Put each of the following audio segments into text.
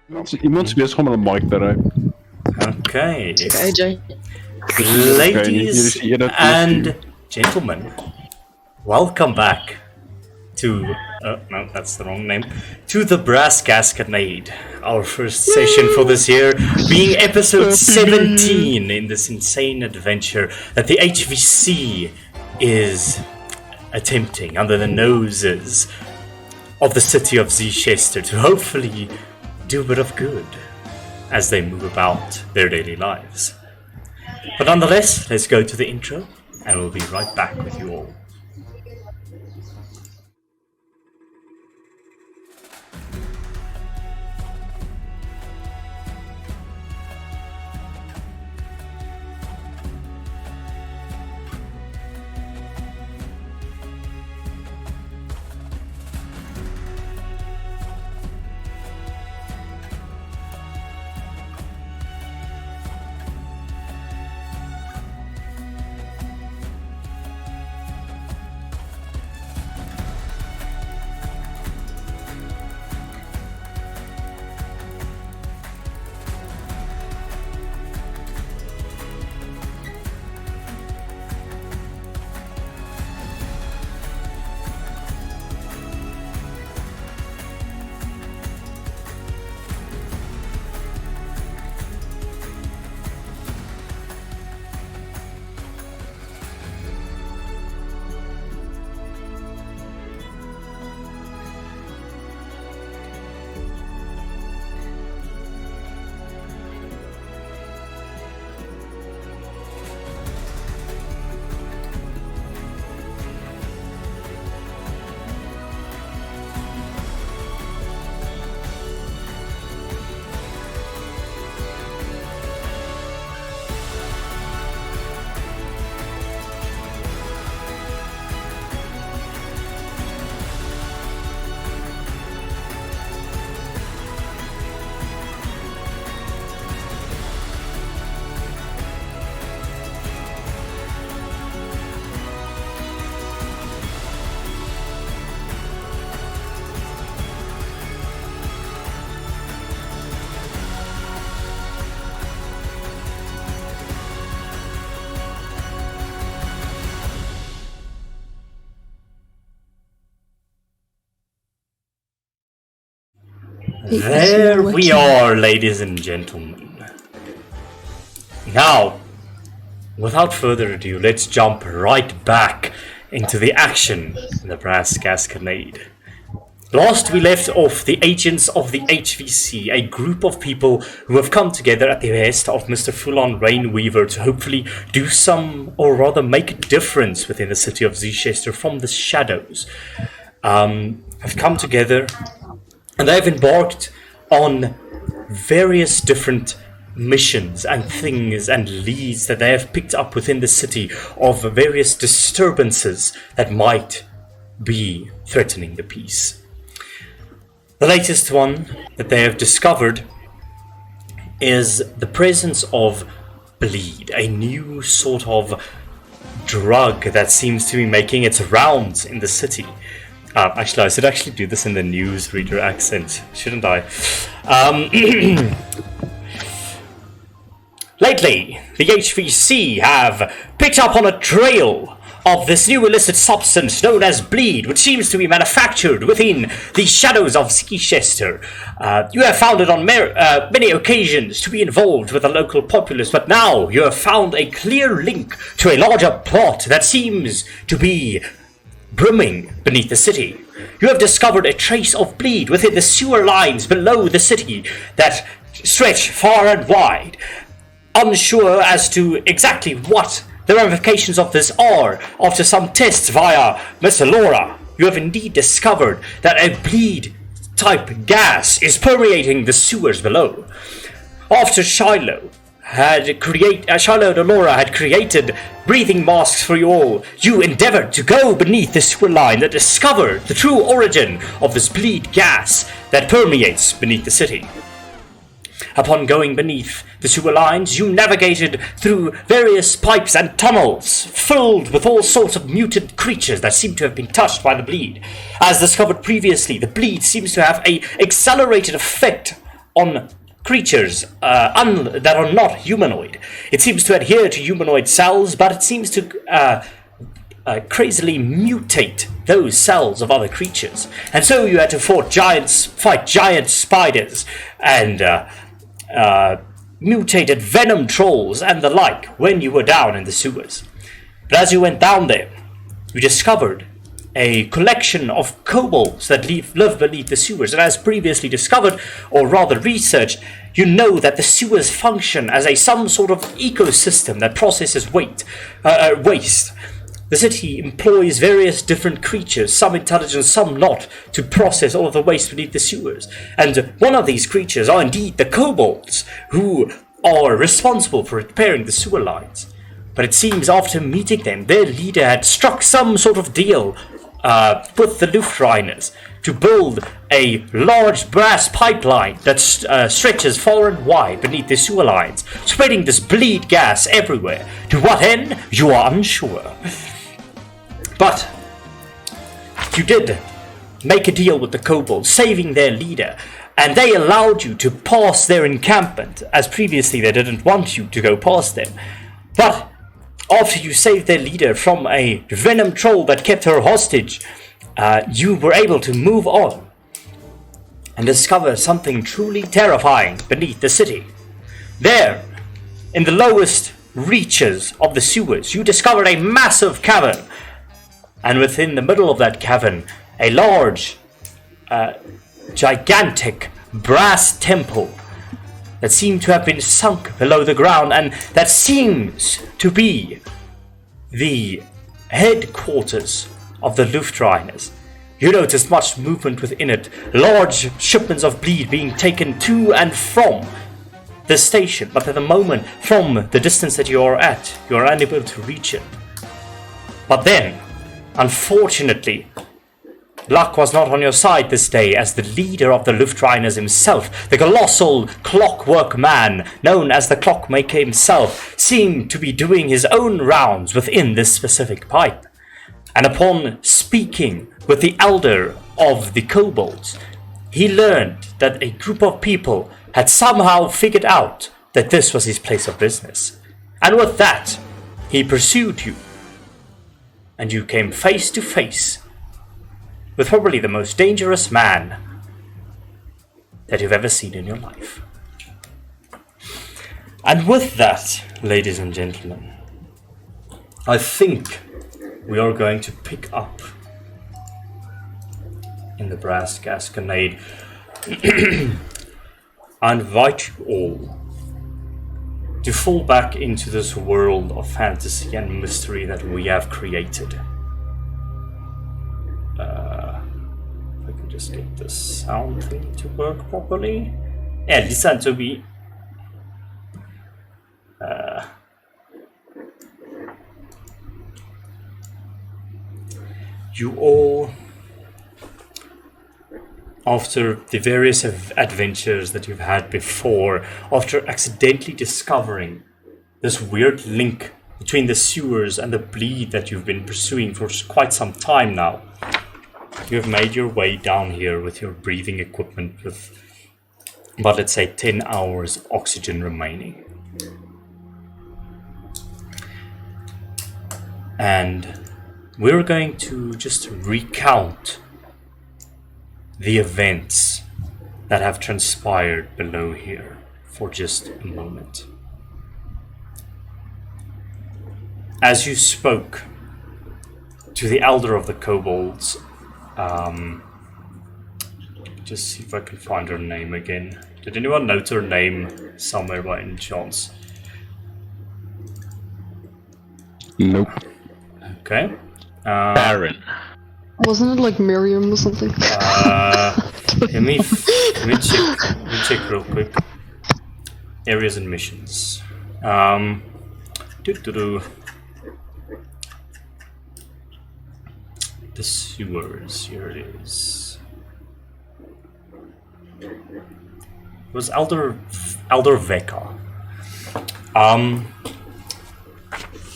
Iemand is bezig om 'n mic te ry. Okay. AJ. Ladies and gentlemen, welcome back to... no, that's the wrong name. To the Brass Gasconade, our first session for this year, being episode 17 in this insane adventure that the HVC is attempting under the noses of the city of Zchester to hopefully do a bit of good as they move about their daily lives. But nonetheless, let's go to the intro, and we'll be right back with you all. There we are, ladies and gentlemen. Now, without further ado, let's jump right back into the action in the Brass Gasconade. Last we left off the agents of the HVC, a group of people who have come together at the behest of Mr. Full-on Rainweaver to hopefully do some, or rather make a difference within the city of Zchester from the shadows. Have come together and they have embarked on various different missions and things and leads that they have picked up within the city of various disturbances that might be threatening the peace. The latest one that they have discovered is the presence of bleed, a new sort of drug that seems to be making its rounds in the city. Actually, I should actually do this in the newsreader accent, shouldn't I? Lately, the HVC have picked up on a trail of this new illicit substance known as bleed, which seems to be manufactured within the shadows of Zchester. You have found it on many occasions to be involved with the local populace, but now you have found a clear link to a larger plot that seems to be brimming beneath the city. You have discovered a trace of bleed within the sewer lines below the city that stretch far and wide. Unsure as to exactly what the ramifications of this are, after some tests via Mr. Laura, you have indeed discovered that a bleed-type gas is permeating the sewers below. After Shiloh and Laura had created breathing masks for you all, you endeavored to go beneath the sewer line that discovered the true origin of this bleed gas that permeates beneath the city. Upon going beneath the sewer lines, you navigated through various pipes and tunnels filled with all sorts of mutant creatures that seem to have been touched by the bleed. As discovered previously, the bleed seems to have an accelerated effect on creatures that are not humanoid. It seems to adhere to humanoid cells, but it seems to crazily mutate those cells of other creatures. And so you had to fight giant spiders and mutated venom trolls and the like when you were down in the sewers. But as you went down there, you discovered a collection of kobolds that live beneath the sewers. And as previously discovered, or rather researched, you know that the sewers function as some sort of ecosystem that processes waste. The city employs various different creatures, some intelligent, some not, to process all of the waste beneath the sewers. And one of these creatures are indeed the kobolds, who are responsible for repairing the sewer lines. But it seems after meeting them, their leader had struck some sort of deal with the Luftriners to build a large brass pipeline that stretches far and wide beneath the sewer lines, spreading this bleed gas everywhere. To what end, you are unsure. But you did make a deal with the kobolds, saving their leader, and they allowed you to pass their encampment, as previously they didn't want you to go past them. But after you saved their leader from a venom troll that kept her hostage, you were able to move on and discover something truly terrifying beneath the city. There, in the lowest reaches of the sewers, you discovered a massive cavern, and within the middle of that cavern, a large, gigantic brass temple that seemed to have been sunk below the ground, and that seems to be the headquarters of the Luftriners. You noticed much movement within it, large shipments of bleed being taken to and from the station, but at the moment, from the distance that you are at, you are unable to reach it. But then, unfortunately, luck was not on your side this day, as the leader of the Luftriners himself, the colossal clockwork man known as the Clockmaker himself, seemed to be doing his own rounds within this specific pipe. And upon speaking with the elder of the kobolds, he learned that a group of people had somehow figured out that this was his place of business. And with that, he pursued you, and you came face to face with probably the most dangerous man that you've ever seen in your life. And with that, ladies and gentlemen, I think we are going to pick up in the brass Gasconade. I invite you all to fall back into this world of fantasy and mystery that we have created. If I can just get the sound thing to work properly. Yeah, listen to me. You all, after the various adventures that you've had before, after accidentally discovering this weird link between the sewers and the bleed that you've been pursuing for quite some time now, you have made your way down here with your breathing equipment with about, let's say, 10 hours of oxygen remaining. And we're going to just recount the events that have transpired below here for just a moment. As you spoke to the elder of the kobolds, just see if I can find her name again. Did anyone note her name somewhere by any chance? Nope. Okay. Baron. Wasn't it like Miriam or something? Let me check real quick. Areas and missions. The sewers, here it is. It was Elder Veka.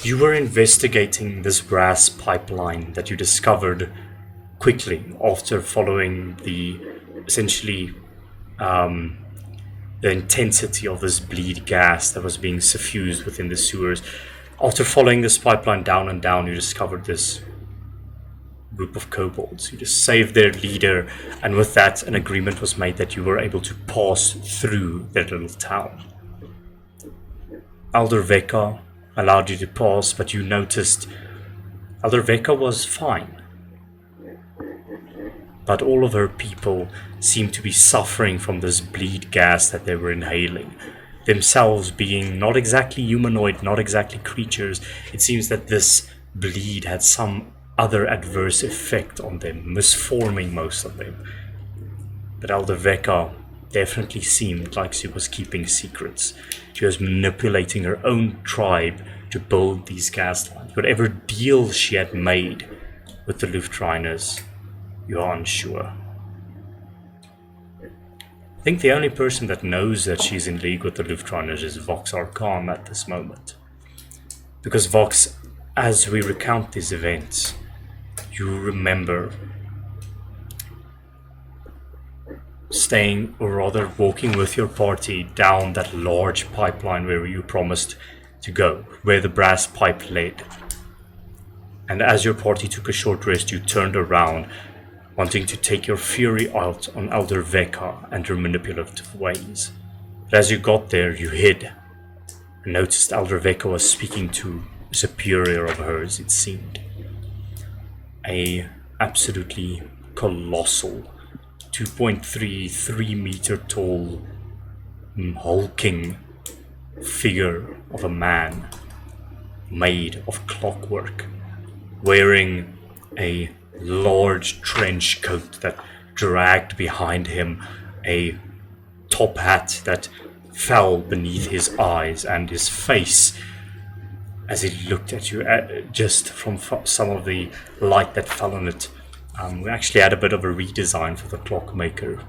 You were investigating this brass pipeline that you discovered quickly after following the essentially the intensity of this bleed gas that was being suffused within the sewers. After following this pipeline down and down, you discovered this group of kobolds. You just saved their leader, and with that, an agreement was made that you were able to pass through their little town. Elder Veka allowed you to pass, but you noticed Elder Veka was fine. But all of her people seemed to be suffering from this bleed gas that they were inhaling. Themselves being not exactly humanoid, not exactly creatures, it seems that this bleed had some other adverse effect on them, misforming most of them. But Elder Veka definitely seemed like she was keeping secrets. She was manipulating her own tribe to build these gas lines. Whatever deal she had made with the Luftriners, you are unsure. I think the only person that knows that she's in league with the Luftriners is Vox Archon at this moment. Because Vox, as we recount these events, you remember staying, or rather walking with your party down that large pipeline where you promised to go, where the brass pipe led. And as your party took a short rest, you turned around, wanting to take your fury out on Elder Veka and her manipulative ways. But as you got there, you hid, and noticed Elder Veka was speaking to a superior of hers, it seemed. A absolutely colossal, 2.3 meter tall, hulking figure of a man, made of clockwork, wearing a large trench coat that dragged behind him, a top hat that fell beneath his eyes, and his face, as he looked at you, just from some of the light that fell on it. We actually had a bit of a redesign for the clockmaker.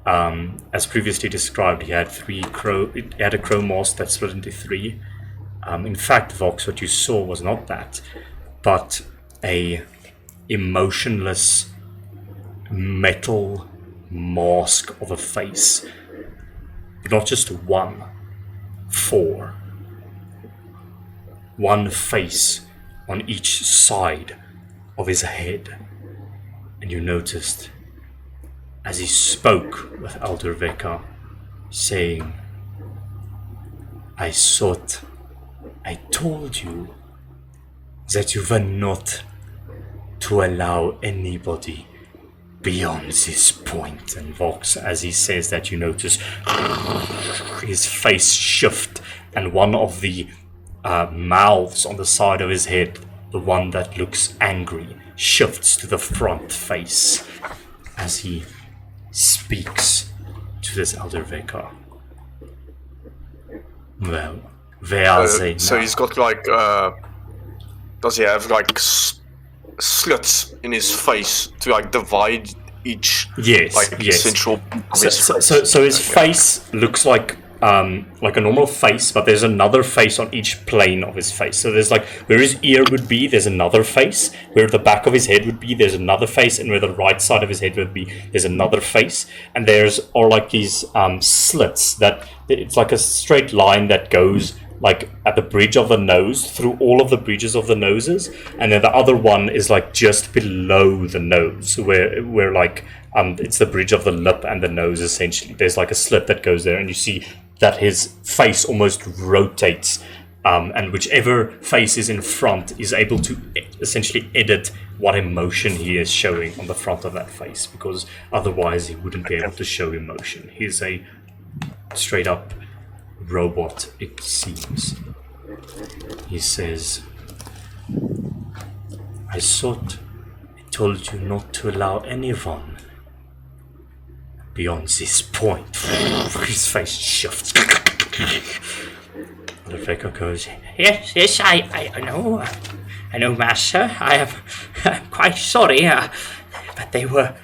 As previously described, he had a crow mask that split into three. In fact, Vox, what you saw was not that, but a emotionless metal mask of a face. But not just one, 4. One face on each side of his head. And you noticed, as he spoke with Elder Veka, saying, I told you that you were not to allow anybody beyond this point. And Vox, as he says that, you notice his face shift, and one of the mouths on the side of his head, the one that looks angry, shifts to the front face as he speaks to this Elder Veka. Well, where are they now? So he's got like, does he have like slits in his face to like divide each? Yes, like yes. central of his face. So his face looks like a normal face, but there's another face on each plane of his face. So there's like where his ear would be, there's another face. Where the back of his head would be, there's another face, and where the right side of his head would be, there's another face. And there's all like these slits that it's like a straight line that goes like at the bridge of the nose through all of the bridges of the noses, and then the other one is like just below the nose where like it's the bridge of the lip and the nose essentially. There's like a slit that goes there, and you see that his face almost rotates, and whichever face is in front is able to essentially edit what emotion he is showing on the front of that face, because otherwise he wouldn't be able to show emotion. He's a straight up robot, it seems. He says, I told you not to allow anyone beyond this point. His face shifts. The Veka goes, Yes, I know, Master. I'm quite sorry, but they were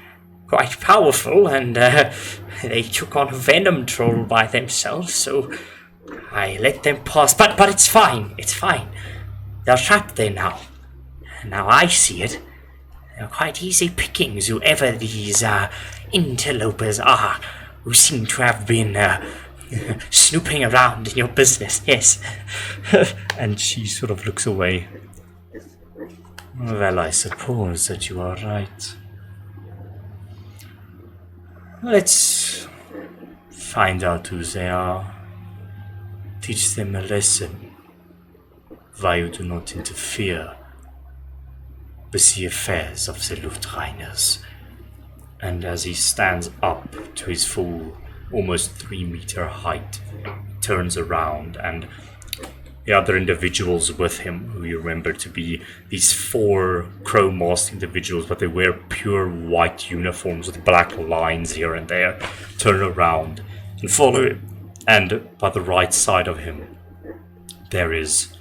quite powerful, and they took on a venom troll by themselves, so I let them pass. But it's fine, They're trapped there now. Now I see it. They're quite easy pickings, whoever these interlopers are, who seem to have been Snooping around in your business, yes. And she sort of looks away. Well, I suppose that you are right. Let's find out who they are. Teach them a lesson. Why you do not interfere with the affairs of the Luftreiners. And as he stands up to his full, almost 3-meter height, turns around, and the other individuals with him, who you remember to be these 4 crow-masked individuals, but they wear pure white uniforms with black lines here and there, turn around and follow him. And by the right side of him, there is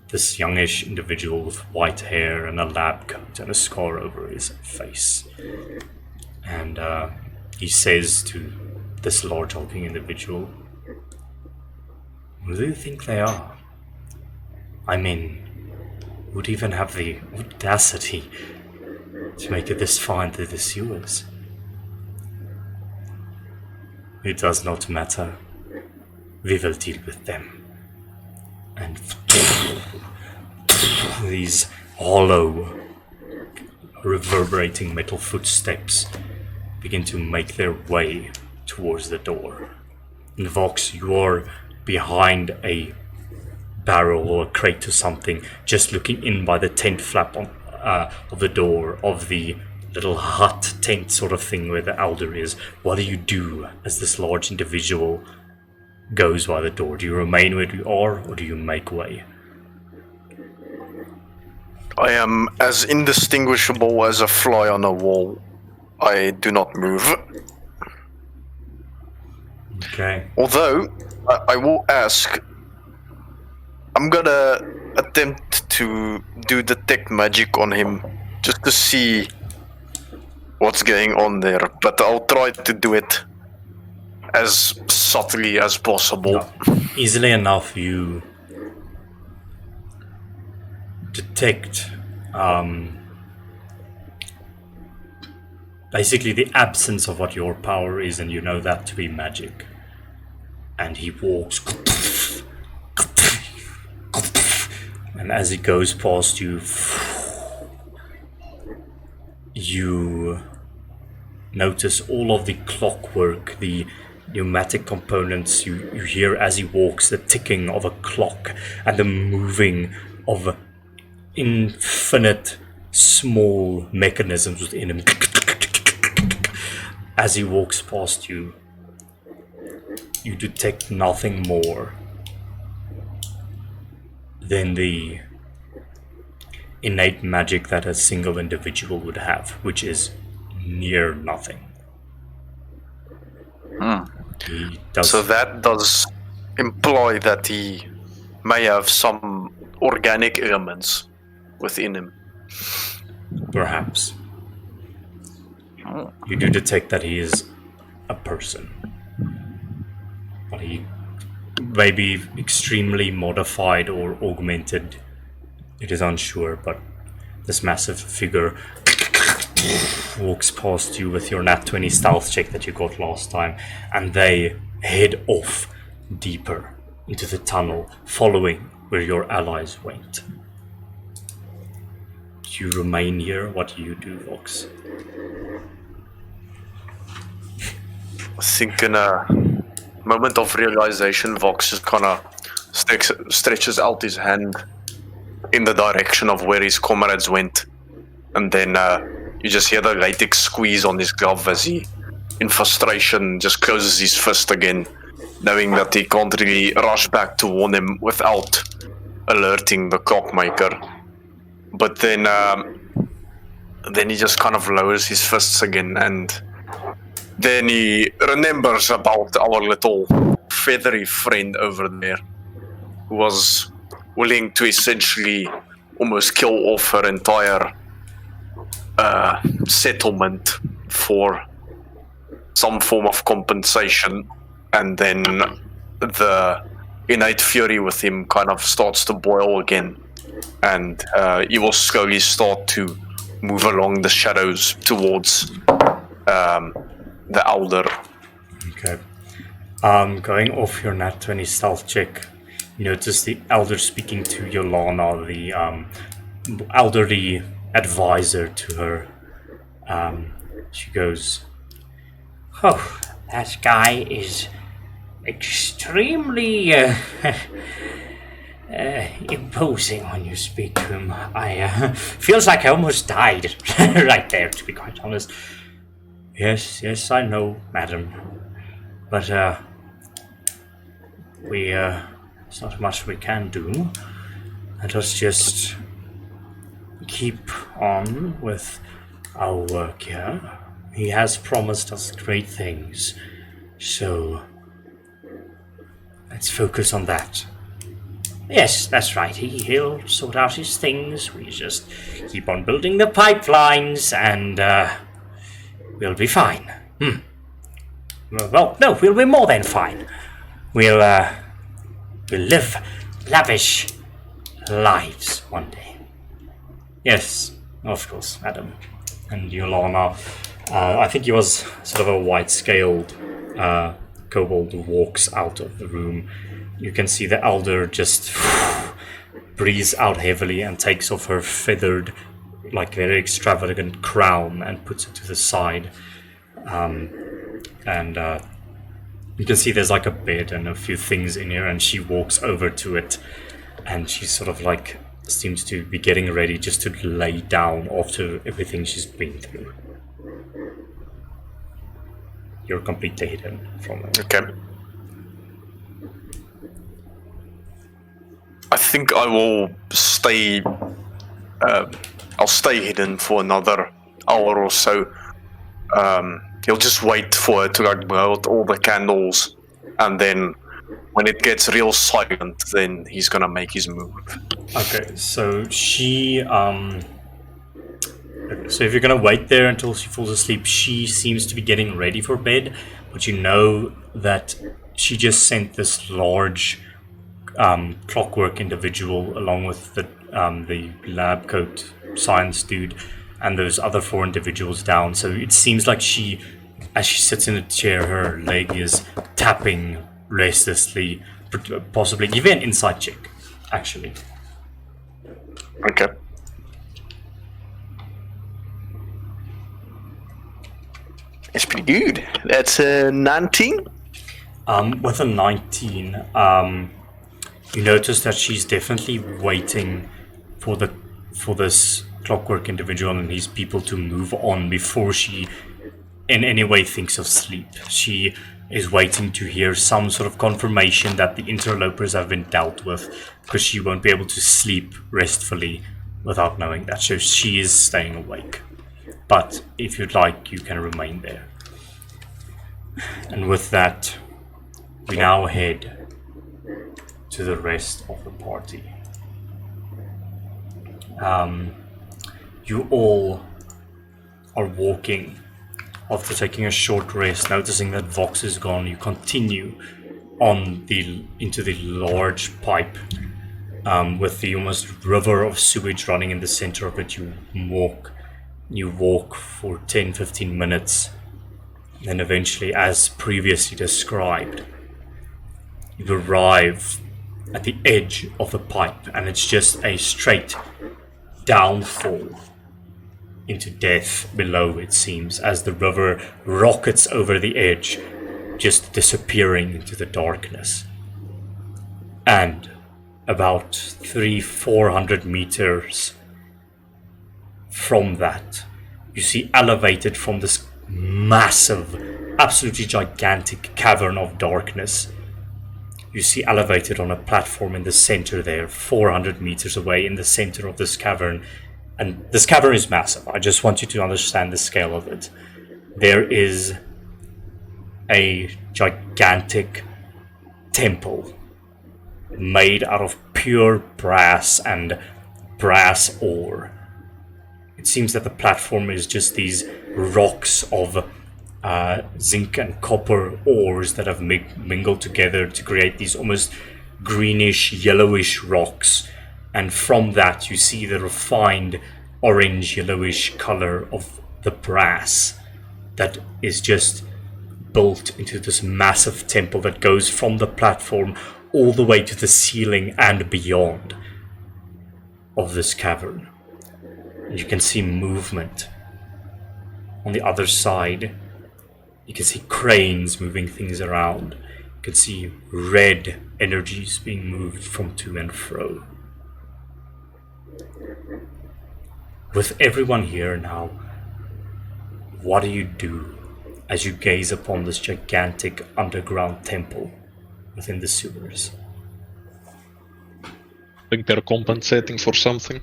this youngish individual with white hair and a lab coat and a scar over his face. And he says to this large-hulking individual, "Who do you think they are? I mean, would even have the audacity to make it this far into the sewers? It does not matter. We will deal with them." And these hollow, reverberating metal footsteps begin to make their way towards the door. And Vox, you're behind a barrel or a crate or something, just looking in by the tent flap of the door of the little hut tent sort of thing where the elder is. What do you do as this large individual goes by the door? Do you remain where you are, or do you make way? I am as indistinguishable as a fly on a wall. I do not move. Okay. Although, I will ask, I'm gonna attempt to do detect magic on him, just to see what's going on there, but I'll try to do it as subtly as possible. Easily enough, you detect basically the absence of what your power is, and you know that to be magic. And he walks, and as he goes past you, you notice all of the clockwork, the pneumatic components. You hear as he walks the ticking of a clock and the moving of infinite small mechanisms within him. As he walks past you, you detect nothing more than the innate magic that a single individual would have, which is near nothing. He does. So that does imply that he may have some organic elements within him. Perhaps. You do detect that he is a person. But he may be extremely modified or augmented. It is unsure, but this massive figure walks past you with your nat 20 stealth check that you got last time, and they head off deeper into the tunnel, following where your allies went. Do you remain here? What do you do, Vox? I think in a moment of realization, Vox just kind of stretches out his hand in the direction of where his comrades went, and then you just hear the latex squeeze on his glove as he, in frustration, just closes his fist again, knowing that he can't really rush back to warn him without alerting the clockmaker. But then he just kind of lowers his fists again, and then he remembers about our little feathery friend over there, who was willing to essentially almost kill off her entire settlement for some form of compensation. And then the innate fury with him kind of starts to boil again, and he will slowly start to move along the shadows towards the elder. Okay. Going off your nat 20 stealth check, you notice the elder speaking to Yolana, the elderly advisor to her. She goes, "Oh, that guy is extremely imposing when you speak to him. I feels like I almost died right there, to be quite honest." Yes, I know, madam. But there's not much we can do. Let us just keep on with our work here. He has promised us great things, so let's focus on that. Yes, that's right. He'll sort out his things. We just keep on building the pipelines, and we'll be fine. Well, no, we'll be more than fine. We'll live lavish lives one day. Yes, of course, madam. And Yolana, I think he was sort of a white-scaled kobold, walks out of the room. You can see the elder just breathes out heavily and takes off her feathered, like very extravagant crown and puts it to the side. And you can see there's like a bed and a few things in here, and she walks over to it, and she sort of like seems to be getting ready just to lay down after everything she's been through. You're completely hidden from her. Okay. I think I will stay. I'll stay hidden for another hour or so. He'll just wait for her to like blow out all the candles, and then when it gets real silent, then he's gonna make his move. Okay, so she so if you're gonna wait there until she falls asleep, she seems to be getting ready for bed, but you know that she just sent this large clockwork individual along with the lab coat science dude and those other 4 individuals down. So it seems like she, as she sits in a chair, her leg is tapping restlessly, possibly even an insight check, actually. Okay. That's pretty good. That's 19. With a 19, you notice that she's definitely waiting for this clockwork individual and his people to move on before she in any way thinks of sleep. She is waiting to hear some sort of confirmation that the interlopers have been dealt with, because she won't be able to sleep restfully without knowing that. So she is staying awake. But if you'd like, you can remain there. And with that, we now head to the rest of the party. You all are walking after taking a short rest, noticing that Vox is gone. You continue on into the large pipe with the almost river of sewage running in the center of it. You walk for 10-15 minutes, then eventually, as previously described, you arrive at the edge of the pipe, and it's just a straight downfall into death below, it seems, as the river rockets over the edge, just disappearing into the darkness. And about 300-400 meters from that, you see elevated from this massive, absolutely gigantic cavern of darkness, you see elevated on a platform in the center there, 400 meters away in the center of this cavern. And this cavern is massive. I just want you to understand the scale of it. There is a gigantic temple made out of pure brass and brass ore. It seems that the platform is just these rocks of zinc and copper ores that have mingled together to create these almost greenish, yellowish rocks. And from that you see the refined orange, yellowish color of the brass that is just built into this massive temple that goes from the platform all the way to the ceiling and beyond of this cavern. And you can see movement on the other side. You can see cranes moving things around. You can see red energies being moved from to and fro. With everyone here now, what do you do as you gaze upon this gigantic underground temple within the sewers? I think they're compensating for something.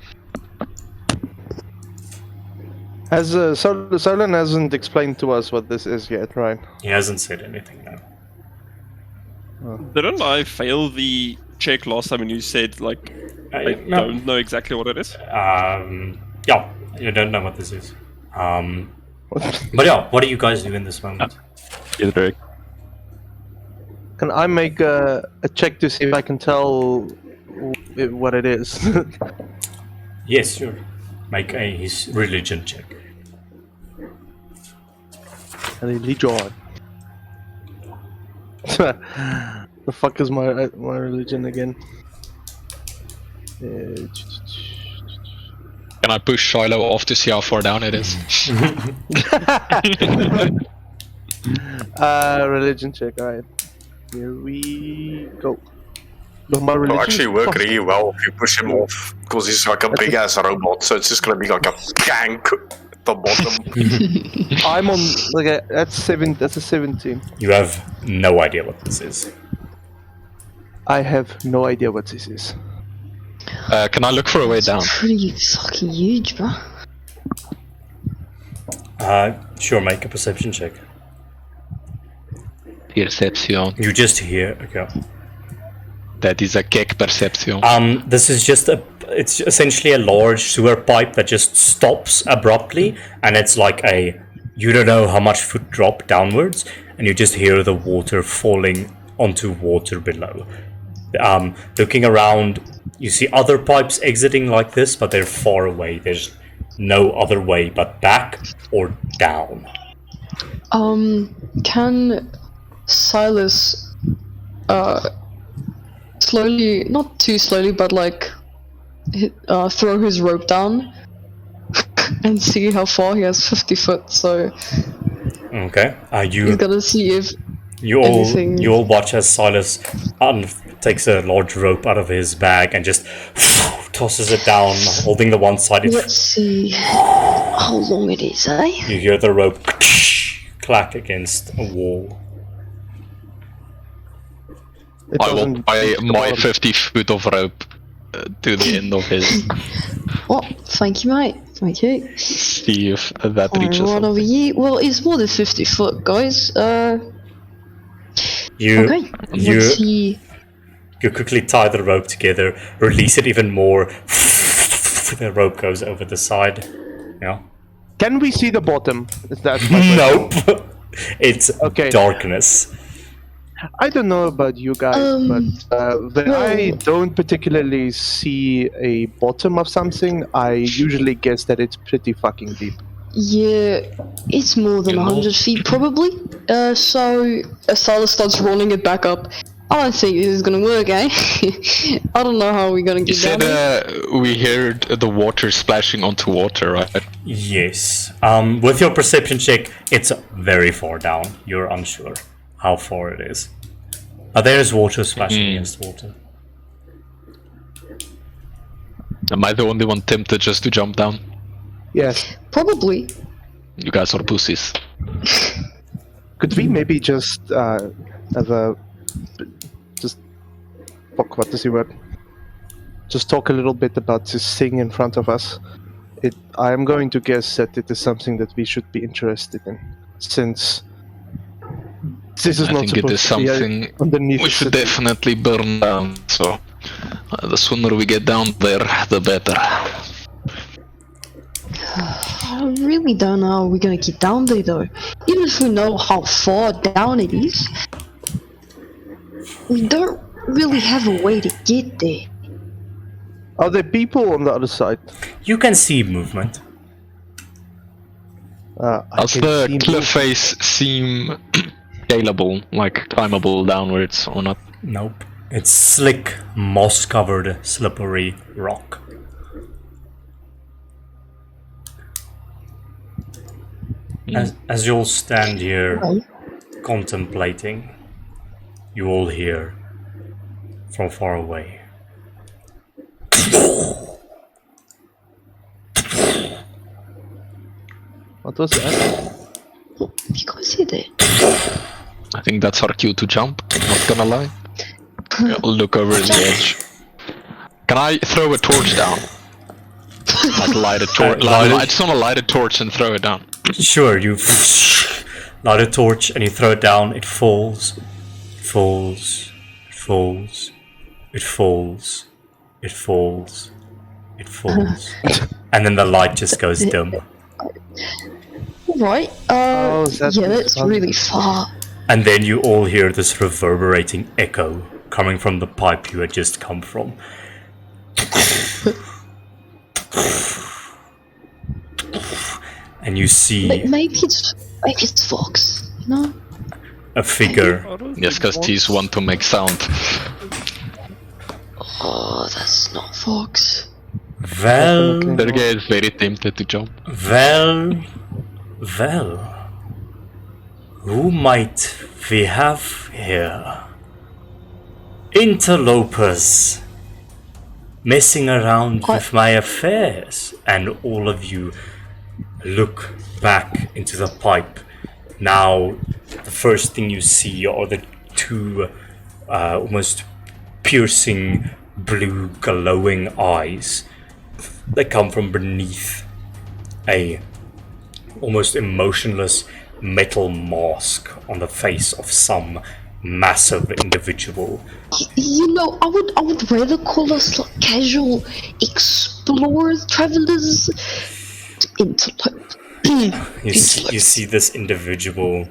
Has Solon hasn't explained to us what this is yet, right? He hasn't said anything now. Didn't I fail the check last time and you said, like, I don't know exactly what it is? Yeah, you don't know what this is. But yeah, what do you guys do in this moment? Either Can I make a check to see if I can tell what it is? Yes, sure. Make his religion check. Religion. The fuck is my religion again? Can I push Shiloh off to see how far down it is? Religion check. Alright, here we go. No, my It'll religion actually is work fuck. really well if you push him off, because he's like a big ass robot, so it's just gonna be like a gank at the bottom. I'm on like that's a 17. You have no idea what this is. I have no idea what this is. Can I look for a way down? Pretty fucking huge, bro. Sure, make a perception check. Perception. You just hear, okay. That is a cake perception. This is just it's essentially a large sewer pipe that just stops abruptly, and it's like you don't know how much foot drop downwards, and you just hear the water falling onto water below. Looking around, you see other pipes exiting like this, but they're far away. There's no other way but back or down. Can Silas, slowly, not too slowly, but like, throw his rope down and see how far he has 50 foot, so Okay. he's gonna see if You anything- all watch as Silas takes a large rope out of his bag and just tosses it down, holding the one side. let's see how long it is, eh? You hear the rope clack against a wall. It I will doesn't buy reach the my bottom. 50 foot of rope to the end of his. Oh, thank you, mate. Thank you. See if that reaches. Right over here. Well, it's more than 50 foot, guys. You Okay. you Let's see. you quickly tie the rope together, release it even more. The rope goes over the side. Yeah. Can we see the bottom? That's my question. Nope. It's Okay. darkness. I don't know about you guys, but when I don't particularly see a bottom of something, I usually guess that it's pretty fucking deep. Yeah, it's more than You know? 100 feet probably. So Silas starts rolling it back up. I don't think this is gonna work, eh? I don't know how we're gonna You get down said there. we heard the water splashing onto water, right? Yes. With your perception check, it's very far down. You're unsure how far it is. There's water splashing against water. Am I the only one tempted just to jump down? Yes. Probably. You guys are pussies. Could we maybe just have a fuck, what is the word? Just talk a little bit about this thing in front of us. I am going to guess that it is something that we should be interested in, since this is I not think it is supposed to be something underneath we the should city. definitely burn down. So the sooner we get down there, the better. I really don't know how we're gonna get down there though. Even if we know how far down it is, we don't really have a way to get there. Are there people on the other side? You can see movement. I Does can the see cliff face seem scalable, like climbable downwards or not? Nope. It's slick, moss-covered, slippery rock. As you all stand here contemplating, you all hear from far away. What was that? You guys hear that? I think that's our cue to jump, not gonna lie. I'll look over the edge. Can I throw a torch down? Like light a torch. I just want to light a torch and throw it down. Sure, you light a torch and you throw it down, it falls, it falls, it falls, it falls, it falls, it falls. And then the light just goes dim. Right. that Yeah, that's fun. really far. And then you all hear this reverberating echo coming from the pipe you had just come from. And you see Maybe it's Fox. You know. a figure. Yes, because these want to make sound. Oh, that's not Fox. Well, Sergey is very tempted to jump. well. Who might we have here? Interlopers messing around with my affairs, and all of you look back into the pipe. Now, the first thing you see are the two almost piercing blue glowing eyes that come from beneath a almost emotionless metal mask on the face of some massive individual. You know, I would rather call us like casual explorers, travelers, interlope. You see this individual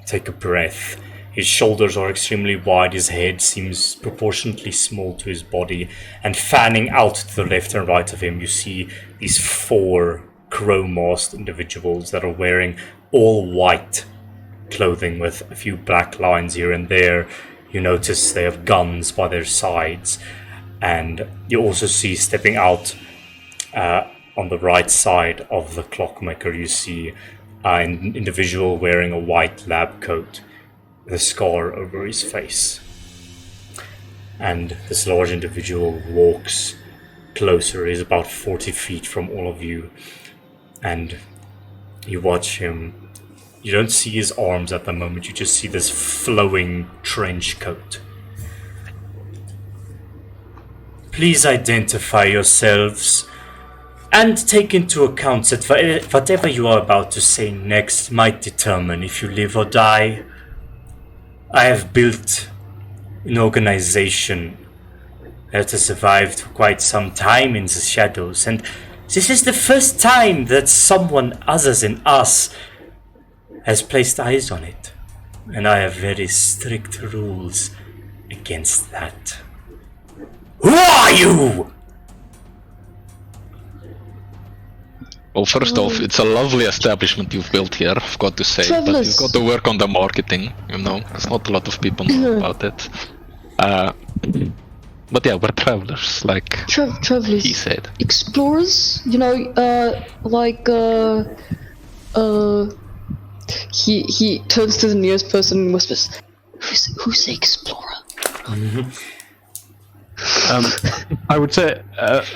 take a breath. His shoulders are extremely wide, his head seems proportionately small to his body, and fanning out to the left and right of him, you see these four crow-masked individuals that are wearing all white clothing with a few black lines here and there. You notice they have guns by their sides, and you also see stepping out on the right side of the clockmaker, you see an individual wearing a white lab coat, the scar over his face. And this large individual walks closer. He's about 40 feet from all of you, and you watch him. You don't see his arms at the moment, you just see this flowing trench coat. Please identify yourselves and take into account that whatever you are about to say next might determine if you live or die. I have built an organization that has survived for quite some time in the shadows, and this is the first time that someone other than us has placed eyes on it. And I have very strict rules against that. Who are you? Well, first off, it's a lovely establishment you've built here, I've got to say. But Travelers. you've got to work on the marketing, you know. There's not a lot of people know about it. But yeah, we're travelers, like Travelers. he said. Explorers, you know, he turns to the nearest person and whispers, "Who's the explorer?" I would say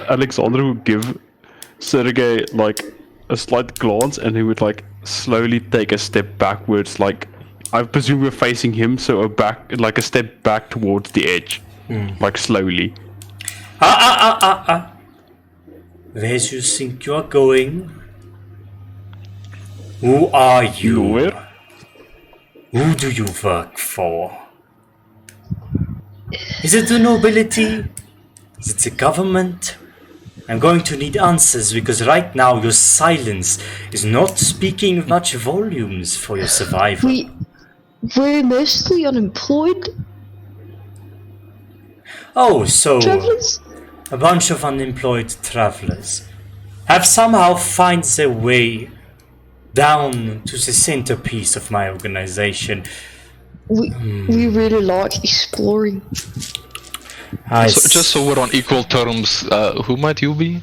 Alexander would give Sergey like a slight glance, and he would like slowly take a step backwards. Like I presume we're facing him, so a step back towards the edge, like slowly. Where do you think you are going? Who are you? Nowhere. Who do you work for? Is it the nobility? Is it the government? I'm going to need answers, because right now your silence is not speaking much volumes for your survival. We're mostly unemployed Oh, so travelers. a bunch of unemployed travelers have somehow found their way down to the centerpiece of my organization. We really like exploring. So, just so we're on equal terms, who might you be?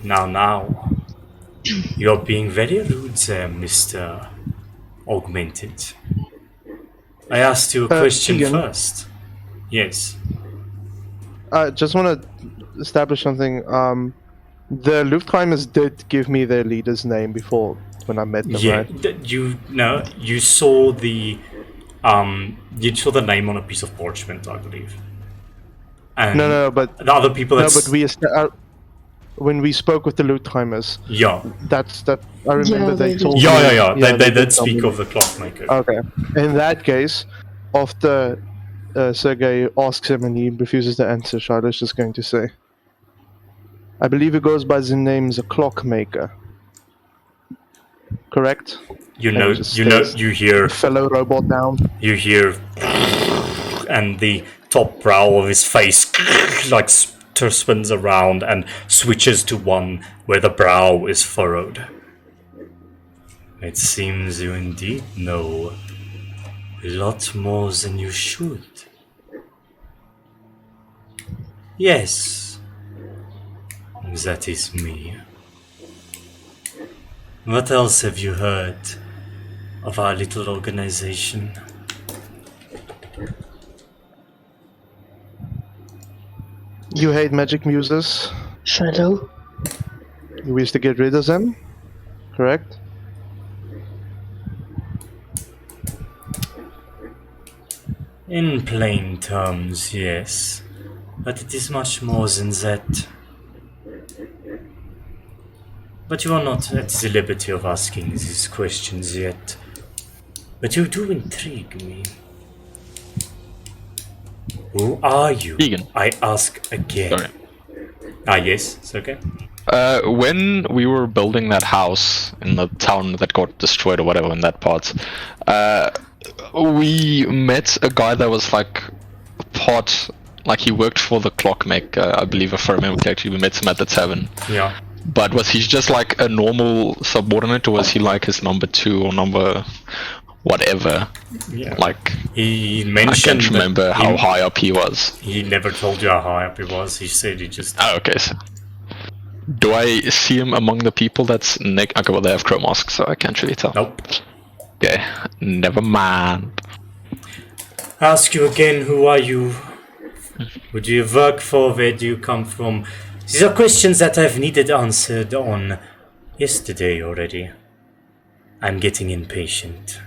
Now. You're being very rude there, Mr. Augmented. I asked you a question Keegan. first. Yes. I just want to establish something. The Luftheimers did give me their leader's name before when I met them, Yeah. right? You saw the name on a piece of parchment, I believe. And No, but the other people no, that's but when we spoke with the Luftheimers, yeah. that's that. I remember Yeah, they they told did. me. They did did tell speak me. of the clockmaker. Okay. In that case, after Sergei asks him and he refuses to answer, Charlotte's just going to say, I believe he goes by the name the Clockmaker. Correct? You And know, he just stares you hear, the fellow robot down. and the top brow of his face like spins around and switches to one where the brow is furrowed. It seems you indeed know a lot more than you should. Yes, that is me. What else have you heard of our little organization? You hate magic muses. Shadow. You wish to get rid of them. Correct? In plain terms, yes. But it is much more than that. But you are not at the liberty of asking these questions yet. But you do intrigue me. Who are you? Keegan. I ask again. Sorry. Ah, yes, it's okay. When we were building that house in the town that got destroyed or whatever in that part, we met a guy that was like he worked for the clockmaker, I believe, if I remember correctly. We met him at the tavern. Yeah. But was he just like a normal subordinate, or was he like his number 2 or number whatever? Yeah. Like, He I mentioned can't remember that how high up he was. he never told you how high up he was. He said he just... Oh, okay. So, do I see him among the people that's okay, well, they have crow masks, so I can't really tell. Nope. Okay, never mind. Ask you again, who are you? Who do you work for? Where do you come from? These are questions that I've needed answered on yesterday already. I'm getting impatient.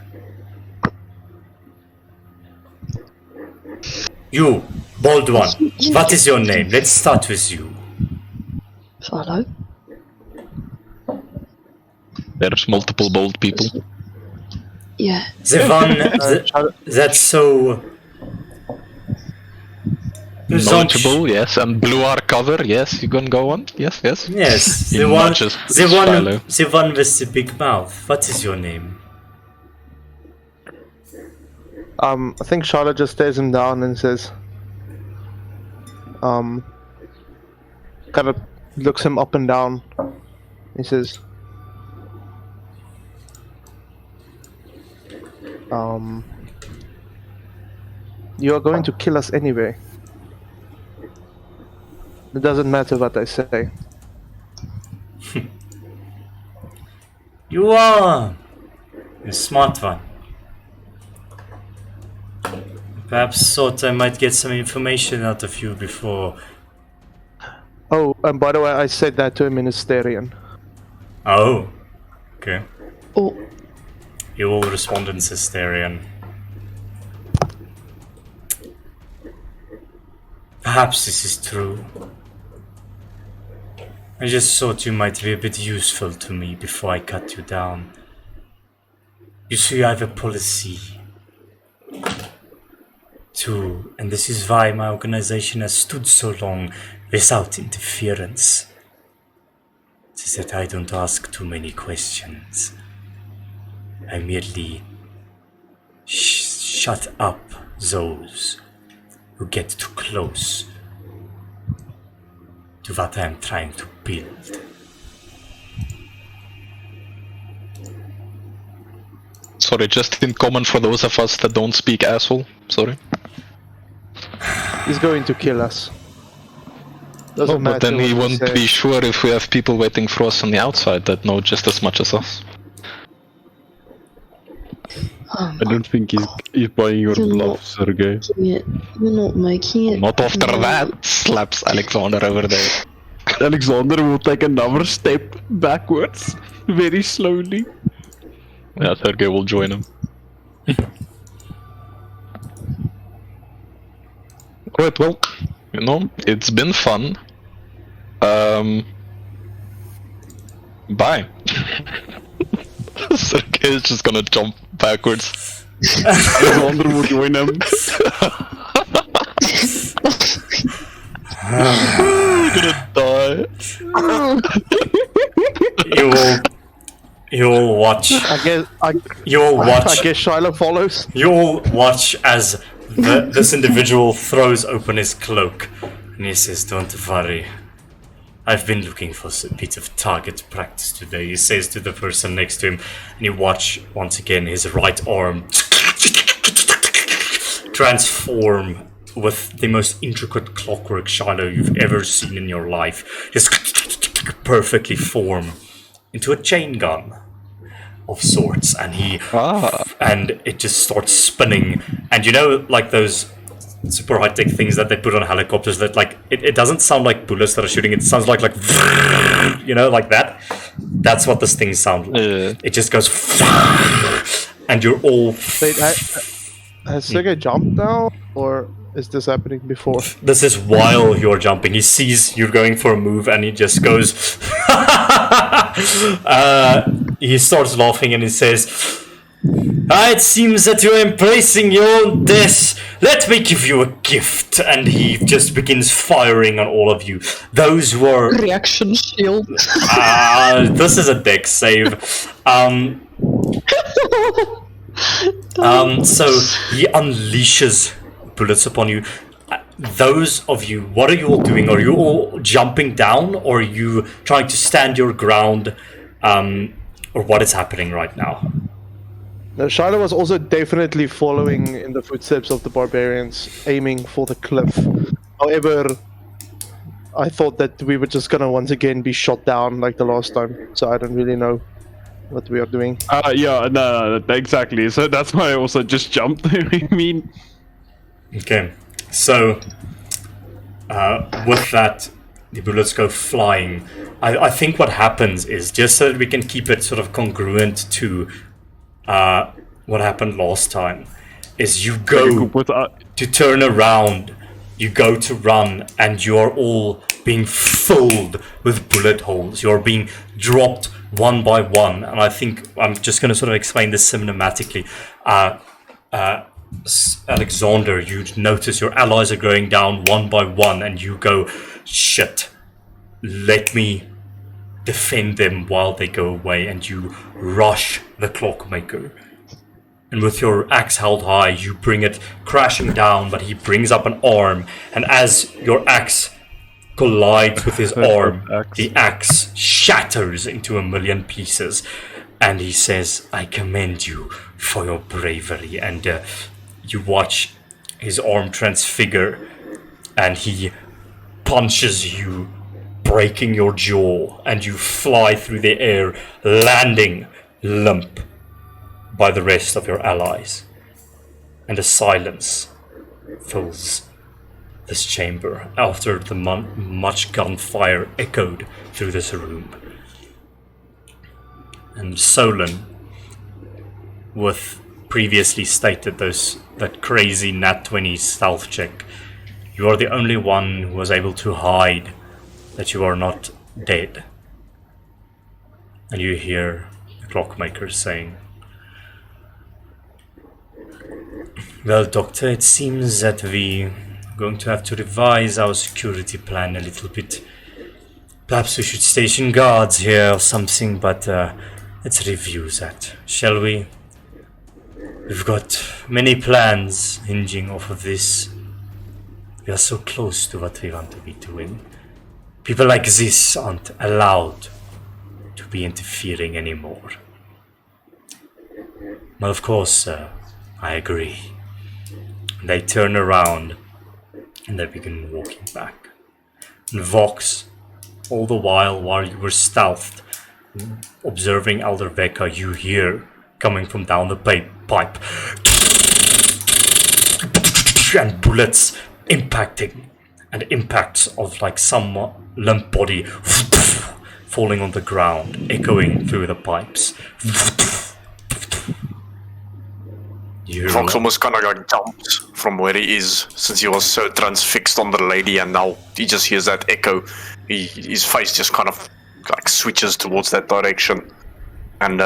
You, bald one, what is your name? Let's start with you. Shadow. There's multiple bold people. Yeah. The one that's so... Knowledgeable, yes, and blue art cover, yes, you can go on, yes. Yes, In much as Shiloh. the one with the big mouth. What is your name? I think Charlotte just stares him down and says, kind of looks him up and down. He says, you are going to kill us anyway. It doesn't matter what I say. You are a smart one. Perhaps thought I might get some information out of you before. Oh, and by the way, I said that to him in Asterian. Oh, okay. Oh, He will respond in Cesterian. Perhaps this is true. I just thought you might be a bit useful to me before I cut you down. You see, I have a policy. And this is why my organization has stood so long without interference. It is that I don't ask too many questions. I merely shut up those who get too close to what I am trying to build. Sorry, just in common for those of us that don't speak asshole. Sorry. He's going to kill us. Doesn't No, but then matter he what won't say. be sure if we have people waiting for us on the outside that know just as much as us. I don't think he's buying your bluff, Sergey. You're not making it. Not after that, slaps Alexander over there. Alexander will take another step backwards, very slowly. Yeah, Sergey will join him. Right, well, you know, it's been fun. Bye. Sergey is just gonna jump backwards. Alexander will join him. We're gonna die. You'll watch. You'll watch. I guess Shiloh follows. You'll watch as this individual throws open his cloak and he says, "Don't worry. I've been looking for a bit of target practice today," he says to the person next to him, and you watch once again his right arm transform with the most intricate clockwork, Shiloh, you've ever seen in your life. Just perfectly form into a chain gun of sorts, and and it just starts spinning, and you know, like those super high-tech things that they put on helicopters that, like, it doesn't sound like bullets that are shooting, it sounds like you know, like that. That's what this thing sounds like. It just goes and you're all Wait, has Sergey jumped now, or is this happening before? This is while you're jumping. He sees you're going for a move and he just goes he starts laughing and he says, "It seems that you're embracing your own death. Let me give you a gift." And he just begins firing on all of you. Those who are... Reaction shield. This is a dex save. So he unleashes bullets upon you. Those of you, what are you all doing? Are you all jumping down, or are you trying to stand your ground? Or what is happening right now? No, Shiloh was also definitely following in the footsteps of the barbarians, aiming for the cliff. However, I thought that we were just gonna once again be shot down like the last time, so I don't really know what we are doing. Yeah, no, exactly. So that's why I also just jumped. I mean, okay, so with that, the bullets go flying. I think what happens is, just so that we can keep it sort of congruent to what happened last time, is you go to turn around, you go to run, and you are all being filled with bullet holes. You're being dropped one by one, and I think I'm just going to sort of explain this cinematically. Alexander, you notice your allies are going down one by one, and you go, "Shit, let me defend them while they go away," and you rush the clockmaker. And with your axe held high, you bring it crashing down, but he brings up an arm, and as your axe collides with his arm, the axe shatters into a million pieces, and he says, "I commend you for your bravery," and you watch his arm transfigure, and he punches you, breaking your jaw, and you fly through the air, landing limp by the rest of your allies. And a silence fills this chamber after the much gunfire echoed through this room. And Solon, with previously stated that crazy nat 20 stealth check, you are the only one who was able to hide that you are not dead. And you hear the clockmaker saying, "Well, Doctor, it seems that we're going to have to revise our security plan a little bit. Perhaps we should station guards here or something, but let's review that, shall we? We've got many plans hinging off of this. We are so close to what we want to be doing. People like this aren't allowed to be interfering anymore." Well, of course, sir. I agree. They turn around and they begin walking back. And Vox, all the while you were stealthed, observing Elder Vecca, you hear coming from down the pipe and bullets impacting, and impacts of like some limp body falling on the ground, echoing through the pipes. Fox almost kind of like jumps from where he is, since he was so transfixed on the lady, and now he just hears that echo. His face just kind of like switches towards that direction, and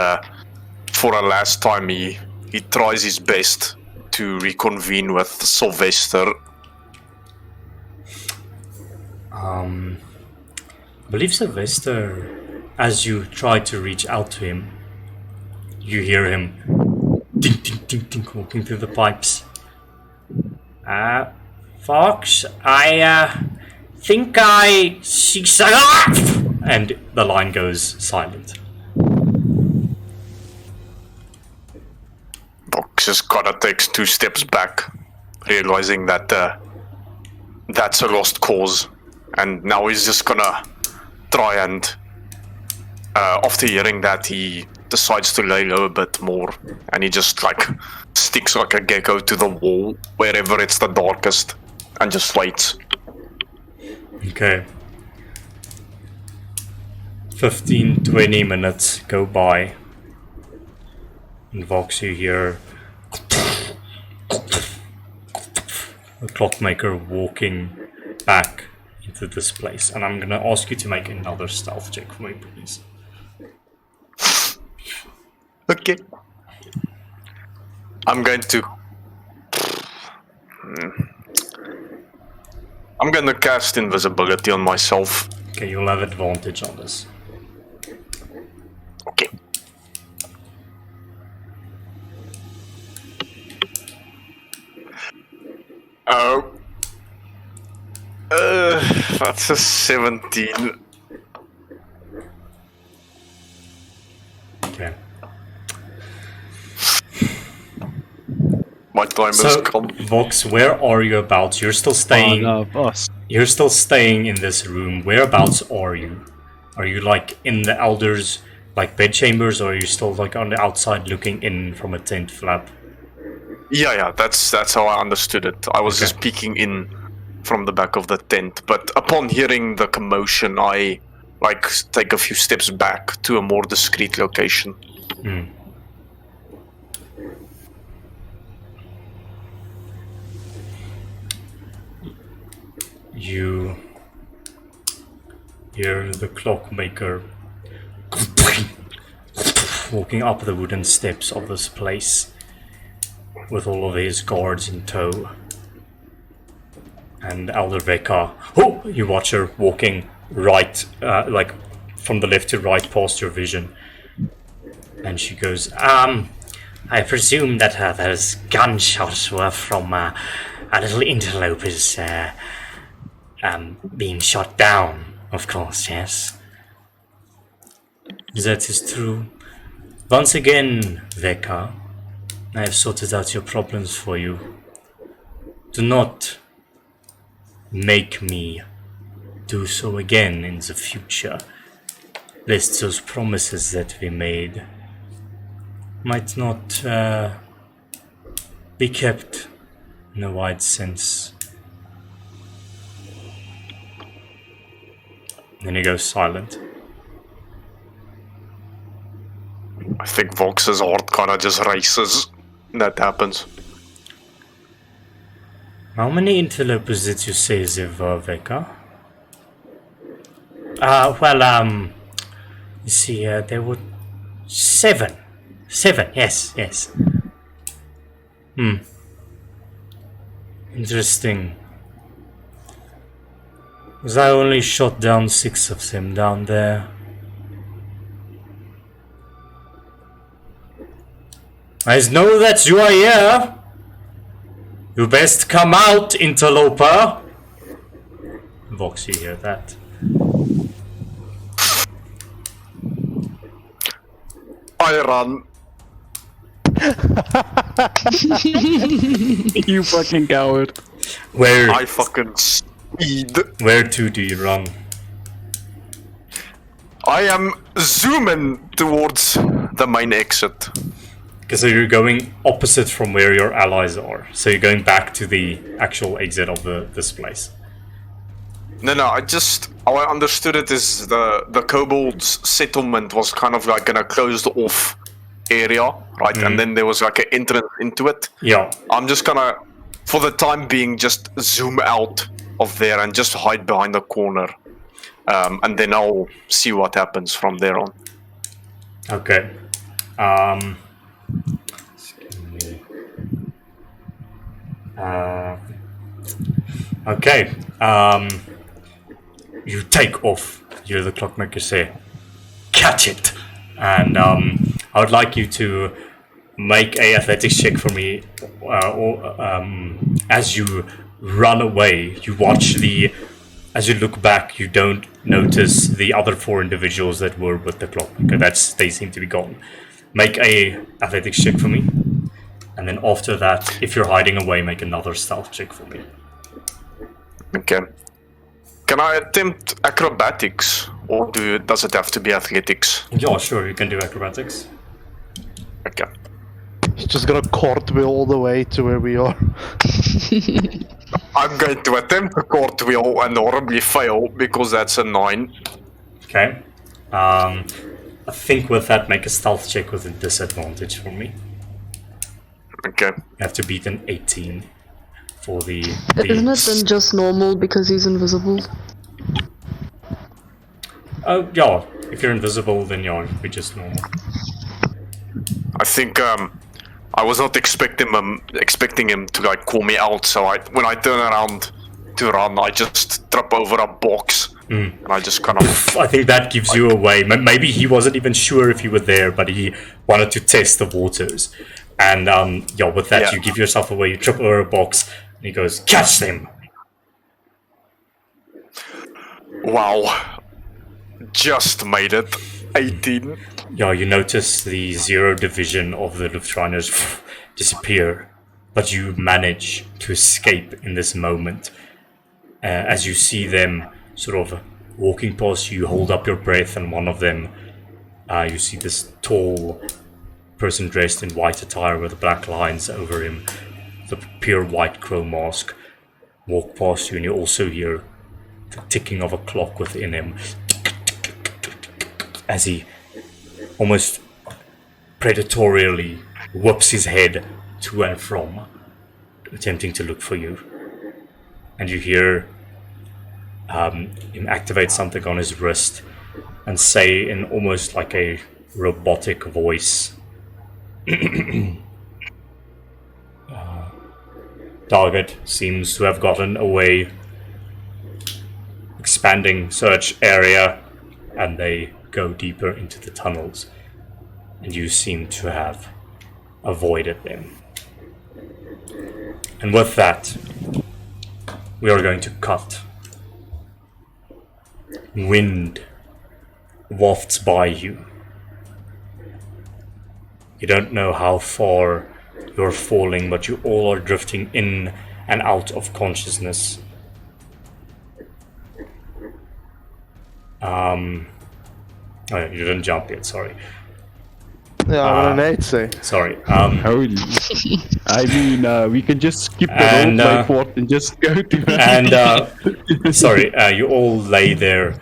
for a last time he tries his best to reconvene with Sylvester. I believe Sylvester, as you try to reach out to him, you hear him ding ding ding ding walking through the pipes. Fox, I think I see and the line goes silent. Fox just kind of takes 2 steps back, realizing that that's a lost cause, and now he's just gonna try and after hearing that, he decides to lay low a bit more, and he just like sticks like a gecko to the wall wherever it's the darkest and just waits. Okay. 15-20 minutes go by, and Vox, you hear the clockmaker walking back into this place, and I'm gonna ask you to make another stealth check for me, please. Okay. I'm going to cast invisibility on myself. Okay, you'll have advantage on this. Okay. Oh. That's a 17. Okay. My time has So, come. Vox, where are you about? You're still staying. Oh, no, boss. You're still staying in this room. Whereabouts are you? Are you like in the elders' like bedchambers, or are you still like on the outside looking in from a tent flap? Yeah, that's how I understood it. I was just peeking in from the back of the tent, but upon hearing the commotion, I like take a few steps back to a more discreet location. You hear the clockmaker walking up the wooden steps of this place with all of his guards in tow. And Elder Vecca, you watch her walking right, like from the left to right past your vision. And she goes, I presume that those gunshots were from our little interlopers being shot down, of course, yes. That is true. Once again, Vecca, I have sorted out your problems for you. Do not make me do so again in the future, lest those promises that we made might not be kept in a wide sense. Then he goes silent. I think Vox's heart kinda just races when that happens. How many interlopers did you say there were, Vecca? You see, there were 7. 7, yes. Interesting. Because I only shot down 6 of them down there. I know that you are here. You best come out, interloper. Vox, you hear that? I run. You fucking coward. I fucking speed. Where to do you run? I am zooming towards the main exit. Because you're going opposite from where your allies are. So you're going back to the actual exit of this place. No, how I understood it is the kobolds' settlement was kind of like in a closed off area, right? And then there was like an entrance into it. Yeah. I'm just gonna, for the time being, just zoom out of there and just hide behind the corner. And then I'll see what happens from there on. Okay. Okay. You take off. You hear the clockmaker say, "Catch it!" And I would like you to make a athletics check for me. As you run away, you watch as you look back, you don't notice the other 4 individuals that were with the clockmaker. They seem to be gone. Make a athletics check for me. And then after that, if you're hiding away, make another stealth check for me. Okay. Can I attempt acrobatics, or does it have to be athletics? Yeah, sure, you can do acrobatics. Okay. He's just gonna cartwheel all the way to where we are. I'm going to attempt a cartwheel and horribly fail because that's a 9. Okay. I think with that, make a stealth check with a disadvantage for me. Okay. You have to beat an 18 for the Isn't it then just normal because he's invisible? Oh, yeah. If you're invisible, then yeah, it'd be just normal. I think I was not expecting him to like call me out, so when I turn around to run, I just trip over a box and I just kind of. I think that gives you away. Maybe he wasn't even sure if you were there, but he wanted to test the waters. And yeah, with that, you give yourself away. You trip over a box, and he goes, "Catch them!" Wow. Just made it. 18. Yeah, you notice the 0 division of the Luftrunners disappear, but you manage to escape in this moment. As you see them sort of walking past you, hold up your breath, and one of them, you see this tall person dressed in white attire with black lines over him, the pure white crow mask, walk past you, and you also hear the ticking of a clock within him as he almost predatorily whips his head to and from, attempting to look for you. And you hear him activate something on his wrist and say in almost like a robotic voice, "Target seems to have gotten away. Expanding search area," and they go deeper into the tunnels, and you seem to have avoided them. And with that, we are going to cut. Wind wafts by you. You don't know how far you're falling, but you all are drifting in and out of consciousness. Oh, yeah, you didn't jump yet, sorry. Yeah, I'm on an 8, say. Sorry. Holy. I mean, we can just skip the And, roleplay part and just go to And, sorry, you all lay there,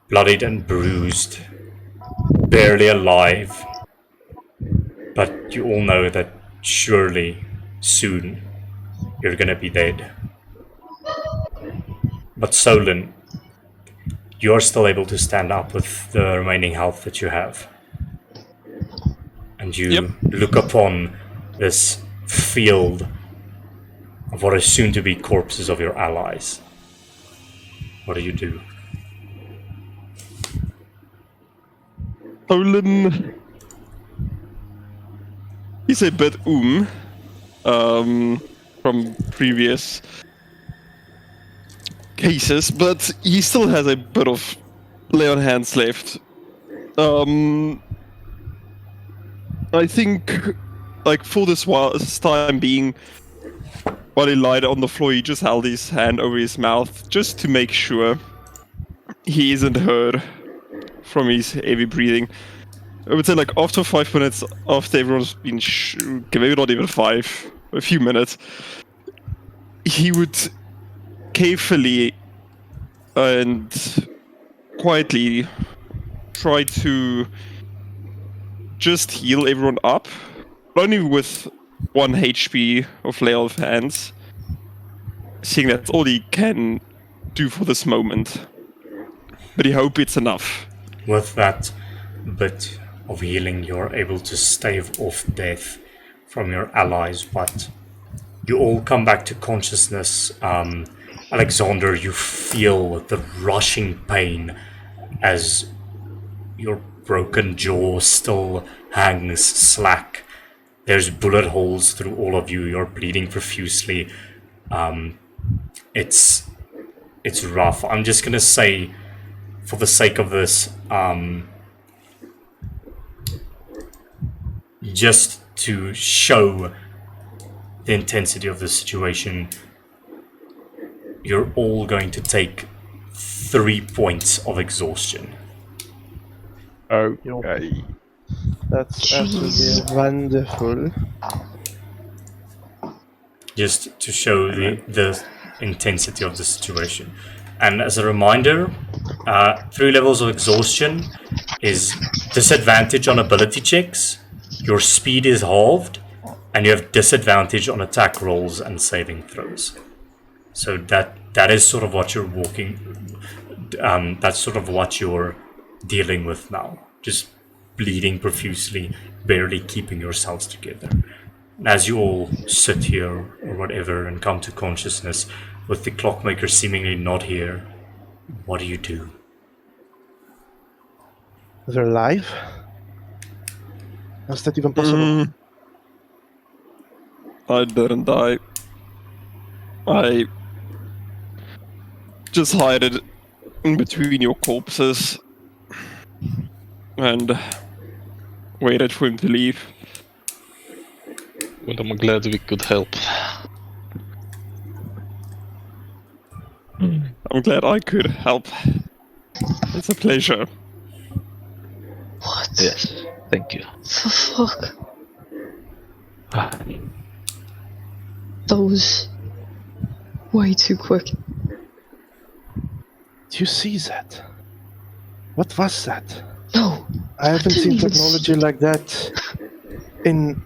bloodied and bruised, barely alive. But you all know that surely, soon, you're gonna be dead. But Solon, you're still able to stand up with the remaining health that you have. And you look upon this field of what is soon to be corpses of your allies. What do you do? Solon. He's a bit from previous cases, but he still has a bit of lay on hands left. I think like for this time being, while he lied on the floor, he just held his hand over his mouth just to make sure he isn't heard from his heavy breathing. I would say like after 5 minutes, after everyone's been okay, maybe not even 5, a few minutes, he would carefully and quietly try to just heal everyone up, only with 1 HP of lay of hands, seeing that's all he can do for this moment. But he hope it's enough. With that bit of healing, you're able to stave off death from your allies, but you all come back to consciousness. Alexander, you feel the rushing pain as your broken jaw still hangs slack. There's bullet holes through all of you. You're bleeding profusely. It's rough. I'm just gonna say, for the sake of this, just to show the intensity of the situation, you're all going to take 3 points of exhaustion. Okay. That's absolutely wonderful. Just to show the intensity of the situation. And as a reminder, 3 levels of exhaustion is disadvantage on ability checks, your speed is halved, and you have disadvantage on attack rolls and saving throws. So that is sort of what you're that's sort of what you're dealing with now. Just bleeding profusely, barely keeping yourselves together. And as you all sit here or whatever and come to consciousness with the clockmaker seemingly not here, what do you do? They're alive? How's that even possible? I didn't die. I just hid it in between your corpses and waited for him to leave. Well, I'm glad we could help. I'm glad I could help. It's a pleasure. What? Yes, thank you. The fuck? That was way too quick. Do you see that? What was that? No. I haven't didn't seen even technology like that in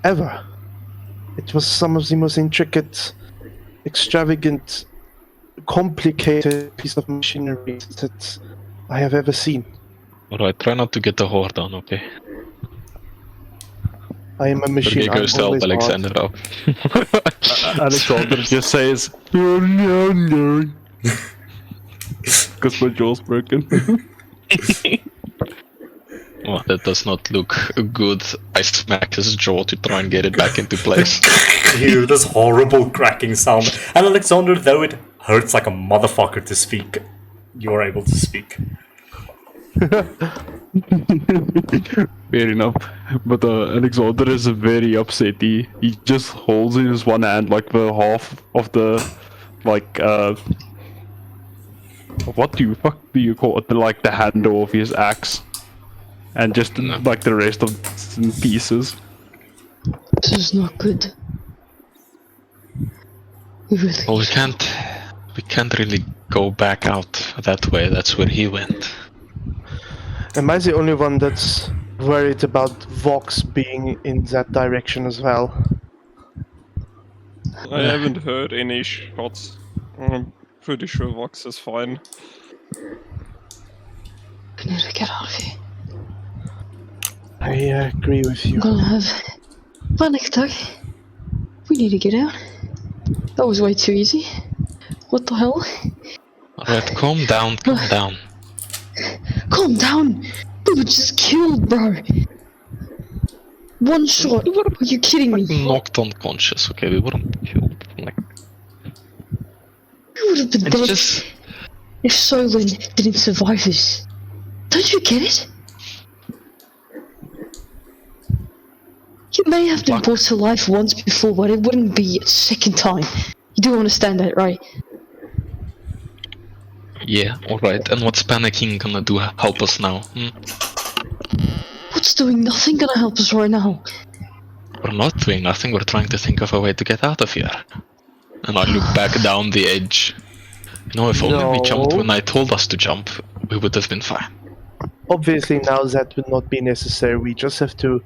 ever. It was some of the most intricate, extravagant, complicated piece of machinery that I have ever seen. Alright, try not to get the whore down, okay? I am a machine. Sergey I'm goes to help always Alexander hard. up. Alexander just says, no. Because my jaw's broken. Oh, that does not look good. I smack his jaw to try and get it back into place. You hear this horrible cracking sound. And Alexander, though it hurts like a motherfucker to speak, you're able to speak. Fair enough. But Alexander is very upset. He just holds in his one hand like the half of the what do you call it? Like the handle of his axe. And just like the rest of it's in pieces. This is not good. We really Well, we can't really go back out that way. That's where he went. Am I the only one that's worried about Vox being in that direction as well? I haven't heard any shots. I'm pretty sure Vox is fine. We need to get out of here. I agree with you. I'm gonna have panic attack. We need to get out. That was way too easy. What the hell? Alright, calm down, calm down. Calm down! We were just killed, bro! One shot! Are you kidding me? Knocked unconscious, okay? We weren't killed. Like, We would have been it's dead just... if Solon didn't survive this. Don't you get it? You may have been brought to life once before, but it wouldn't be a second time. You do understand that, right? Yeah, alright. And what's panicking gonna do help us now? What's doing nothing gonna help us right now? We're not doing nothing, we're trying to think of a way to get out of here. And I look back down the edge. You know, if only we jumped when I told us to jump, we would have been fine. Obviously, now that would not be necessary. We just have to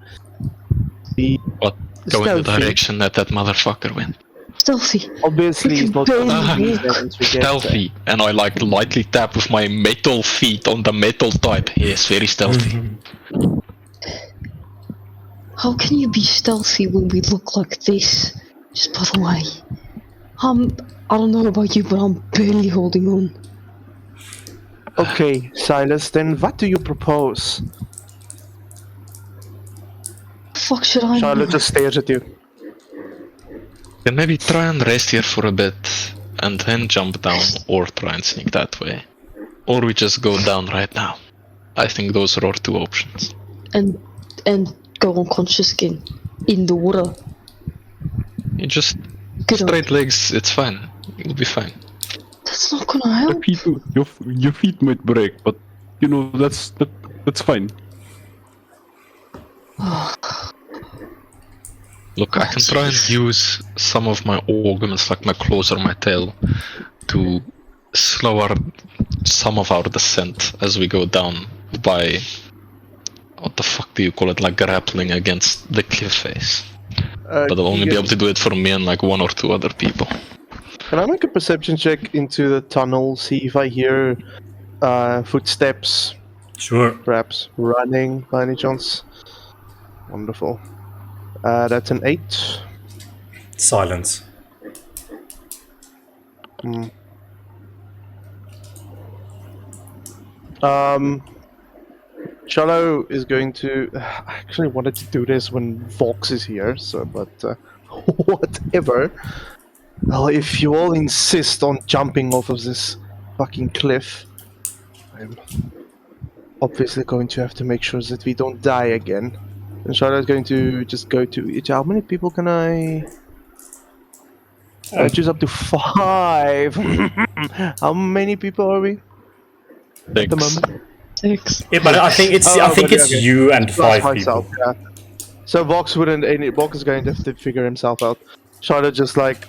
be What? Go in the stealthy. direction that motherfucker went. Stealthy. Obviously, it's not Stealthy. And I like lightly tap with my metal feet on the metal type. Yes, very stealthy. How can you be stealthy when we look like this? Just by the way, I don't know about you, but I'm barely holding on. Okay, Silas, then what do you propose? Fuck should I know? Charlotte just stares at you. Then maybe try and rest here for a bit, and then jump down, or try and sneak that way. Or we just go down right now. I think those are our two options. And go unconscious again. In the water. You just Good straight legs, it's fine. You'll be fine. That's not gonna help. Your feet might break, but you know that's fine. Look, I can try and use some of my organs, like my claws or my tail, to slow some of our descent as we go down by... What the fuck do you call it? Like grappling against the cliff face. But I'll only be able to do it for me and like one or two other people. Can I make a perception check into the tunnel, see if I hear footsteps? Sure. Perhaps running by any chance? Wonderful. That's an 8. Silence. Shallow is going to... I actually wanted to do this when Vox is here, so but whatever. Well, if you all insist on jumping off of this fucking cliff, I'm obviously going to have to make sure that we don't die again. And Shallow is going to just go to... How many people can I choose up to 5? How many people are we at the moment? 6. Yeah, but I think it's okay. you and Plus 5 myself, people. yeah. So Vox wouldn't. Vox is going to have to figure himself out. Charlotte just like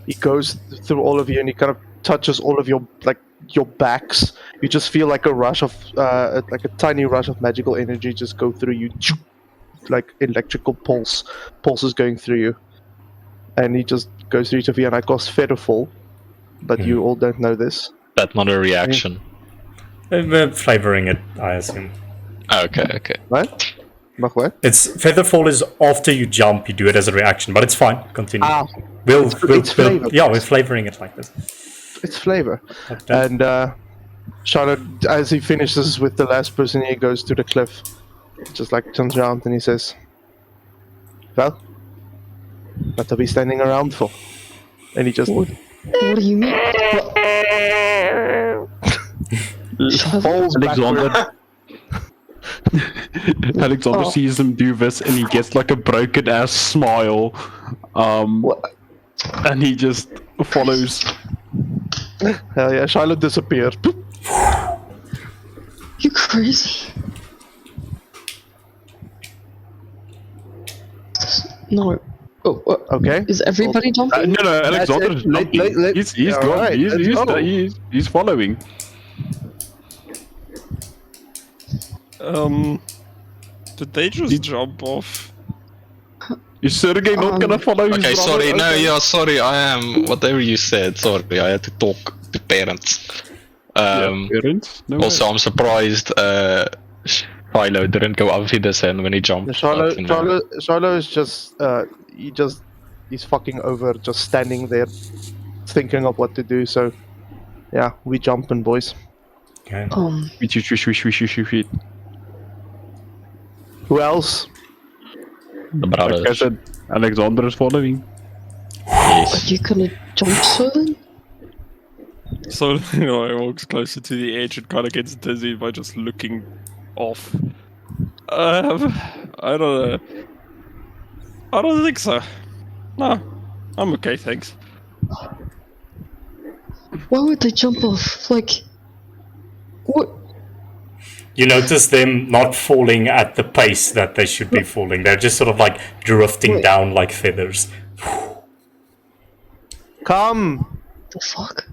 he goes through all of you and he kind of touches all of your backs. You just feel like a rush of like a tiny rush of magical energy just go through you, like electrical pulses going through you. And he just goes through each of you, and I cast Featherfall, but you all don't know this. That's not a reaction. We're flavoring it, I assume. Okay. What? What? It's Featherfall is after you jump, you do it as a reaction, but it's fine. Continue. It's flavor. Yeah, we're flavoring it like this. It's flavor. Okay. And Charlotte, as he finishes with the last person, he goes to the cliff, just like turns around and he says, "Well, what are we standing around for?" And he just What do you mean? falls Alexander. backward. Alexander sees him do this and he gets like a broken ass smile. And he just follows. Hell yeah, Charlotte disappears. You crazy? No. Oh, Okay. is everybody jumping? No, Alexander is jumping. He's gone. Alright, let's go. He's following. Did they just jump off? Is Sergey not gonna follow his Okay, brother? sorry, no, yeah, sorry, I am, whatever you said, sorry, I had to talk to parents. Parents? No Also, I'm surprised, Philo didn't go up with his hand when he jumped. Charlo is just he's fucking over, just standing there, thinking of what to do. So, yeah, we jumping, boys. Okay. Swish. Who else? The Like I brothers. said, Alexander is following. Yes. You gonna jump so then? So, I walks closer to the edge and kind of gets dizzy by just looking off. I don't know. I don't think so. No, I'm okay, thanks. Why would they jump off? Like, what? You notice them not falling at the pace that they should be falling. They're just sort of like drifting down like feathers. Come! The fuck?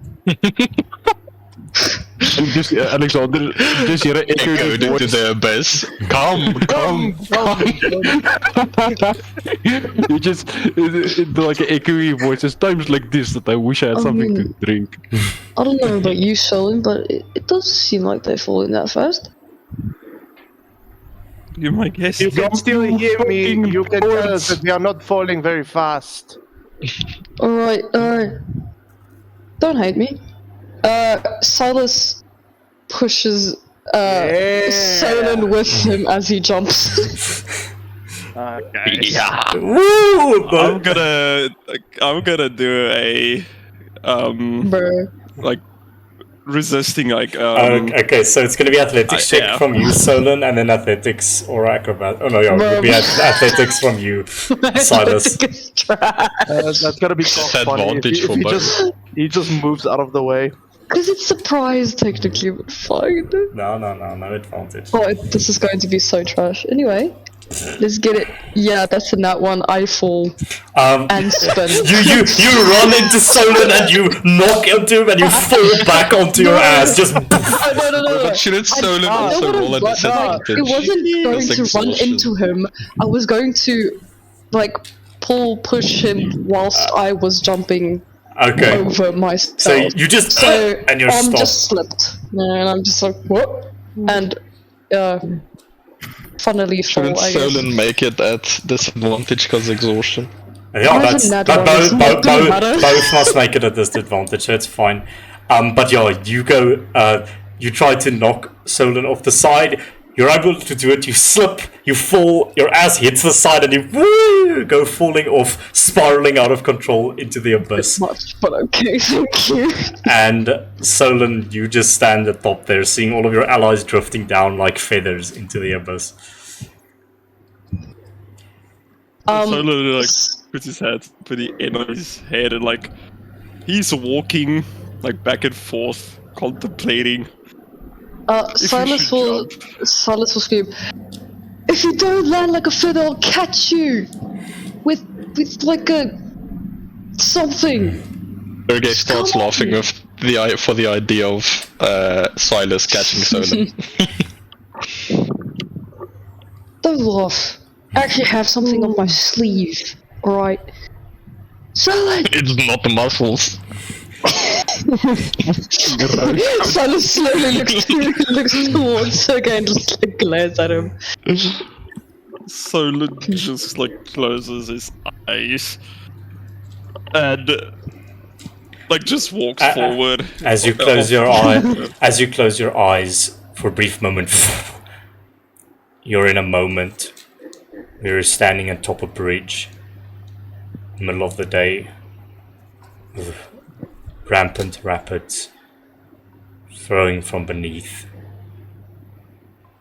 And just Alexander, just hear an echo Echoed into the abyss. Come. You just like an echoey voices. Times like this that I wish I had something to drink. I don't know about you, Solon, but it does seem like they're falling that fast. You might guess. You can still hear me. You can tell us that they are not falling very fast. Alright. Don't hate me. Silas pushes Solon with him as he jumps. Okay. Yeah. Woo! I'm gonna do a Bro. like resisting like Okay, so it's going to be athletics check yeah. from you, Solon, and then athletics or acrobat. Oh no, yeah, it would be athletics from you, Silas. That's gonna be so funny. Disadvantage for both. He just moves out of the way. Because it's surprise, technically, but fine. No advantage. Oh, this is going to be so trash. Anyway, let's get it. Yeah, that's in that one. I fall and spin. You run into Solon and you knock into him and you fall back onto your ass. Just No. But shouldn't Solon also roll a disadvantage? It wasn't going to run into him. I was going to, like, push him whilst I was jumping okay. over myself. So you just and you're I'm stopped. just slipped. And I'm just like, what? And funnily fall, Shouldn't I guess. Solon make it at disadvantage because exhaustion? Yeah, Doesn't that's matter, both it's not gonna matter. must make it a disadvantage, so it's fine. But yeah, you go. You try to knock Solon off the side. You're able to do it. You slip. You fall. Your ass hits the side, and you go falling off, spiraling out of control into the abyss. Much, but okay, thank you. And Solon, you just stand at top there, seeing all of your allies drifting down like feathers into the abyss. Solo like puts his end on his head and like he's walking like back and forth, contemplating. Silas will scream, if you don't land like a feather, I'll catch you with like a something. Sergey starts laughing with the idea of Silas catching Solon. Don't laugh. I actually have something on my sleeve. Alright. Solon! It's not the muscles. Silas slowly looks towards Sergey and just like glares at him. Solon just like closes his eyes and like just walks forward. As you close your eyes for a brief moment, you're in a moment. You're standing on top of a bridge, middle of the day, with rampant rapids flowing from beneath.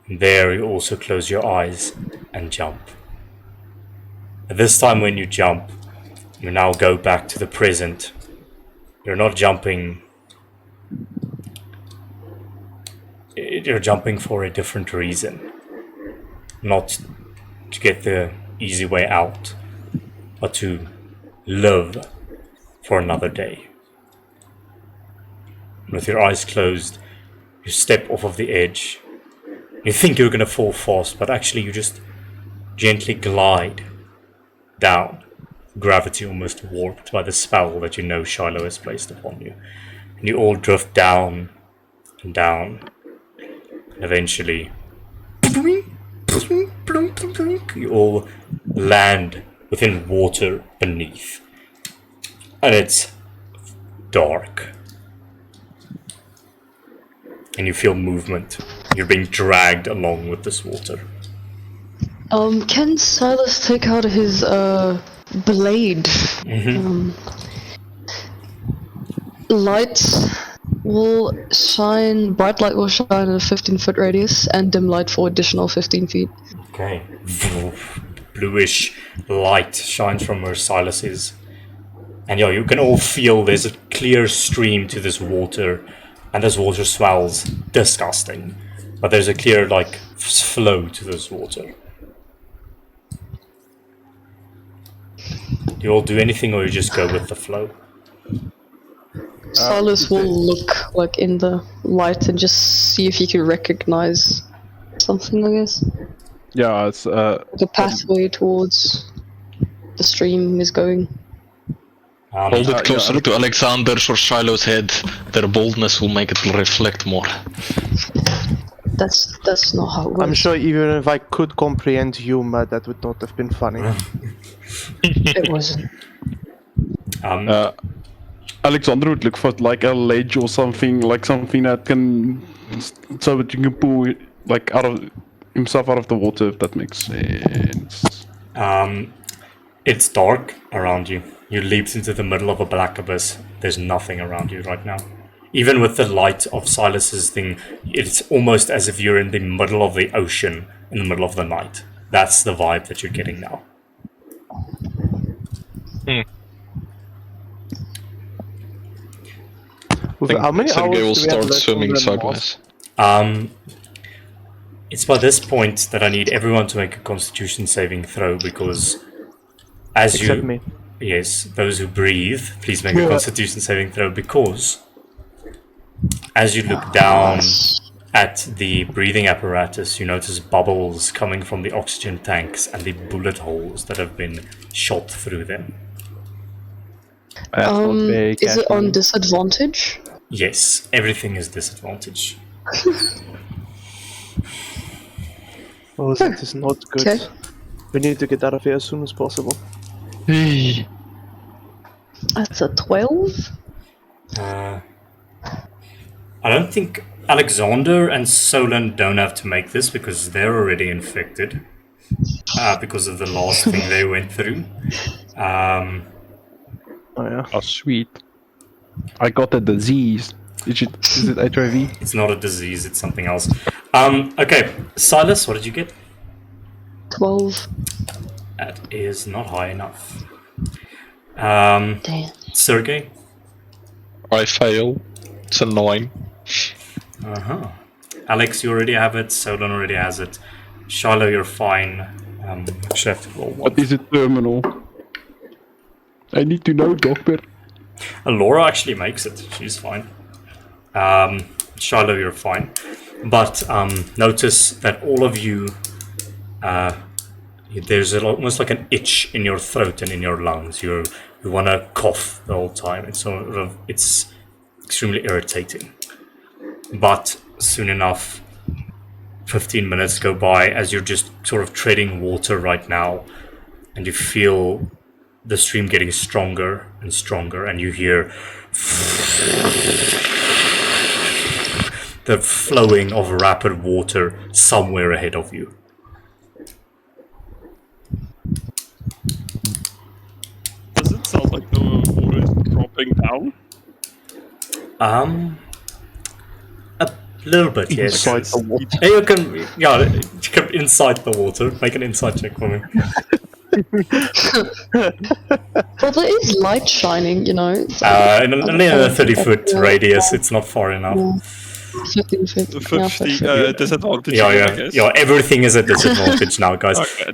And there you also close your eyes and jump. At this time when you jump, you now go back to the present. You're not jumping. You're jumping for a different reason. Not to get the easy way out, but to live for another day. With your eyes closed, you step off of the edge. You think you're gonna fall fast, but actually you just gently glide down. Gravity almost warped by the spell that you know Shiloh has placed upon you. And you all drift down and down. And eventually, you all land within water beneath. And it's dark. And you feel movement. You're being dragged along with this water. Can Silas take out his blade? Light will shine, bright light will shine in a 15-foot radius, and dim light for additional 15 feet. Okay. bluish light shines from where Silas is. And yeah, you can all feel there's a clear stream to this water, and this water smells disgusting. But there's a clear, like, flow to this water. Do you all do anything, or you just go with the flow? Silas will look like in the light and just see if he can recognize something, I guess. Yeah, it's The pathway towards the stream is going. Hold it closer to Alexander's or Shiloh's head. Their boldness will make it reflect more. That's not how it works. I'm sure even if I could comprehend humor, that would not have been funny. It wasn't. Alexander would look for like a ledge or something, like something that can, so that you can pull like himself out of the water, if that makes sense. It's dark around you. You leaped into the middle of a black abyss. There's nothing around you right now. Even with the light of Silas's thing, it's almost as if you're in the middle of the ocean in the middle of the night. That's the vibe that you're getting now. How many Sergei will hours do we have start left swimming on the sideways. It's by this point that I need everyone to make a Constitution saving throw, because as Except me. Yes, those who breathe, please make a Constitution saving throw, because as you look down at the breathing apparatus, you notice bubbles coming from the oxygen tanks and the bullet holes that have been shot through them. Is it on disadvantage? Yes, everything is disadvantage. Oh, that is not good. Okay. We need to get out of here as soon as possible. That's a 12. I don't think Alexander and Solon don't have to make this because they're already infected. Because of the last thing they went through. Oh yeah. Oh, sweet. I got the disease. Is it HIV? It's not a disease, it's something else. Okay, Silas, what did you get? 12. That is not high enough. Damn. Sergey? I fail. It's a 9. Alex, you already have it. Solon already has it. Shiloh, you're fine. Actually, I have to roll one. What is it, terminal? I need to know, doctor. Laura actually makes it. She's fine. Shiloh, you're fine. But notice that all of you, there's almost like an itch in your throat and in your lungs. You want to cough the whole time. It's extremely irritating. But soon enough, 15 minutes go by as you're just sort of treading water right now, and you feel the stream getting stronger and stronger, and you hear the flowing of rapid water somewhere ahead of you. Does it sound like the water is dropping down? A little bit, yes. Inside the water. Hey, you can inside the water. Make an insight check for me. Well, there is light shining, you know. Only in a 30-foot radius, it's not far enough. 15 feet. 50 disadvantage. I guess. Yeah, everything is a disadvantage now, guys. Okay,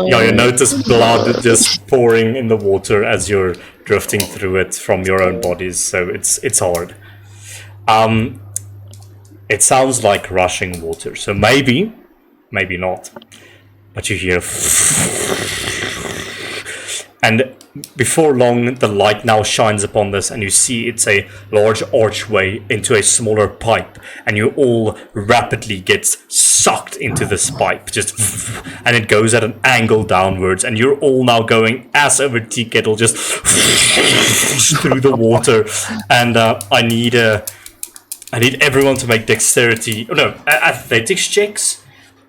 Yeah, you notice blood just pouring in the water as you're drifting through it from your own bodies, so it's hard. It sounds like rushing water, so maybe not. But you hear, and before long, the light now shines upon this, and you see it's a large archway into a smaller pipe, and you all rapidly get sucked into this pipe, and it goes at an angle downwards, and you're all now going ass over tea kettle, just through the water, and I need everyone to make athletics checks.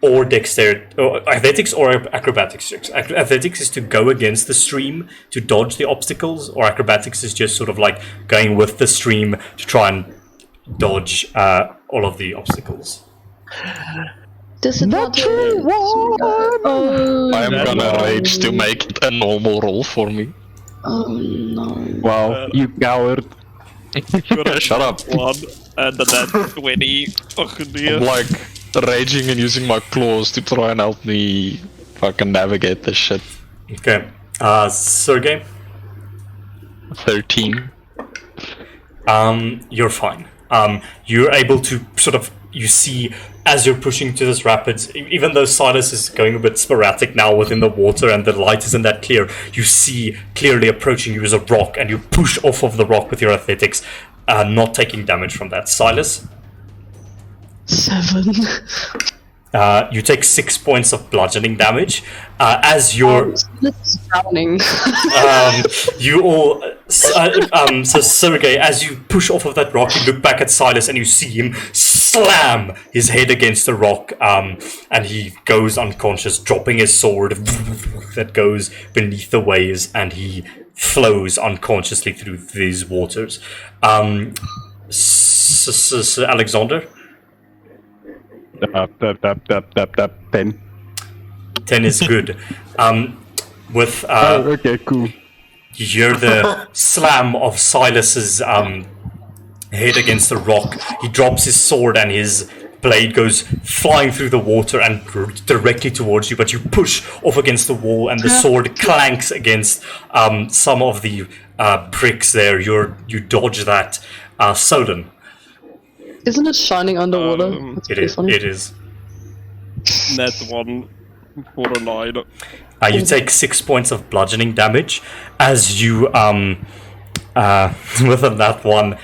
Or dexterity, or athletics or acrobatics checks. Athletics is to go against the stream to dodge the obstacles, or acrobatics is just sort of like going with the stream to try and dodge all of the obstacles. Disadvantage. Oh, I am gonna rage to make it a normal roll for me. oh no. Wow, you coward. Shut up. One and then 20. Oh I'm dear. like raging and using my claws to try and help me fucking navigate this shit. Okay. Sergey? 13. You're fine. You're able to you see as you're pushing to this rapids, even though Silas is going a bit sporadic now within the water and the light isn't that clear, you see clearly approaching you is a rock, and you push off of the rock with your athletics, not taking damage from that. Silas? 7. You take 6 points of bludgeoning damage as you're. It's drowning. You all. So Sergey, as you push off of that rock, you look back at Silas and you see him slam his head against the rock, and he goes unconscious, dropping his sword that goes beneath the waves, and he flows unconsciously through these waters. Sir Alexander? 10. 10 is good. With Okay, cool. you hear the slam of Silas's head against the rock. He drops his sword and his blade goes flying through the water and directly towards you, but you push off against the wall and the sword clanks against some of the bricks there. You dodge that. Solon. Isn't it shining underwater? That's It pretty is. funny. It is. Net 1 for a 9. You take 6 points of bludgeoning damage as you, within that one,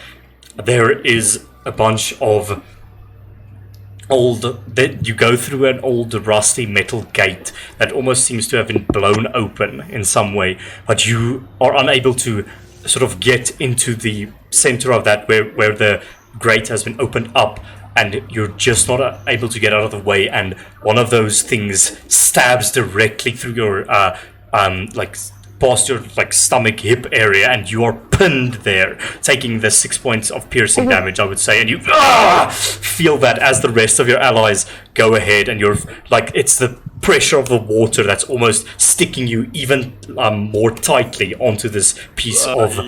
there is a bunch of you go through an old rusty metal gate that almost seems to have been blown open in some way, but you are unable to sort of get into the center of that where the grate has been opened up, and you're just not able to get out of the way, and one of those things stabs directly through your past your stomach hip area, and you are pinned there, taking the 6 points of piercing damage, I would say, and you feel that as the rest of your allies go ahead, and you're it's the pressure of the water that's almost sticking you even more tightly onto this piece of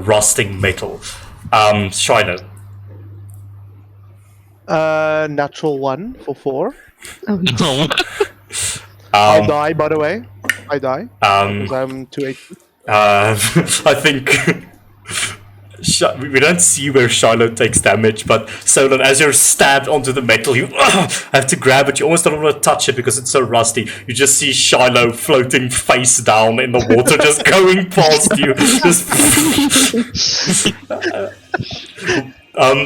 rusting metal. Shiloh. Natural 1 for 4. No. I die, by the way. I die. Because I'm 280. I think we don't see where Shiloh takes damage, but Solon, as you're stabbed onto the metal, you have to grab it. You almost don't want to touch it because it's so rusty. You just see Shiloh floating face down in the water, just going past you.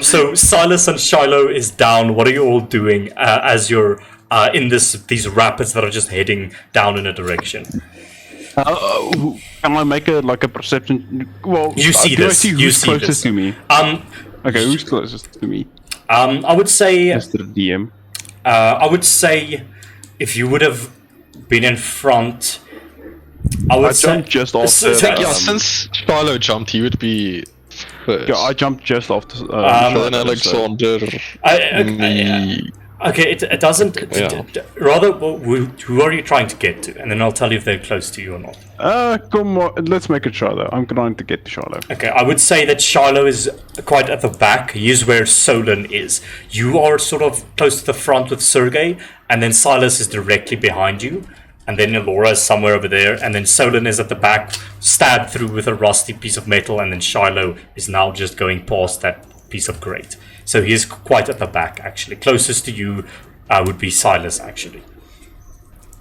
So Silas and Shiloh is down. What are you all doing as you're in these rapids that are just heading down in a direction? Can I make a perception? Well, You see do this. I see You who's see closest this. to me? Okay, who's closest to me? I would say Mr. DM. I would say if you would have been in front, I would say jumped just after. Since Shiloh jumped, he would be first. Yeah, I jumped just after. Then Alexander. Me. Okay, it doesn't. Yeah. Rather, who are you trying to get to? And then I'll tell you if they're close to you or not. Come on, let's make it Shiloh. I'm trying to get to Shiloh. Okay, I would say that Shiloh is quite at the back. He is where Solon is. You are sort of close to the front with Sergey, and then Silas is directly behind you, and then Elora is somewhere over there, and then Solon is at the back, stabbed through with a rusty piece of metal, and then Shiloh is now just going past that piece of grate. So he is quite at the back, actually. Closest to you would be Silas, actually.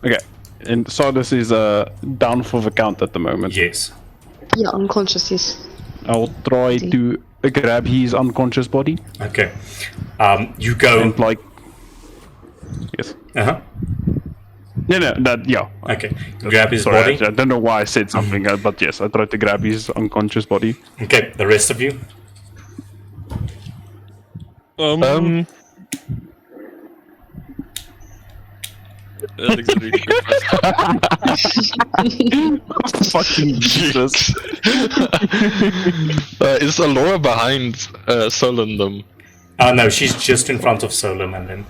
Okay, and Silas is down for the count at the moment. Yes. Yeah, unconscious, yes. I'll try to grab his unconscious body Okay. You go. and yes. Uh-huh. Yeah. Okay. You grab his Sorry, body. I don't know why I said something, but yes, I tried to grab his unconscious body. Okay. The rest of you. Fucking Jesus. Is Alora behind Solon them? No, she's just in front of Solon, and then.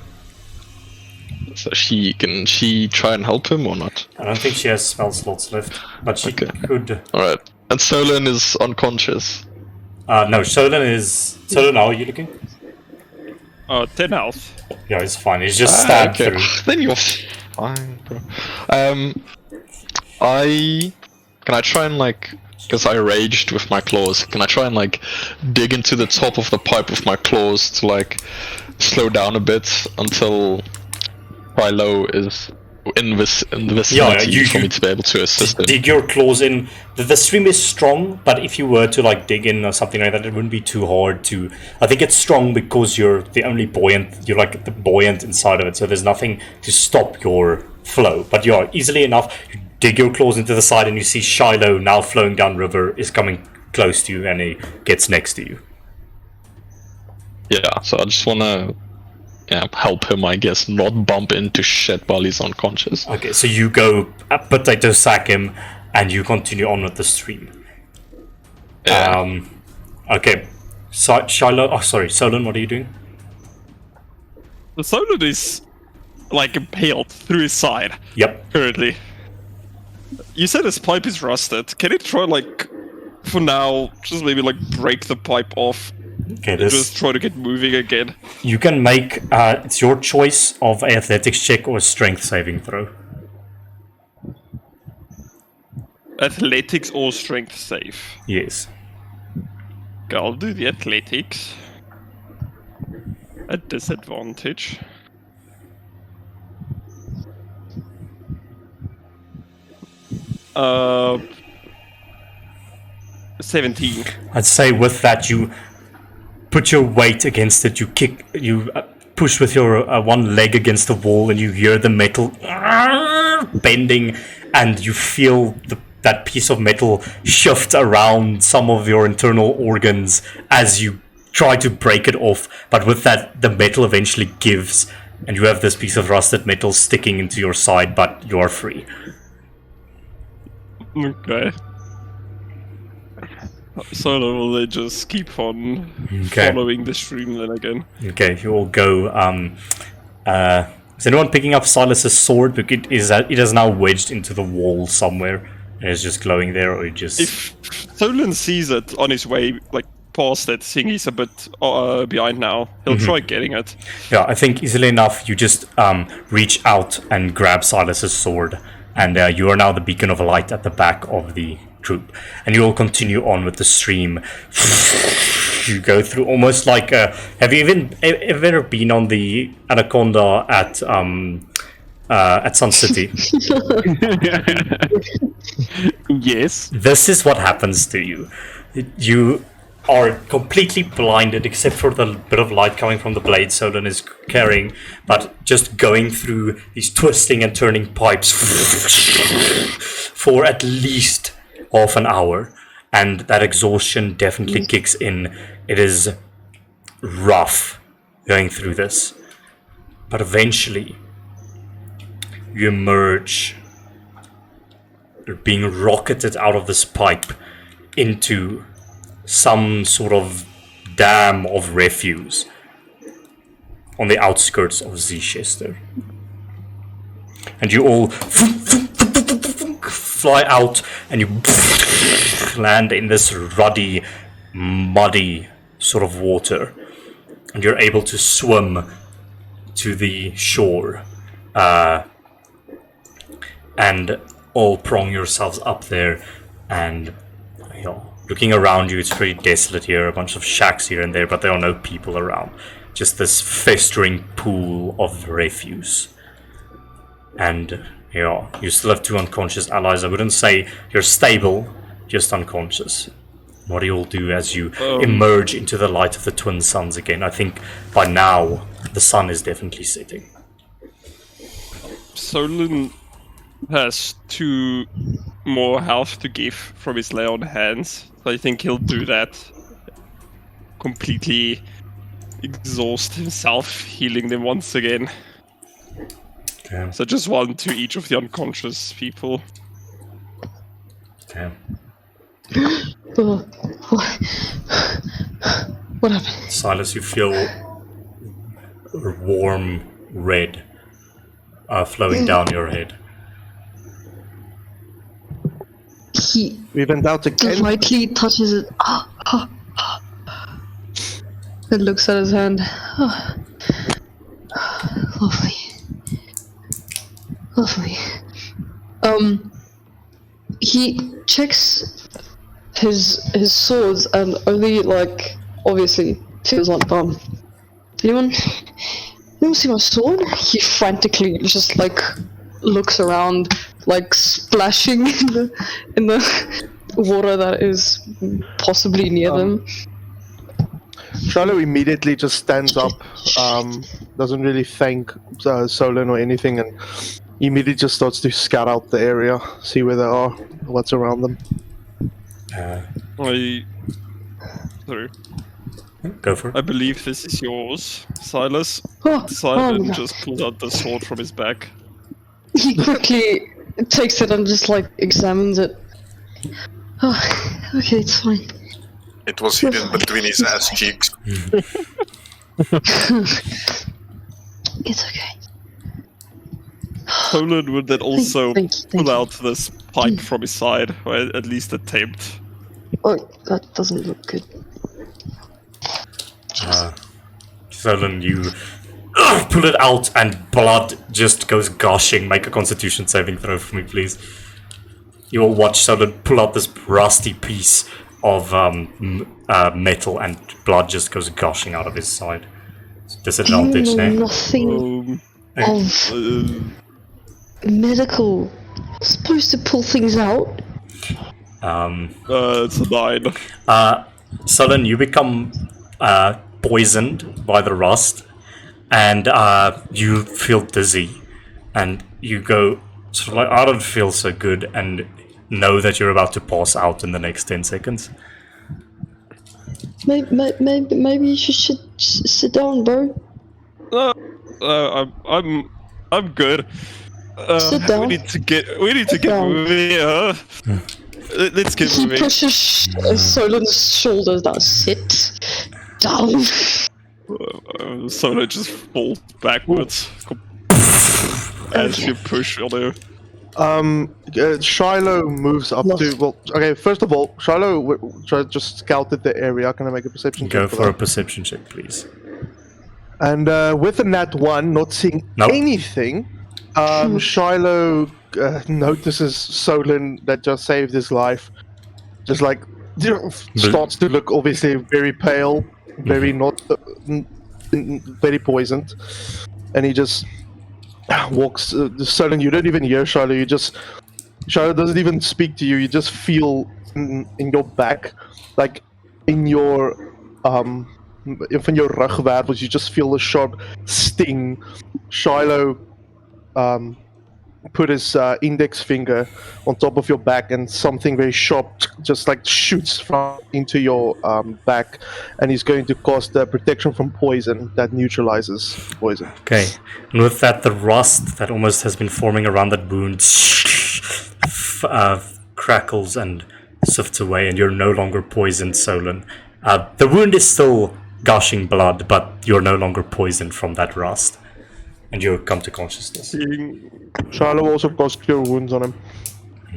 So can she try and help him or not? I don't think she has spell slots left, but she could. Alright. And Solon is unconscious. No, Solon, how are you looking? 10 health. Yeah, he's fine. He's just stabbed through. Then you're fine, bro. Can I try and because I raged with my claws, can I try and dig into the top of the pipe with my claws to slow down a bit until Philo is in the vicinity for me to be able to assist him? Dig your claws in. The stream is strong, but if you were to dig in or something like that, it wouldn't be too hard to. I think it's strong because you're the only buoyant. You're the buoyant inside of it, so there's nothing to stop your flow. But yeah, easily enough, you dig your claws into the side, and you see Shiloh now flowing down river is coming close to you, and he gets next to you. Yeah, so I just wanna help him, I guess, not bump into shit while he's unconscious. Okay, so you go potato sack him, and you continue on with the stream. Yeah. Okay, so Solon, what are you doing? The Solon is impaled through his side. Yep. Currently. You said his pipe is rusted. Can it try for now, just maybe break the pipe off? Okay, just try to get moving again. You can make it's your choice of athletics check or strength saving throw. Athletics or strength save? Yes. Okay, I'll do the athletics. At disadvantage. Uh, 17. I'd say with that you put your weight against it. You push with your one leg against the wall, and you hear the metal bending, and you feel that piece of metal shift around some of your internal organs as you try to break it off. But with that, the metal eventually gives, and you have this piece of rusted metal sticking into your side, but you are free. Okay. So will they just keep on following the stream then again? Okay, you all go. Is anyone picking up Silas's sword? Because it is now wedged into the wall somewhere, and it's just glowing there, or just. If Solon sees it on his way, past it, seeing he's a bit behind now, he'll try getting it. Yeah, I think easily enough, you just reach out and grab Silas's sword, and you are now the beacon of light at the back of the troop, and you all continue on with the stream. You go through almost like have you ever been on the Anaconda at Sun City? Yes. This is what happens to you. You are completely blinded except for the bit of light coming from the blade Solon is carrying, but just going through these twisting and turning pipes for at least half an hour, and that exhaustion definitely kicks in. It is rough going through this, but eventually you emerge. You're being rocketed out of this pipe into some sort of dam of refuse on the outskirts of Zichester. And you all fly out, and you land in this ruddy, muddy sort of water, and you're able to swim to the shore, and all prong yourselves up there, and looking around you, it's pretty desolate here. A bunch of shacks here and there, but there are no people around. Just this festering pool of refuse. And you still have 2 unconscious allies. I wouldn't say you're stable, just unconscious. What do you all do as you emerge into the light of the twin suns again? I think by now the sun is definitely setting. Solon has 2 more health to give from his lay on hands. So I think he'll do that. Completely exhaust himself, healing them once again. Okay. So just 1 to each of the unconscious people. Okay. What happened? Silas, you feel warm red flowing down your head. He We went out again. lightly touches it. It looks at his hand. Lovely. Lovely. He checks his swords and only obviously feels like anyone see my sword? He frantically just looks around, splashing in the water that is possibly near them. Shiloh immediately just stands up, doesn't really thank Solon or anything, and immediately just starts to scout out the area, see where they are, what's around them. Sorry. Go for it. I believe this is yours, Silas. Oh, Simon no. just pulled out the sword from his back. He quickly takes it and just examines it. Oh, okay, it's fine. It was hidden between his ass cheeks. It's okay. Poland would then also thank pull you. out this pipe from his side, or at least attempt. Oh, that doesn't look good. Solon, you pull it out and blood just goes gushing. Make a constitution saving throw for me, please. You will watch Solon pull out this rusty piece of metal and blood just goes gushing out of his side. Disadvantage You know there. nothing of medical. Supposed to pull things out. It's a 9. Solon, you become poisoned by the rust, and you feel dizzy, and you go sort of I don't feel so good, and know that you're about to pass out in the next 10 seconds. Maybe you should sit down, bro. I'm good. Sit down. We need to get down. moving here. Let's get He moving. pushes Solon's shoulders down. Sit down. Solo just falls backwards as you push on her. Shiloh moves up to. Well, okay. First of all, Shiloh just scouted the area. Can I make a perception check? Go for a that? perception check, please. And with a nat 1, not seeing Nope. anything, Shiloh notices Solon that just saved his life. Just starts to look obviously very pale, very not very poisoned, and he just walks. Solon, you don't even hear Shiloh. Shiloh doesn't even speak to you. You just feel in your back, in your van your rugwervels, you just feel a sharp sting. Shiloh put his index finger on top of your back, and something very sharp just shoots from into your back, and he's going to cast protection from poison that neutralizes poison. Okay, and with that, the rust that almost has been forming around that wound crackles and sifts away, and you're no longer poisoned, Solon. The wound is still gushing blood, but you're no longer poisoned from that rust, and you come to consciousness. Shiloh also cast cure wounds on him.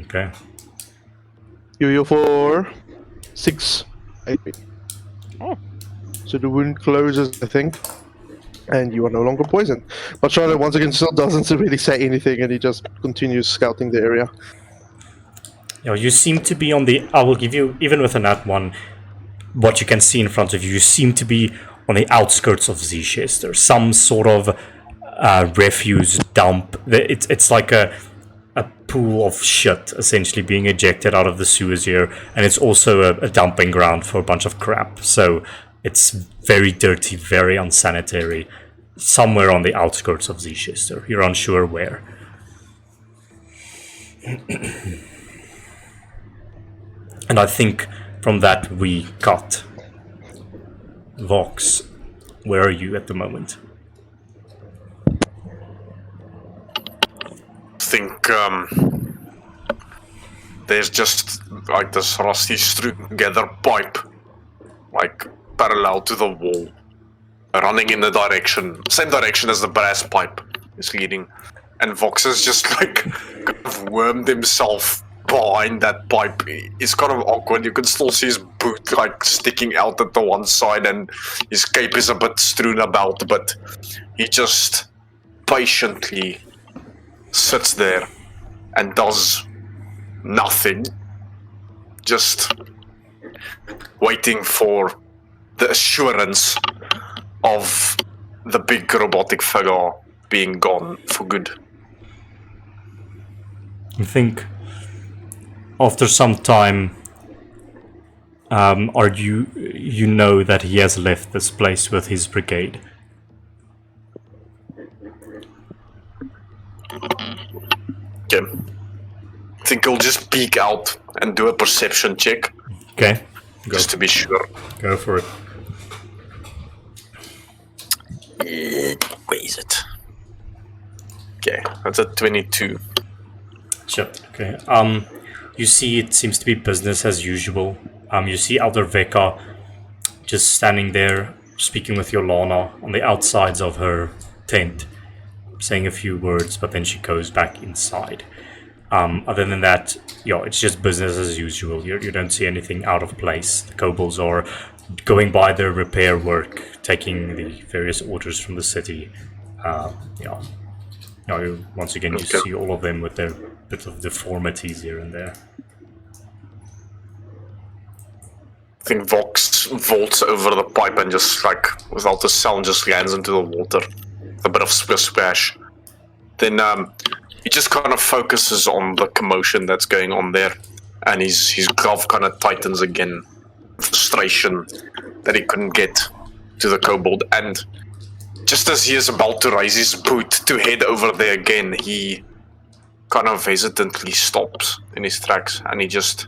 Okay. You heal for 6 HP. Oh. So the wound closes, I think, and you are no longer poisoned. But Shiloh once again still doesn't really say anything, and he just continues scouting the area. You seem to be on the. I will give you, even with a nat 1, what you can see in front of you. You seem to be on the outskirts of Zchester, some sort of refuse dump. It's like a pool of shit essentially being ejected out of the sewers here, and it's also a dumping ground for a bunch of crap. So it's very dirty, very unsanitary, somewhere on the outskirts of Zchester. You're unsure where. And I think from that we cut. Vox, where are you at the moment? I think there's just this rusty string together pipe, parallel to the wall, running in the same direction as the brass pipe is leading, and Vox has just like kind of wormed himself behind that pipe. It's kind of awkward. You can still see his boot like sticking out at the one side, and his cape is a bit strewn about, but he just patiently sits there and does nothing, just waiting for the assurance of the big robotic figure being gone for good. I think after some time, you know that he has left this place with his brigade. Okay. I think he'll just peek out and do a perception check, Okay, just to be sure. go for it. Where is it? Okay, that's a 22. Sure. Okay. You see, it seems to be business as usual. You see Elder Veka just standing there, speaking with Yolana on the outsides of her tent, saying a few words, but then she goes back inside. Other than that, it's just business as usual. You don't see anything out of place. The kobolds are going by their repair work, taking the various orders from the city. Once again, you Okay. see all of them with their bit of deformities here and there. I think Vox vaults over the pipe and just like, without a sound, just lands into the water. A bit of splash. Then he just kind of focuses on the commotion that's going on there, and his glove kind of tightens again. Frustration that he couldn't get to the kobold, and just as he is about to raise his boot to head over there again, he kind of hesitantly stops in his tracks, and he just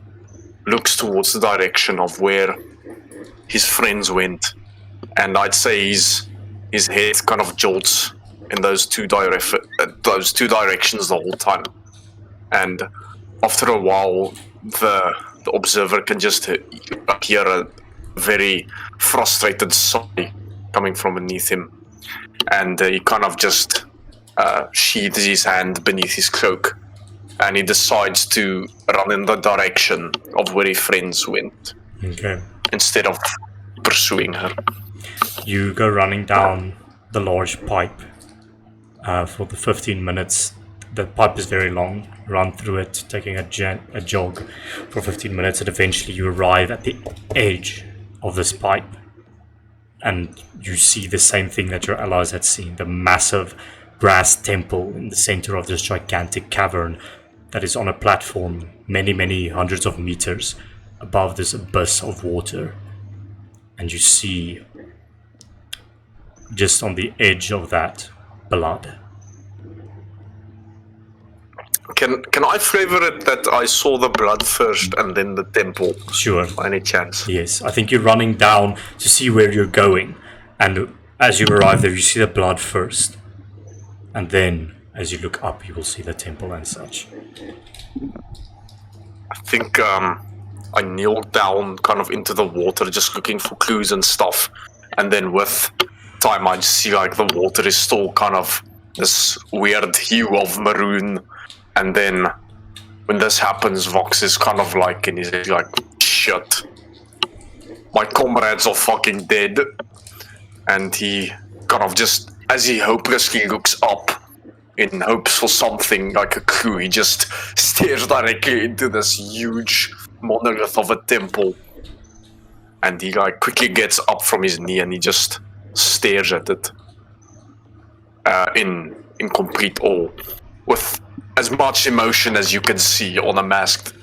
looks towards the direction of where his friends went, and I'd say his head kind of jolts in those two directions the whole time. And after a while, the observer can just hear a very frustrated sigh coming from beneath him, and he kind of just sheathes his hand beneath his cloak, and he decides to run in the direction of where his friends went, Okay. instead of pursuing her. You go running down the large pipe for the 15 minutes. The pipe is very long. Run through it, taking a jog for 15 minutes, and eventually you arrive at the edge of this pipe. And you see the same thing that your allies had seen, the massive brass temple in the center of this gigantic cavern that is on a platform many, many hundreds of meters above this abyss of water. And you see, just on the edge of that, blood. Can I flavor it that I saw the blood first and then the temple, Sure. by any chance? Yes, I think you're running down to see where you're going, and as you arrive there, you see the blood first, and then as you look up, you will see the temple and such. I think I kneeled down kind of into the water, just looking for clues and stuff, and then with time I just see like the water is still kind of this weird hue of maroon, and then when this happens, Vox is kind of like in his head like, shit, my comrades are fucking dead. And he kind of just, as he hopelessly looks up in hopes for something like a clue, he just stares directly into this huge monolith of a temple. And he like quickly gets up from his knee and he just stares at it in complete awe, with as much emotion as you can see on a masked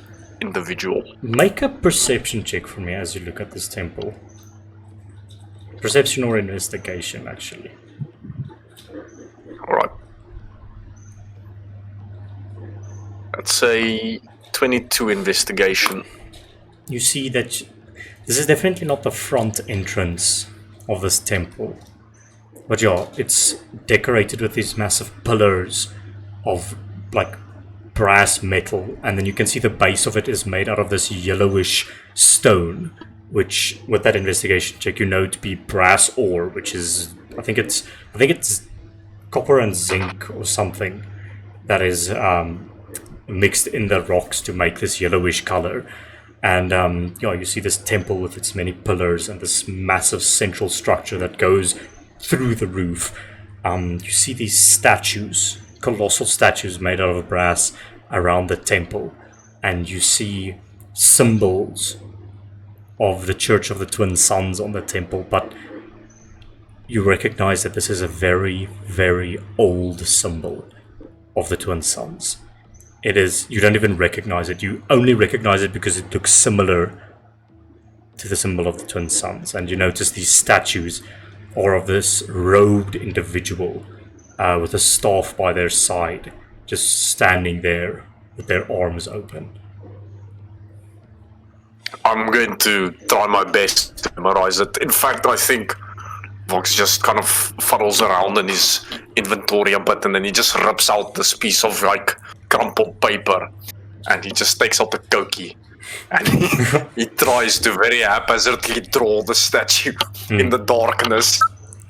individual. Make a perception check for me as you look at this temple. Perception or investigation, actually. Alright. Let's say 22 investigation. You see that this is definitely not the front entrance of this temple. But yeah, it's decorated with these massive pillars of like brass metal, and then you can see the base of it is made out of this yellowish stone, which with that investigation check you know to be brass ore, which is I think it's copper and zinc or something. that is mixed in the rocks to make this yellowish color. And you see this temple with its many pillars and this massive central structure that goes through the roof. You see these statues, colossal statues made out of brass around the temple. And you see symbols of the Church of the Twin Suns on the temple, but you recognize that this is a very, very old symbol of the Twin Suns. It is, you don't even recognize it. You only recognize it because it looks similar to the symbol of the Twin Suns. And you notice these statues are of this robed individual with a staff by their side, just standing there with their arms open. I'm going to try my best to memorize it. In fact, I think Vox just kind of fuddles around in his inventory a bit, and then he just rips out this piece of like crumpled paper, and he just takes out the cookie, and he tries to very haphazardly draw the statue in the darkness.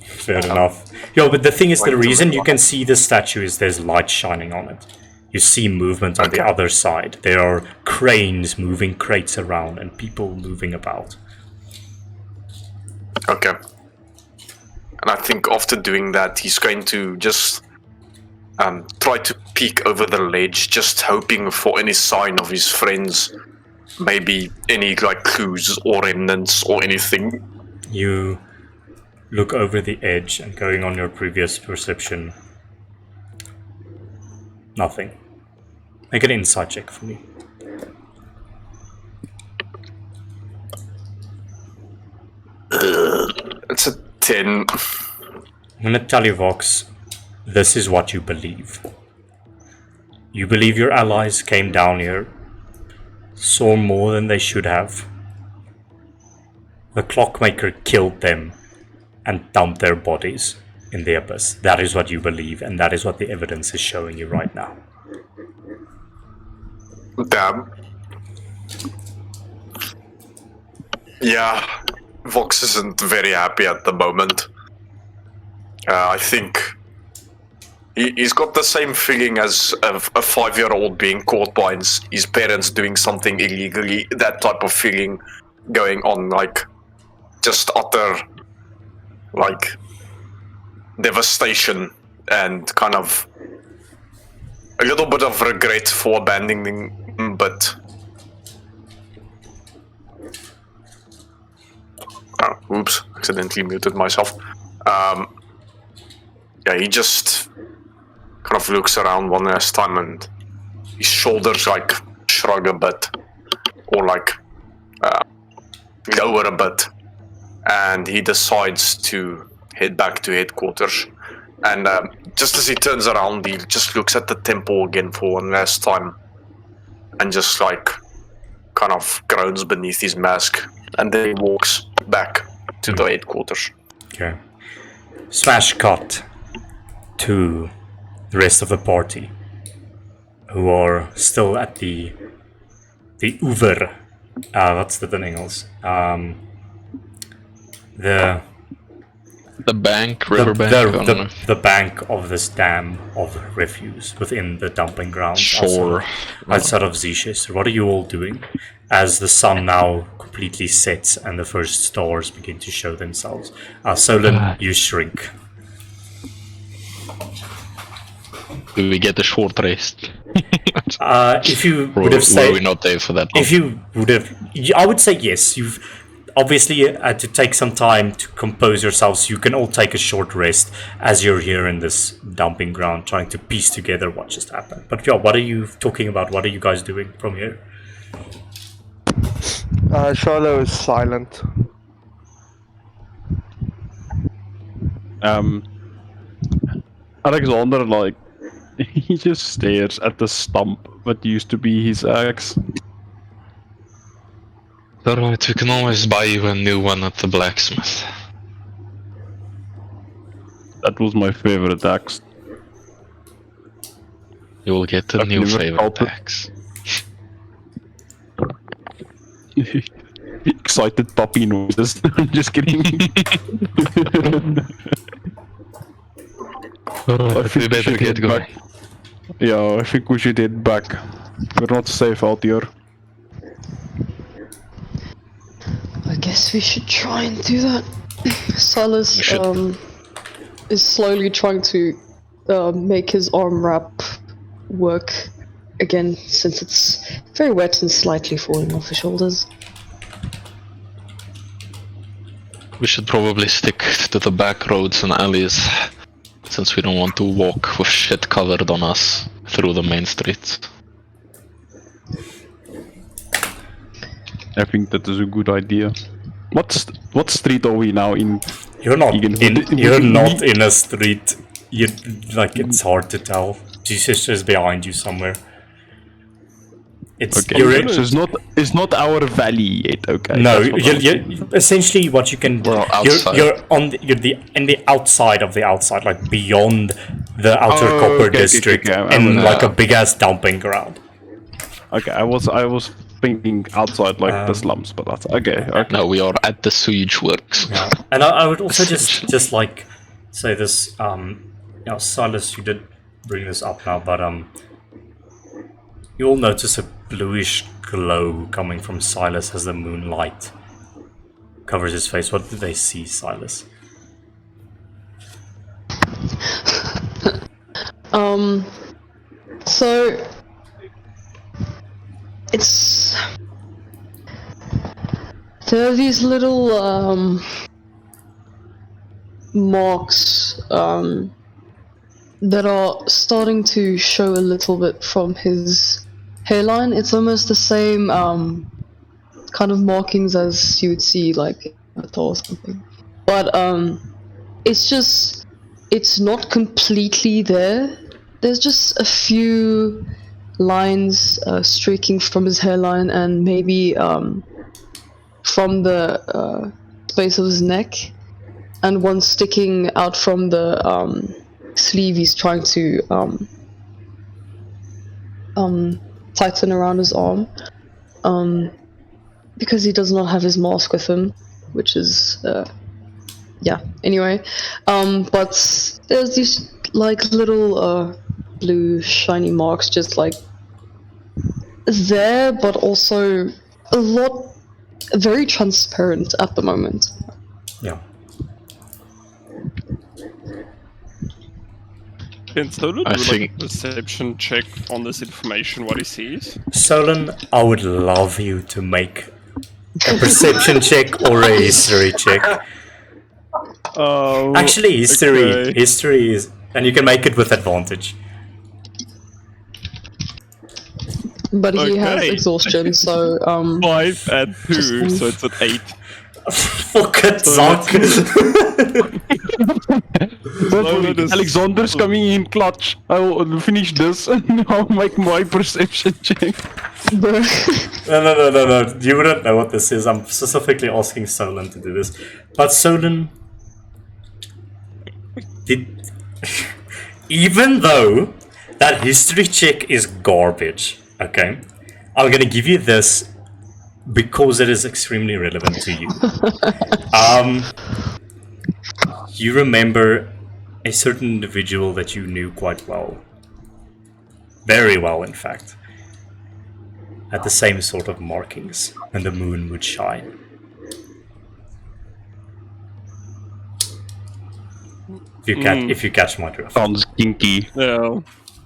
Fair enough. Yo, but the thing is, the reason you can see the statue is there's light shining on it. You see movement on the other side. There are cranes moving crates around and people moving about. Okay. And I think after doing that, he's going to just try to peek over the ledge, just hoping for any sign of his friends. Maybe any like clues or remnants or anything. You look over the edge and going on your previous perception. Nothing. Make an insight check for me. It's a 10. I'm gonna tell you, Vox, this is what you believe. You believe your allies came down here, saw more than they should have. The Clockmaker killed them and dumped their bodies in the abyss. That is what you believe, and that is what the evidence is showing you right now. Damn. Yeah, Vox isn't very happy at the moment. I think he's got the same feeling as a 5-year-old being caught by his parents doing something illegally. That type of feeling going on, like just utter, like devastation and kind of a little bit of regret for abandoning him, but oops, accidentally muted myself. Yeah, he just kind of looks around one last time and his shoulders like shrug a bit or like lower a bit, and he decides to head back to headquarters. And just as he turns around, he just looks at the temple again for one last time and just like kind of groans beneath his mask, and then he walks back to the headquarters. Okay. Smash cut to the rest of the party, who are still at the Uver. What's that in English? The bank, river bank. The bank of this dam of refuse within the dumping grounds. Sure. Outside of Zchester. What are you all doing as the sun now completely sets and the first stars begin to show themselves? Solon, you shrink. Do we get a short rest? If you would have said, were we not there for that? if you would have, I would say yes. You've obviously had to take some time to compose yourselves. You can all take a short rest as you're here in this dumping ground, trying to piece together what just happened. But yeah, what are you talking about? What are you guys doing from here? Charlo is silent. Alexander, like, he just stares at the stump that used to be his axe. Alright, we can always buy you a new one at the blacksmith. That was my favorite axe. You will get a I've new never favorite felt it. axe. Excited puppy noises. Just kidding. Alright, we better get going. Yeah, I think we should head back. We're not safe out here. I guess we should try and do that. Silas We should. is slowly trying to make his arm wrap work again, since it's very wet and slightly falling off his shoulders. We should probably stick to the back roads and alleys, since we don't want to walk with shit covered on us through the main streets. I think that is a good idea. What street are we now in? You're not Egan, you're would- not in a street. You like it's hard to tell. Jesus is behind you somewhere. It's Okay, you're in, so it's not our valley yet. Okay. no. that's what I'm saying. You're essentially what you can. We're outside. You're on the, you're the in the outside of the outside, like beyond the outer Oh, copper okay, district, okay. in I'm, like a big ass dumping ground. Okay, I was thinking outside like the slums, but that's okay. Okay. No, we are at the sewage works. Yeah. And I would also just like say this. Silas, you did bring this up now, but you'll notice a bluish glow coming from Silas as the moonlight covers his face. What did they see, Silas? So it's there are these little marks that are starting to show a little bit from his hairline. It's almost the same kind of markings as you would see like in a Thor or something, but it's not completely there. There's just a few lines streaking from his hairline and maybe from the base of his neck, and one sticking out from the sleeve he's trying to tighten around his arm, because he does not have his mask with him, which is yeah, anyway. But there's these like little blue shiny marks just like there, but also very transparent at the moment. Yeah. Can Stolen I do like think- a perception check on this information, what he sees? Solon, I would love you to make a perception check or a history check. Oh, Actually, history. okay. History is, and you can make it with advantage. But he has Okay. exhaustion, so 5 and 2, Just- so it's an 8. Fuck it, Zach. Stolen is- Alexander's coming in clutch. I will finish this and I'll make my perception check. bruh. No. You wouldn't know what this is. I'm specifically asking Solon to do this. But Solon, even though that history check is garbage, okay, I'm gonna give you this because it is extremely relevant to you. You remember a certain individual that you knew quite well, very well, in fact, had the same sort of markings, and the moon would shine. If you catch my drift. Sounds kinky. Yeah.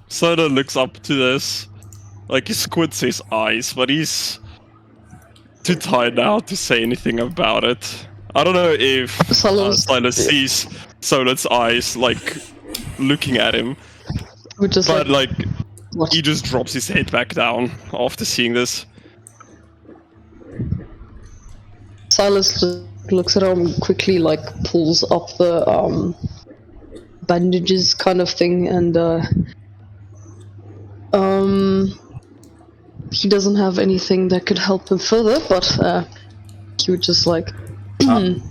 Stolen looks up to this. Like, he squints his eyes, but he's too tired now to say anything about it. I don't know if Silas- Silas sees Stolen's eyes, like, looking at him, We're just but, like, like, what? he just drops his head back down after seeing this. Silas just looks at him and quickly like pulls up the bandages kind of thing, and he doesn't have anything that could help him further, but he would just like I'm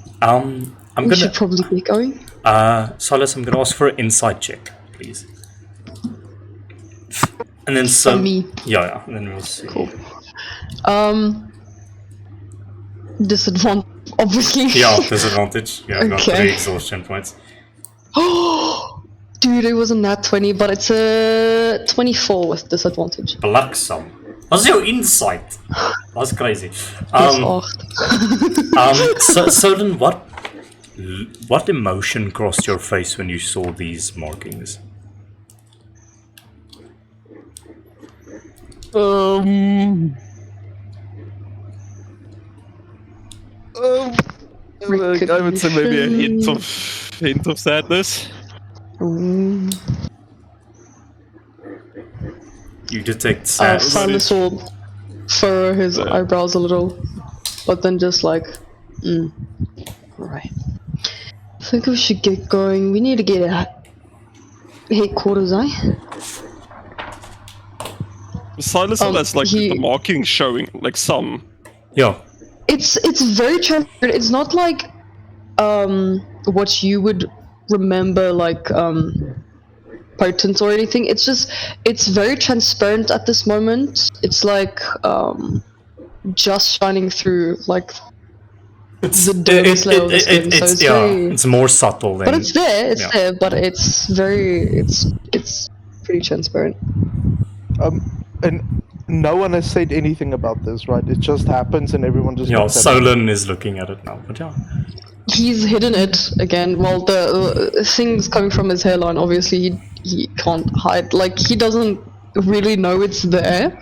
we should gonna probably get going. Silas, I'm gonna ask for an insight check, please. And then From me. Yeah, and then we'll see. Cool. Disadvantage, obviously. Yeah, disadvantage. Yeah, I've got Okay. 3 exhaustion points. Dude, it was a nat 20, but it's a 24 with disadvantage. Bliksem. What's your insight? That's crazy. Plus 8. So then what emotion crossed your face when you saw these markings? I would say maybe a hint of sadness. Ooh. You detect sadness. Silas will furrow his eyebrows a little, but then just like, right. I think we should get going. We need to get at headquarters, eh? Silas has like the markings showing, like some. Yeah. It's very transparent. It's not like what you would remember like potent or anything. It's very transparent at this moment. It's like just shining through like the dirtiest layer of the skin. So it's very, it's more subtle than. but it's there. It's there, but it's pretty transparent. And no one has said anything about this, right? It just happens and everyone just... Yeah, Solon is looking at it now, but yeah. He's hidden it again. Well, the things coming from his hairline, obviously, he can't hide. Like, he doesn't really know it's there.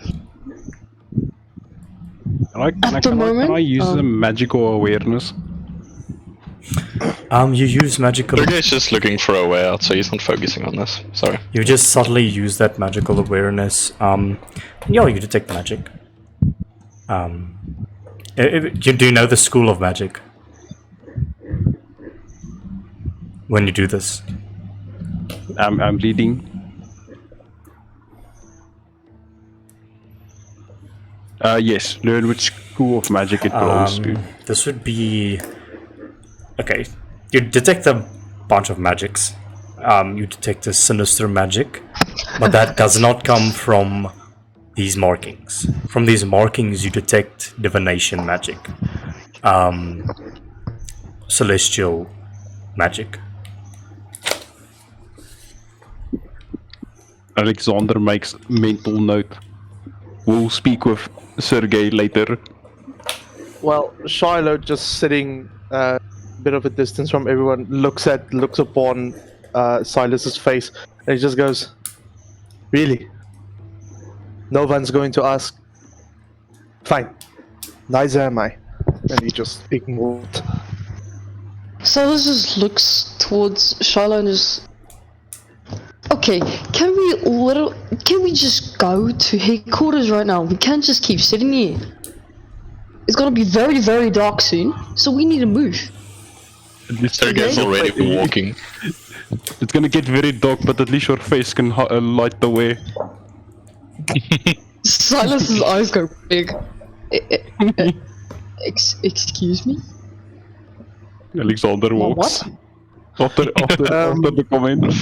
Can I use the magical awareness? You use magical... Sergey's just looking for a way out, so he's not focusing on this. Sorry. You just subtly use that magical awareness. Yeah, you detect magic. Do you know the school of magic? When you do this? I'm leading. Yes, learn which school of magic it belongs to. This would be... Okay, you detect a bunch of magics. You detect a sinister magic, but that does not come from these markings. From these markings, you detect divination magic, celestial magic. Alexander makes mental note. We'll speak with Sergey later. Well, Shiloh, just sitting a bit of a distance from everyone, looks upon Silas's face, and he just goes, "Really? No one's going to ask? Fine. Neither am I." And he just ignored. Silas just looks towards Shiloh and just... Okay, can we just go to headquarters right now? We can't just keep sitting here. It's gonna be very, very dark soon, so we need to move. Sergey's already walking. It's gonna get very dark, but at least your face can light the way. Silas's eyes go big. Excuse me? Alexander walks. After the comment.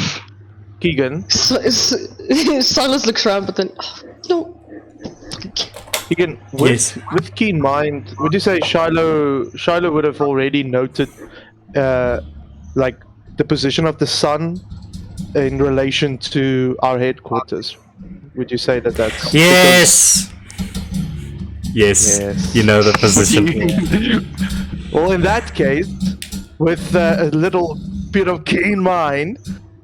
Keegan. Silas looks around, but then... no. Keegan, with keen mind, would you say Shiloh would have already noted like the position of the sun in relation to our headquarters? Would you say that's... Yes! Yes. You know the position. Well, in that case, with a little bit of keen mind,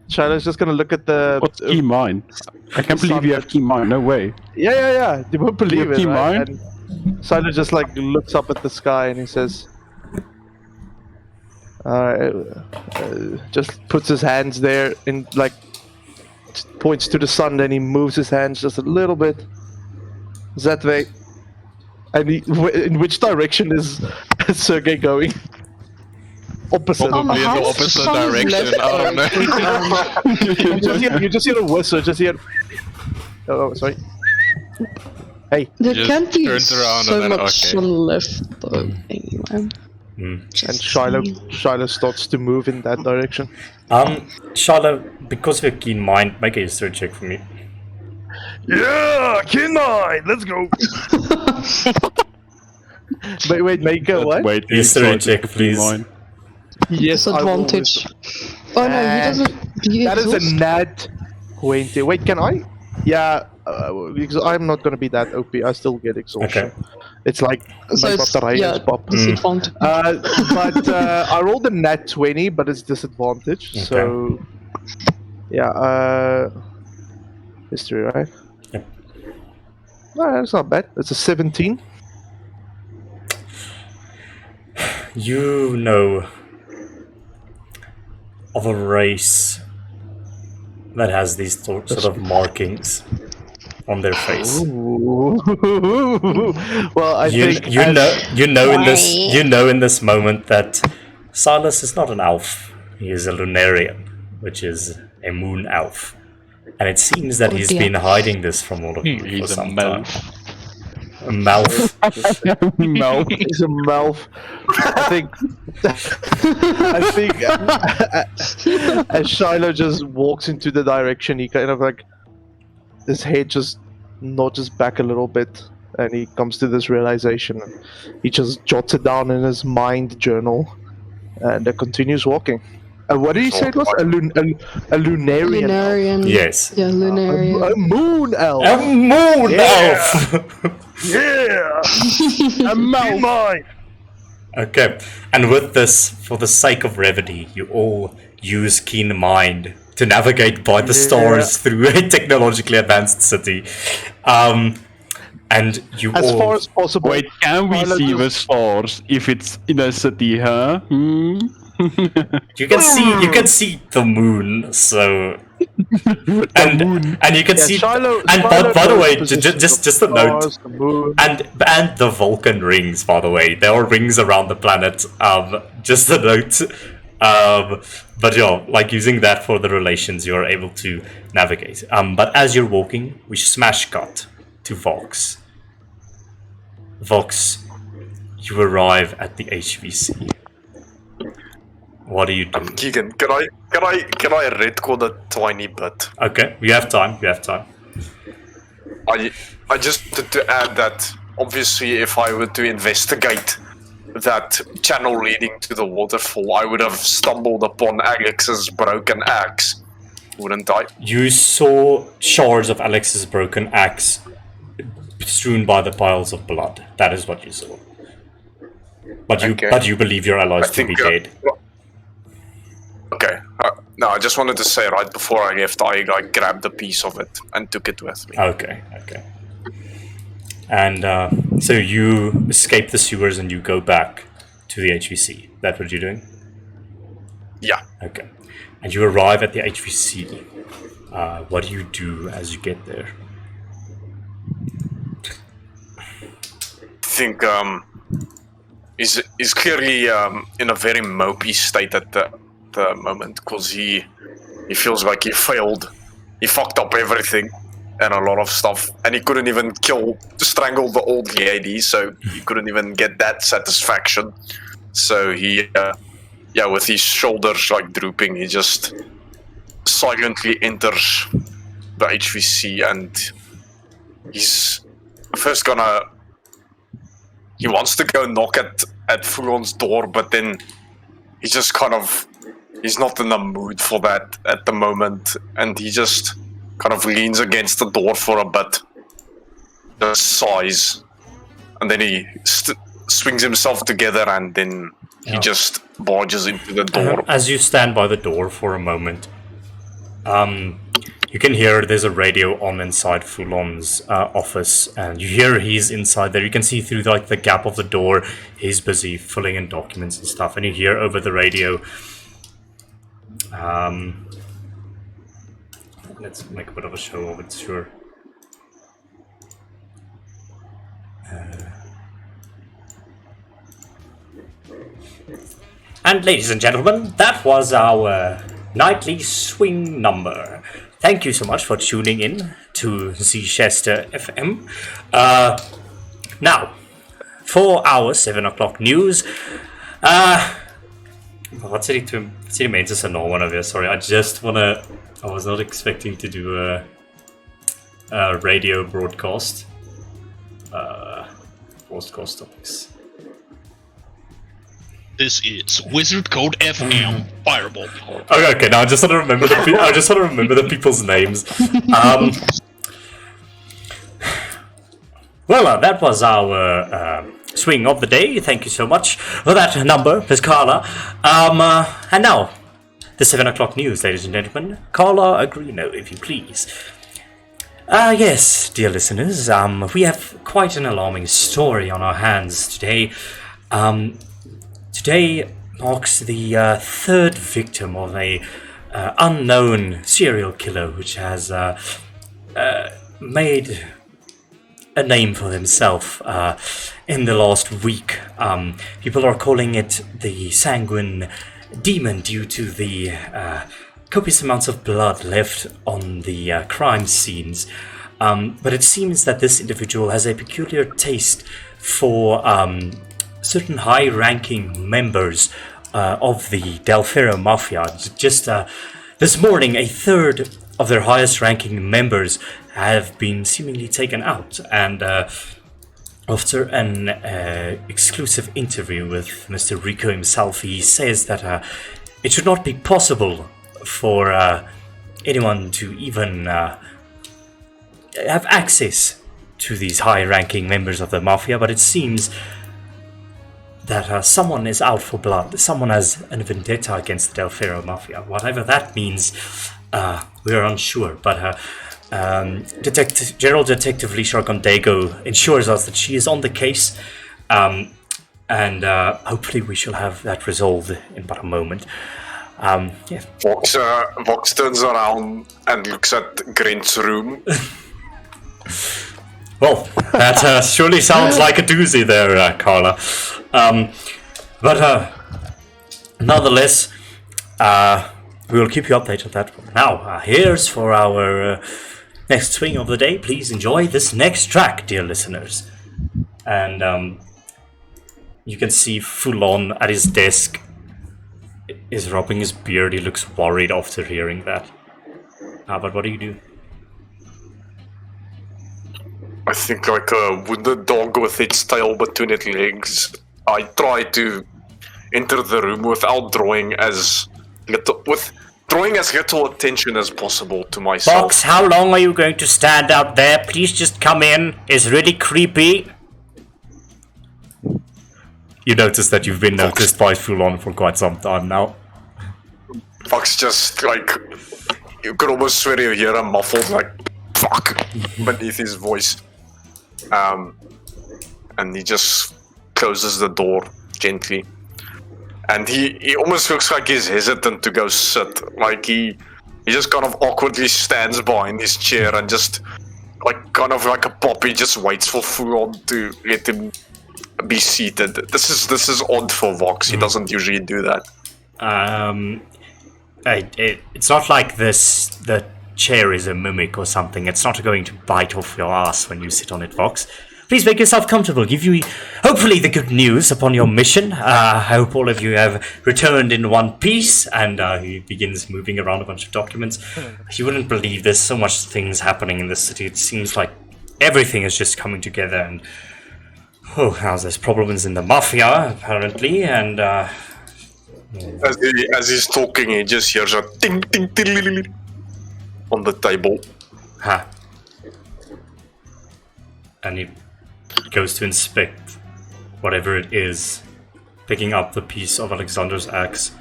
Shiloh's just gonna look at the... What's keen mind? I can't believe you have keen mind, no way. Yeah. You won't believe it, keen right? mind? And Shiloh just like looks up at the sky and he says... just puts his hands there and like points to the sun, then he moves his hands just a little bit that way. And in which direction is Sergey going? Opposite. Probably in the opposite direction. I don't know. you just hear a whistle. Just hear. Oh, sorry. Hey. There Just can't be turns around so and then, much okay. sun left, though. Anyway. And Shiloh starts to move in that direction. Shiloh, because of your keen mind, make a history check for me. Yeah, keen mind. Let's go. wait, make a what? Wait, History check, please. Yes, Disadvantage. Oh no, he doesn't. That is a nat 20. Wait, can I? Yeah, because I'm not gonna be that OP. I still get exhaustion. It's like So my it's battery is pop. disadvantage. But I rolled a nat 20, but it's disadvantage. So yeah, history, right? Yep. No, that's not bad. It's a 17. You know of a race that has these sort of markings on their face. Well, I think You know in this moment that Silas is not an elf. He is a Lunarian, which is a moon elf. And it seems that he's dear. been hiding this from all of you for He's a some time. mouth. A mouth. No. He's a mouth. I think as Shiloh just walks into the direction, he kind of like his head just nudges back a little bit, and he comes to this realization. And he just jots it down in his mind journal, and continues walking. What did he say it was? A lunarian. Lunarian. Yes. Yeah, Lunarian. A moon elf. A moon elf! Yeah. A mountain mine. Okay, and with this, for the sake of brevity, you all use Keen Mind to navigate by the stars through a technologically advanced city. And you As all... far as possible. Wait, can we Shiloh see just- the stars if it's in a city, huh? You can see the moon, so and you can see Shiloh- and Shiloh by the knows way, the positions just of a note, stars, the moon. and the Vulcan rings, by the way, there are rings around the planet. Just a note. But yeah, like using that for the relations, you are able to navigate. But as you're walking, we smash cut to Vox. Vox, you arrive at the HVC. What do you do? Keegan, can I retcon a tiny bit? Okay, you have time. I just wanted to add that obviously if I were to investigate that channel leading to the waterfall, I would have stumbled upon Alex's broken axe, wouldn't I? You saw shards of Alex's broken axe strewn by the piles of blood. That is what you saw. But you believe your allies to be dead. Okay. No, I just wanted to say right before I left, I grabbed a piece of it and took it with me. Okay. And so you escape the sewers and you go back to the HVC. That's what you're doing? Yeah. Okay. And you arrive at the HVC. What do you do as you get there? I think he's clearly in a very mopey state at the moment because he feels like he failed. He fucked up everything and a lot of stuff, and he couldn't even strangle the old lady, so he couldn't even get that satisfaction. So he, with his shoulders like drooping, he just silently enters the HVC, and he's first gonna. He wants to go knock at Fulon's door, but then he just he's not in the mood for that at the moment, and he just kind of leans against the door for a bit, just sighs, and then he swings himself together, and then he just barges into the door. As you stand by the door for a moment, you can hear there's a radio on inside Fulon's office, and you hear he's inside there. You can see through like the gap of the door, he's busy filling in documents and stuff, and you hear over the radio. Let's make a bit of a show of it, sure. And ladies and gentlemen, that was our nightly swing number. Thank you so much for tuning in to Zchester FM. Now, for our 7 o'clock news, wat sê die mense se naam nou weer? Sorry, I was not expecting to do a radio broadcast. Broadcast topics. This is Wizard Code FM Fireball. Okay. Now I just want to remember the people's names. Well, that was our swing of the day. Thank you so much for that number, Miss Carla. And now, the 7 o'clock news, ladies and gentlemen. Carla Agrino, if you please. Yes, dear listeners, we have quite an alarming story on our hands today. Today marks the third victim of a unknown serial killer which has made a name for himself in the last week. People are calling it the Sanguine Demon due to the copious amounts of blood left on the crime scenes. But it seems that this individual has a peculiar taste for certain high-ranking members of the Del'Ferro Mafia. Just this morning, a third of their highest-ranking members have been seemingly taken out, and after an exclusive interview with Mr. Rico himself, he says that it should not be possible for anyone to even have access to these high-ranking members of the Mafia, but it seems that someone is out for blood. Someone has a vendetta against the Del'Ferro Mafia. Whatever that means, we are unsure, but General Detective Lisha Gondego ensures us that she is on the case, and hopefully we shall have that resolved in about a moment. Yeah. Vox turns around and looks at Grant's room. Well, that surely sounds like a doozy there, Carla. But nonetheless, we will keep you updated on that. Now, here's for our next swing of the day. Please enjoy this next track, dear listeners. And you can see Foulon at his desk is rubbing his beard. He looks worried after hearing that. But what do you do? I think like a wounded dog with its tail between its legs. I try to enter the room without drawing as little attention as possible to myself. Fox, how long are you going to stand out there? Please just come in. It's really creepy. You notice that you've been noticed by Foulon for quite some time now. Fox just like, you could almost swear you hear a muffled like fuck beneath his voice. And he just closes the door gently. And he almost looks like he's hesitant to go sit. Like he just kind of awkwardly stands behind his chair and just like kind of like a puppy just waits for Foulon to let him be seated. This is odd for Vox. He doesn't usually do that. It's not like this. The chair is a mimic or something. It's not going to bite off your ass when you sit on it, Vox. Please make yourself comfortable. Give you, hopefully, the good news upon your mission. I hope all of you have returned in one piece. And he begins moving around a bunch of documents. You wouldn't believe there's so much things happening in this city. It seems like everything is just coming together. And now there's problems in the Mafia, apparently. And as he's talking, he just hears a ting ting ting on the table. And he goes to inspect whatever it is, picking up the piece of Alexander's axe.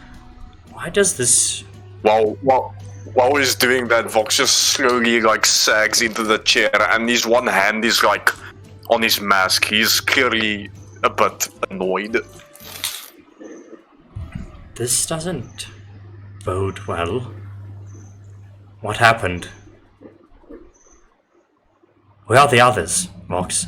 Why does this... While he's doing that, Vox just slowly like sags into the chair, and his one hand is like on his mask. He's clearly a bit annoyed. This doesn't bode well. What happened? Where are the others, Vox?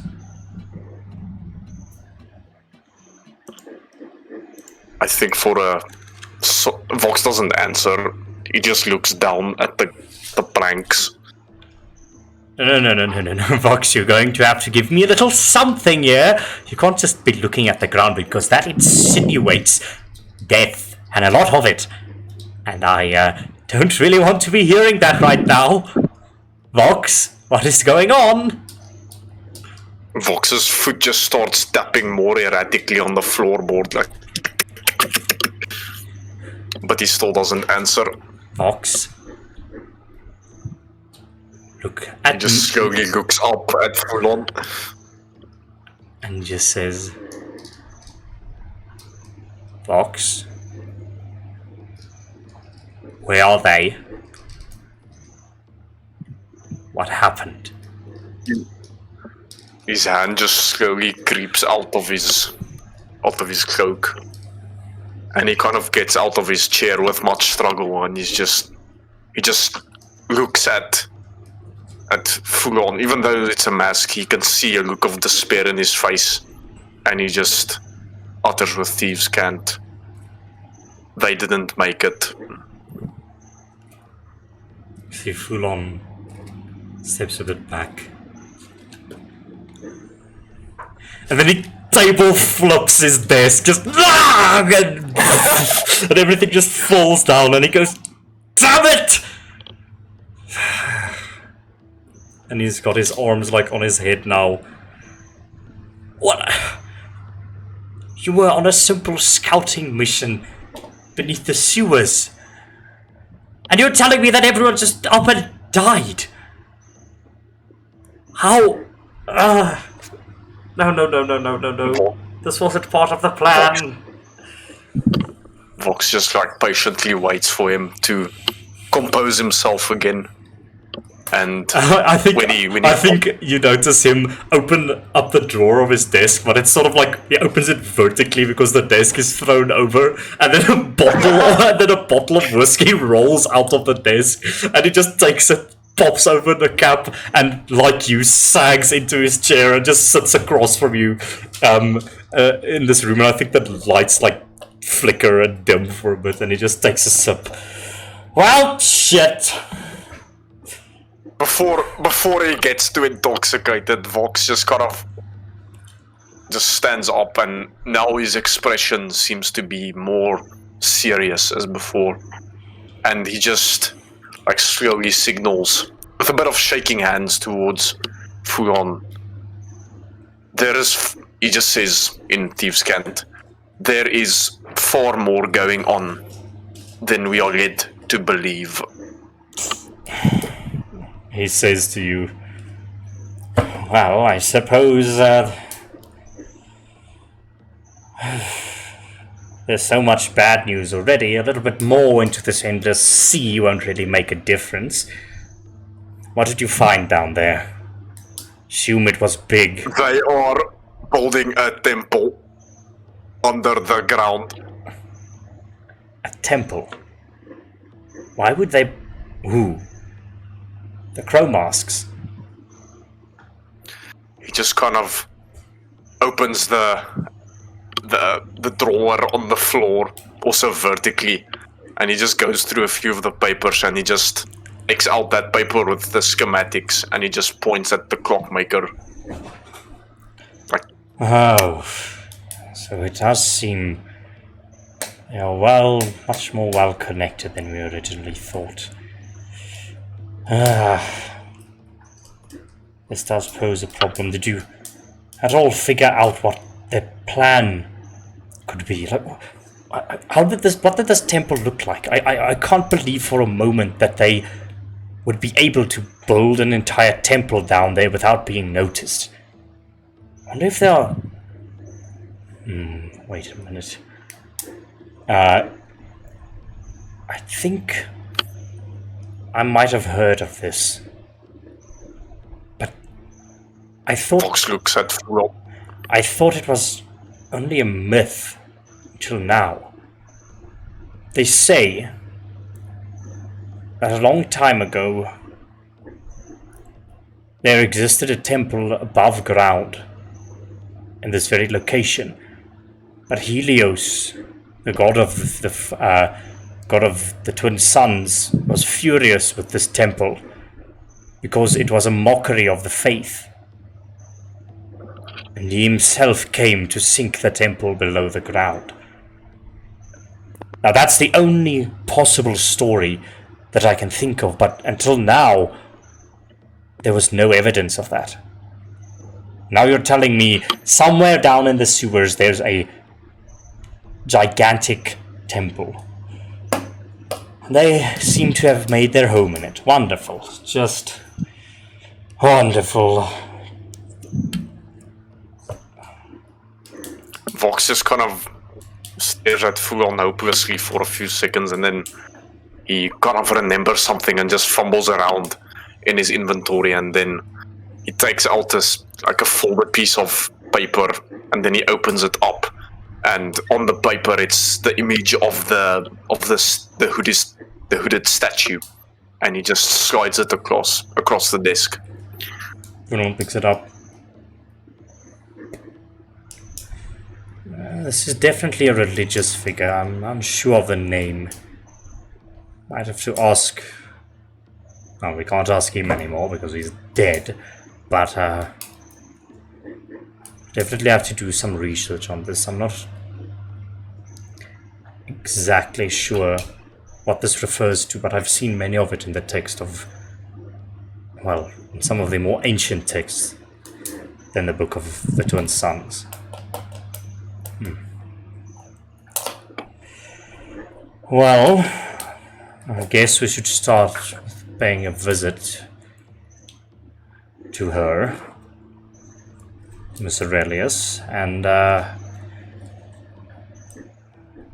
I think Vox doesn't answer. He just looks down at the planks. No, Vox, you're going to have to give me a little something here. You can't just be looking at the ground because that insinuates death, and a lot of it. And I don't really want to be hearing that right now. Vox, what is going on? Vox's foot just starts tapping more erratically on the floorboard, like. But he still doesn't answer. Vox, look at he just slowly looks up at Foulon. and just says, Vox, where are they? What happened? His hand just slowly creeps out of his cloak, and he kind of gets out of his chair with much struggle, and he just looks at Fulon. Even though it's a mask, he can see a look of despair in his face, and he just utters with thieves' cant, "They didn't make it." See, Fulon steps a bit back. And then he table flips his desk, just and everything just falls down, and he goes, "Damn it!" And he's got his arms like on his head now. What? You were on a simple scouting mission beneath the sewers, and you're telling me that everyone just up and died? How? No. This wasn't part of the plan. Vox just like patiently waits for him to compose himself again. And I think you notice him open up the drawer of his desk, but it's sort of like he opens it vertically because the desk is thrown over, and then a bottle of whiskey rolls out of the desk, and he just takes it, pops open the cap, and like you, sags into his chair and just sits across from you in this room. And I think the lights like flicker and dim for a bit, and he just takes a sip. Well, shit. Before he gets too intoxicated, Vox just kind of just stands up, and now his expression seems to be more serious as before, and he just like slowly signals with a bit of shaking hands towards Fulon. He just says in Thieves' Cant, there is far more going on than we are led to believe. He says to you, well, I suppose there's so much bad news already. A little bit more into this endless sea won't really make a difference. What did you find down there? Assume it was big. They are building a temple under the ground. A temple? Why would they... Who? The crow masks? He just kind of opens the drawer on the floor, also vertically, and he just goes through a few of the papers, and he just takes out that paper with the schematics, and he just points at the clockmaker. Like, oh, so it does seem, much more well connected than we originally thought. This does pose a problem. Did you at all figure out what their plan could be? Like, what did this temple look like? I can't believe for a moment that they would be able to build an entire temple down there without being noticed. I wonder if they are... wait a minute. I think I might have heard of this. But I thought... Fox looks at Fulon. I thought it was only a myth until now. They say that a long time ago there existed a temple above ground in this very location, but Helios, the god of the twin suns, was furious with this temple because it was a mockery of the faith, and he himself came to sink the temple below the ground. Now that's the only possible story that I can think of, but until now there was no evidence of that. Now you're telling me somewhere down in the sewers there's a gigantic temple. They seem to have made their home in it. Wonderful. Just wonderful. Vox just kind of stares at Fulon hopelessly for a few seconds, and then he kind of remembers something and just fumbles around in his inventory, and then he takes out this like a folded piece of paper, and then he opens it up, and on the paper it's the image of the hooded statue, and he just slides it across the desk. Fulon picks it up. This is definitely a religious figure. I'm unsure of the name. Might have to ask. No, we can't ask him anymore because he's dead. But definitely have to do some research on this. I'm not exactly sure what this refers to, but I've seen many of it in the text of, well, in some of the more ancient texts than the Book of the Twin Sons. Well, I guess we should start with paying a visit to her, Miss Aurelius, and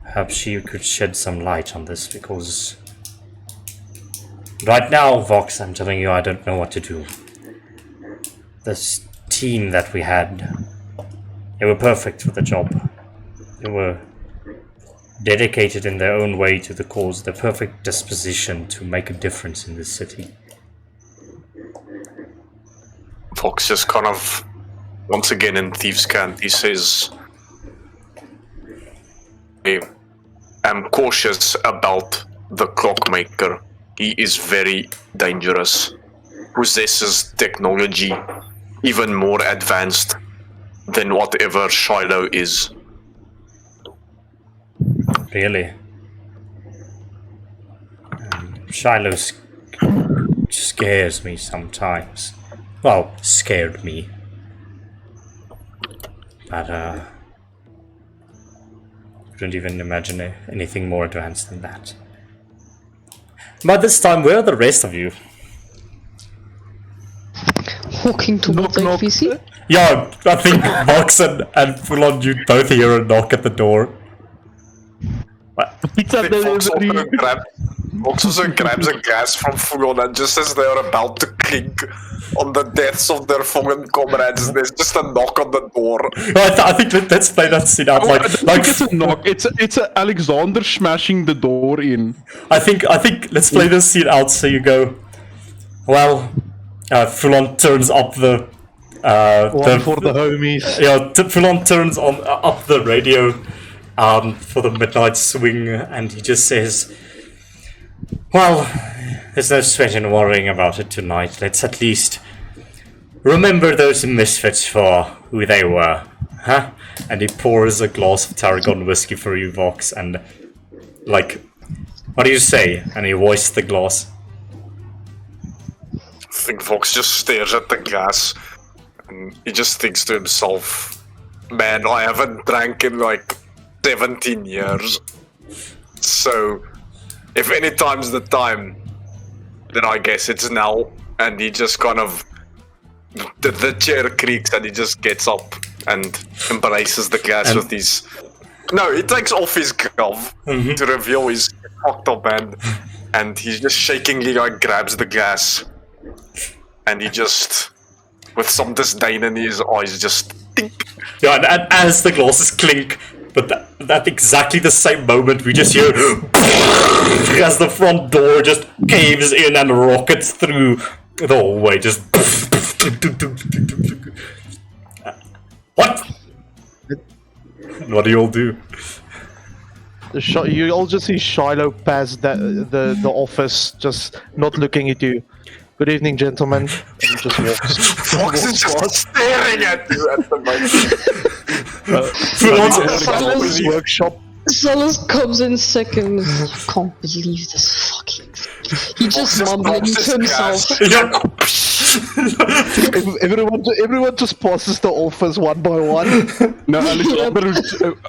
perhaps she could shed some light on this, because right now, Vox, I'm telling you, I don't know what to do. This team that we had, they were perfect for the job. They were dedicated in their own way to the cause, the perfect disposition to make a difference in this city. Fox just kind of, once again in Thieves' Cant, he says, I am cautious about the clockmaker. He is very dangerous, possesses technology even more advanced than whatever Shiloh is. Really? Shiloh scares me sometimes. Well, scared me. But, couldn't even imagine anything more advanced than that. But this time, where are the rest of you? Walking towards HVC? Yeah, I think Vox and Fulon, you both hear a knock at the door. Pizza delivery. Vox also grabs a gas from Fulon, and just as they are about to clink on the deaths of their fallen comrades, there's just a knock on the door. I think let's play that scene out. I think it's a knock. It's a Alexander smashing the door in. I think let's play this scene out. So you go. Well, Fulon turns up the. One for the homies. Yeah, Fulon turns up the radio for the midnight swing, and he just says, well, there's no sweat in worrying about it tonight. Let's at least remember those misfits for who they were, huh? And he pours a glass of tarragon whiskey for you, Vox, and, like, what do you say? And he hoists the glass. I think Vox just stares at the glass, and he just thinks to himself, man, I haven't drank in like 17 years. So, if any time's the time, then I guess it's now. And he just kind of, the chair creaks and he just gets up and embraces the glass with his... No, he takes off his glove to reveal his fucked up hand. And he just shakingly like grabs the glass. And he just, with some disdain in his eyes, just think. Yeah, and as the glasses clink, but at exactly the same moment, we just hear as the front door just caves in and rockets through the hallway. Just what? What do you all do? You all just see Shiloh pass the office, just not looking at you. Good evening, gentlemen. And he just walks. Fox is just staring at you at the moment. Workshop. Solus comes in second. I can't believe this fucking thing. He just mumbling to himself. Everyone just passes the office one by one. No,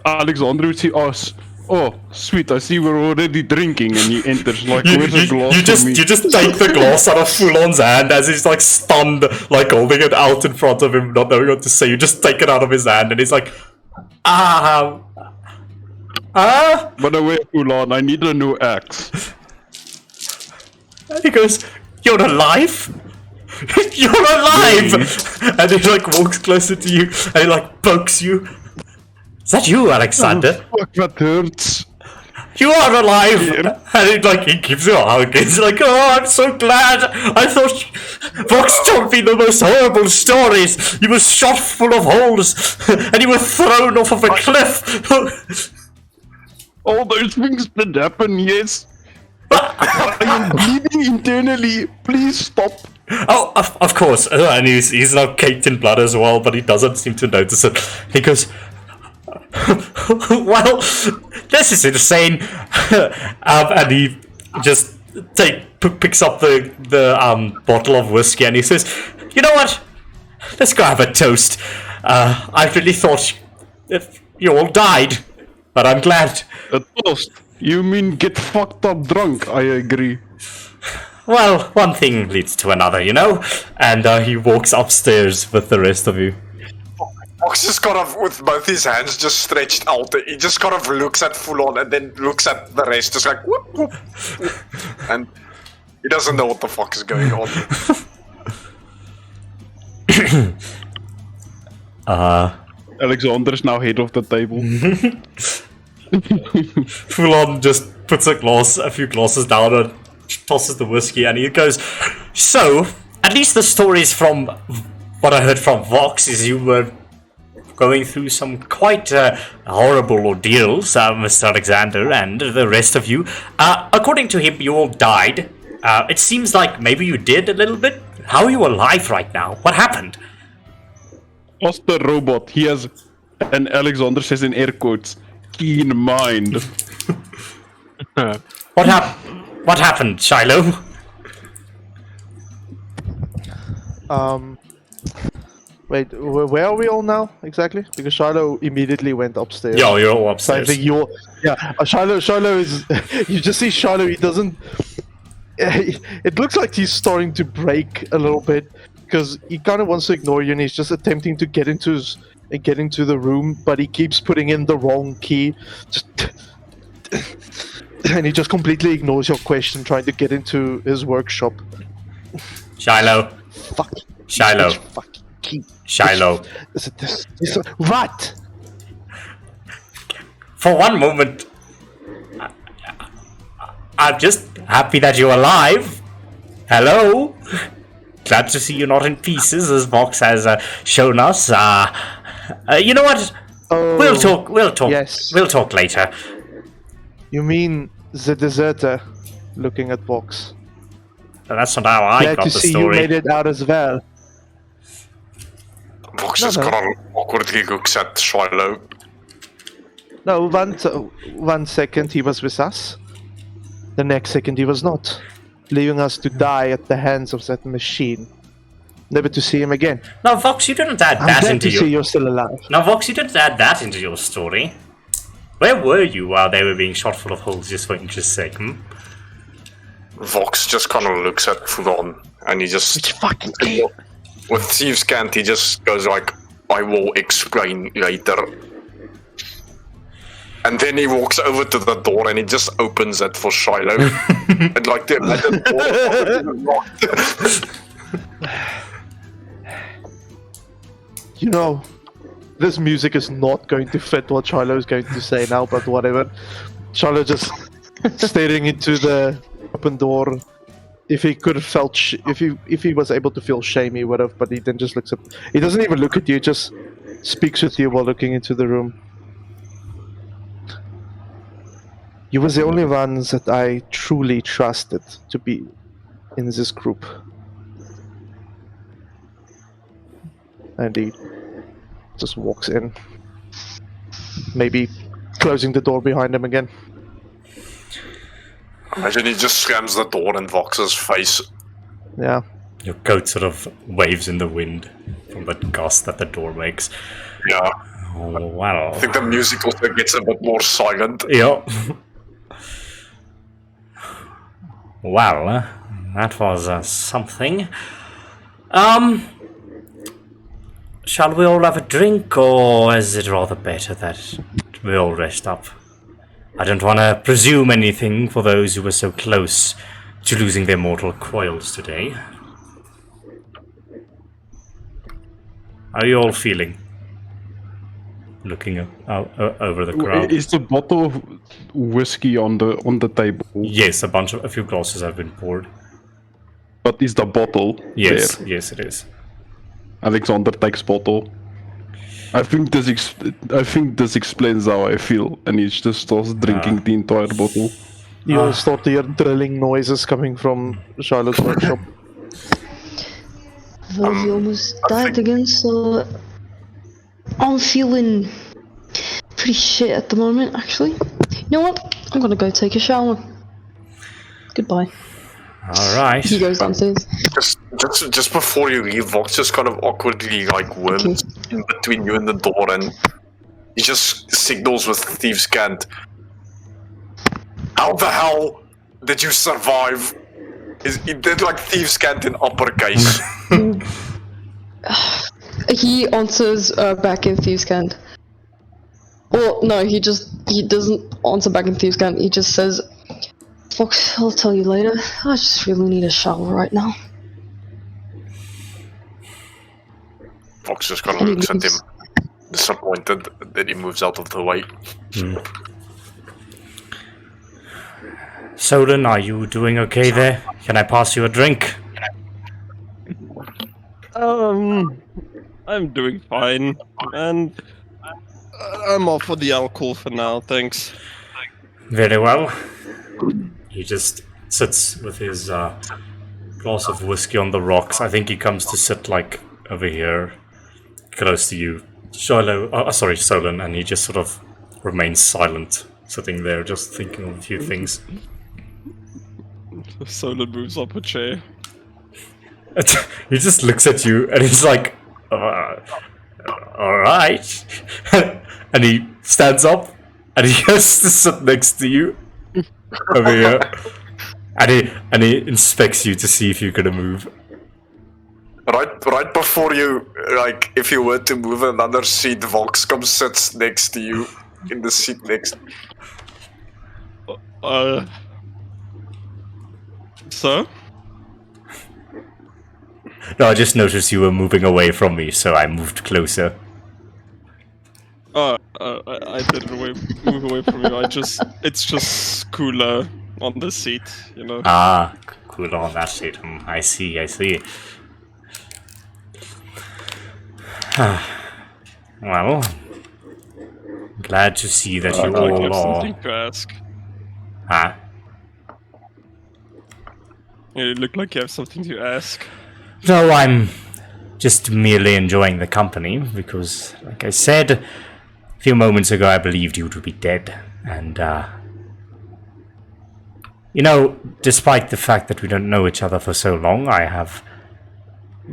Alexander would see us. Oh, sweet, I see we're already drinking, and he enters like, where's a glass for me? You just take the glass out of Fulon's hand as he's like stunned, like holding it out in front of him, not knowing what to say. You just take it out of his hand, and he's like, By the way, Ulan, I need a new axe. And he goes, "You're alive? You're alive!" And he like walks closer to you and he like pokes you. Is that you, Alexander? Fuck, that hurts. You are alive! And he gives you a hug. He's like, "Oh, I'm so glad! I thought Vox told me the most horrible stories! You were shot full of holes, and you were thrown off of a cliff!" All those things did happen, yes. I am bleeding internally. Please stop. Oh, of course. And he's now caked in blood as well, but he doesn't seem to notice it. He goes, "Well, this is insane." And he just picks up the bottle of whiskey and he says, "You know what? Let's go have a toast. I really thought you all died, but I'm glad." A toast? You mean get fucked up drunk? I agree. Well, one thing leads to another, you know? And he walks upstairs with the rest of you. Fox just kind of, with both his hands just stretched out, he just kind of looks at Full-On and then looks at the rest, just like, whoop, whoop, whoop. And he doesn't know what the fuck is going on. Alexander's now head of the table. Full-On just puts a few glasses down and tosses the whiskey, and he goes, "So, at least the stories from what I heard from Vox is you were going through some quite horrible ordeals, Mr. Alexander and the rest of you. According to him, you all died. It seems like maybe you did a little bit. How are you alive right now? What happened?" Ask the robot. He has, and Alexander says in air quotes, keen mind. What happened, Shiloh? Wait, where are we all now exactly? Because Shiloh immediately went upstairs. Yo, you're all So I upstairs. think Shiloh is. You just see Shiloh. He doesn't. It looks like he's starting to break a little bit because he kind of wants to ignore you, and he's just attempting to get into the room, but he keeps putting in the wrong key. And he just completely ignores your question, trying to get into his workshop. Shiloh. Fuck. Shiloh. Fucking key. Shiloh. What? For one moment, I'm just happy that you're alive. Hello. Glad to see you're not in pieces, as Vox has shown us. You know what? Oh, We'll talk. yes. We'll talk later. You mean the deserter looking at Vox? That's not how I Glad got to the see story. you made it out as well. Vox just kind of awkwardly looks at Shiloh. No, one second he was with us. The next second he was not. Leaving us to die at the hands of that machine. Never to see him again. Now, Vox, you didn't add I'm that glad into to see your. you're still alive. Now, Vox, you didn't add that into your story. Where were you while they were being shot full of holes? Just for interest's sake, hmm? Vox just kind of looks at Full-On and he just, Fucking with Thieves' Cant, he just goes like, "I will explain later." And then he walks over to the door and he just opens it for Shiloh. And like the door You know, this music is not going to fit what Shiloh is going to say now, but whatever. Shiloh just staring into the open door. If he could have felt, if he was able to feel shame, he would have. But he then just looks up. He doesn't even look at you. Just speaks with you while looking into the room. You were the only ones that I truly trusted to be in this group. And he just walks in. Maybe closing the door behind him again. Imagine he just slams the door in Vox's face. Yeah. Your coat sort of waves in the wind from the gust that the door makes. Yeah. Oh, wow. I think the music also gets a bit more silent. Yeah. Well, that was something. shall we all have a drink, or is it rather better that we all rest up? I don't want to presume anything for those who were so close to losing their mortal coils today. How are you all feeling? Looking over the crowd. Is the bottle of whiskey on the table? Yes, a few glasses have been poured. But is the bottle Yes, there? yes, it is. Alexander takes bottle. I think this explains how I feel, and he just starts drinking the entire bottle. You start to hear drilling noises coming from Charlotte's workshop. Well, we almost died again, so I'm feeling pretty shit at the moment, actually. You know what? I'm gonna go take a shower. Goodbye. Alright. He goes downstairs. Just before you leave, Vox just kind of awkwardly like worms in between you and the door, and he just signals with Thieves' Cant. How the hell did you survive? He did like Thieves' Cant in uppercase. He answers back in Thieves' Cant. Well, no, he doesn't answer back in Thieves' Cant. He just says, "Fox, I'll tell you later. I just really need a shower right now." Vox just kind of looks at him, disappointed that he moves out of the way. Solon, are you doing okay there? Can I pass you a drink? I'm doing fine, and I'm off for the alcohol for now, thanks. Very well. He just sits with his glass of whiskey on the rocks. I think he comes to sit like over here, close to you, Solon, and he just sort of remains silent, sitting there, just thinking of a few things. Solon moves up a chair. He just looks at you and he's like, alright. And he stands up and he goes to sit next to you over here. And he inspects you to see if you're gonna move. Right before you, like, if you were to move another seat, Vox comes sits next to you in the seat next. So? No, I just noticed you were moving away from me, so I moved closer. I didn't move away from you. It's just cooler on the seat, you know. Ah, cool on that seat. I see. Well, glad to see that you I all have are. something to ask. Huh? You look like you have something to ask. No, I'm just merely enjoying the company because, like I said a few moments ago, I believed you to be dead. And, you know, despite the fact that we don't know each other for so long, I have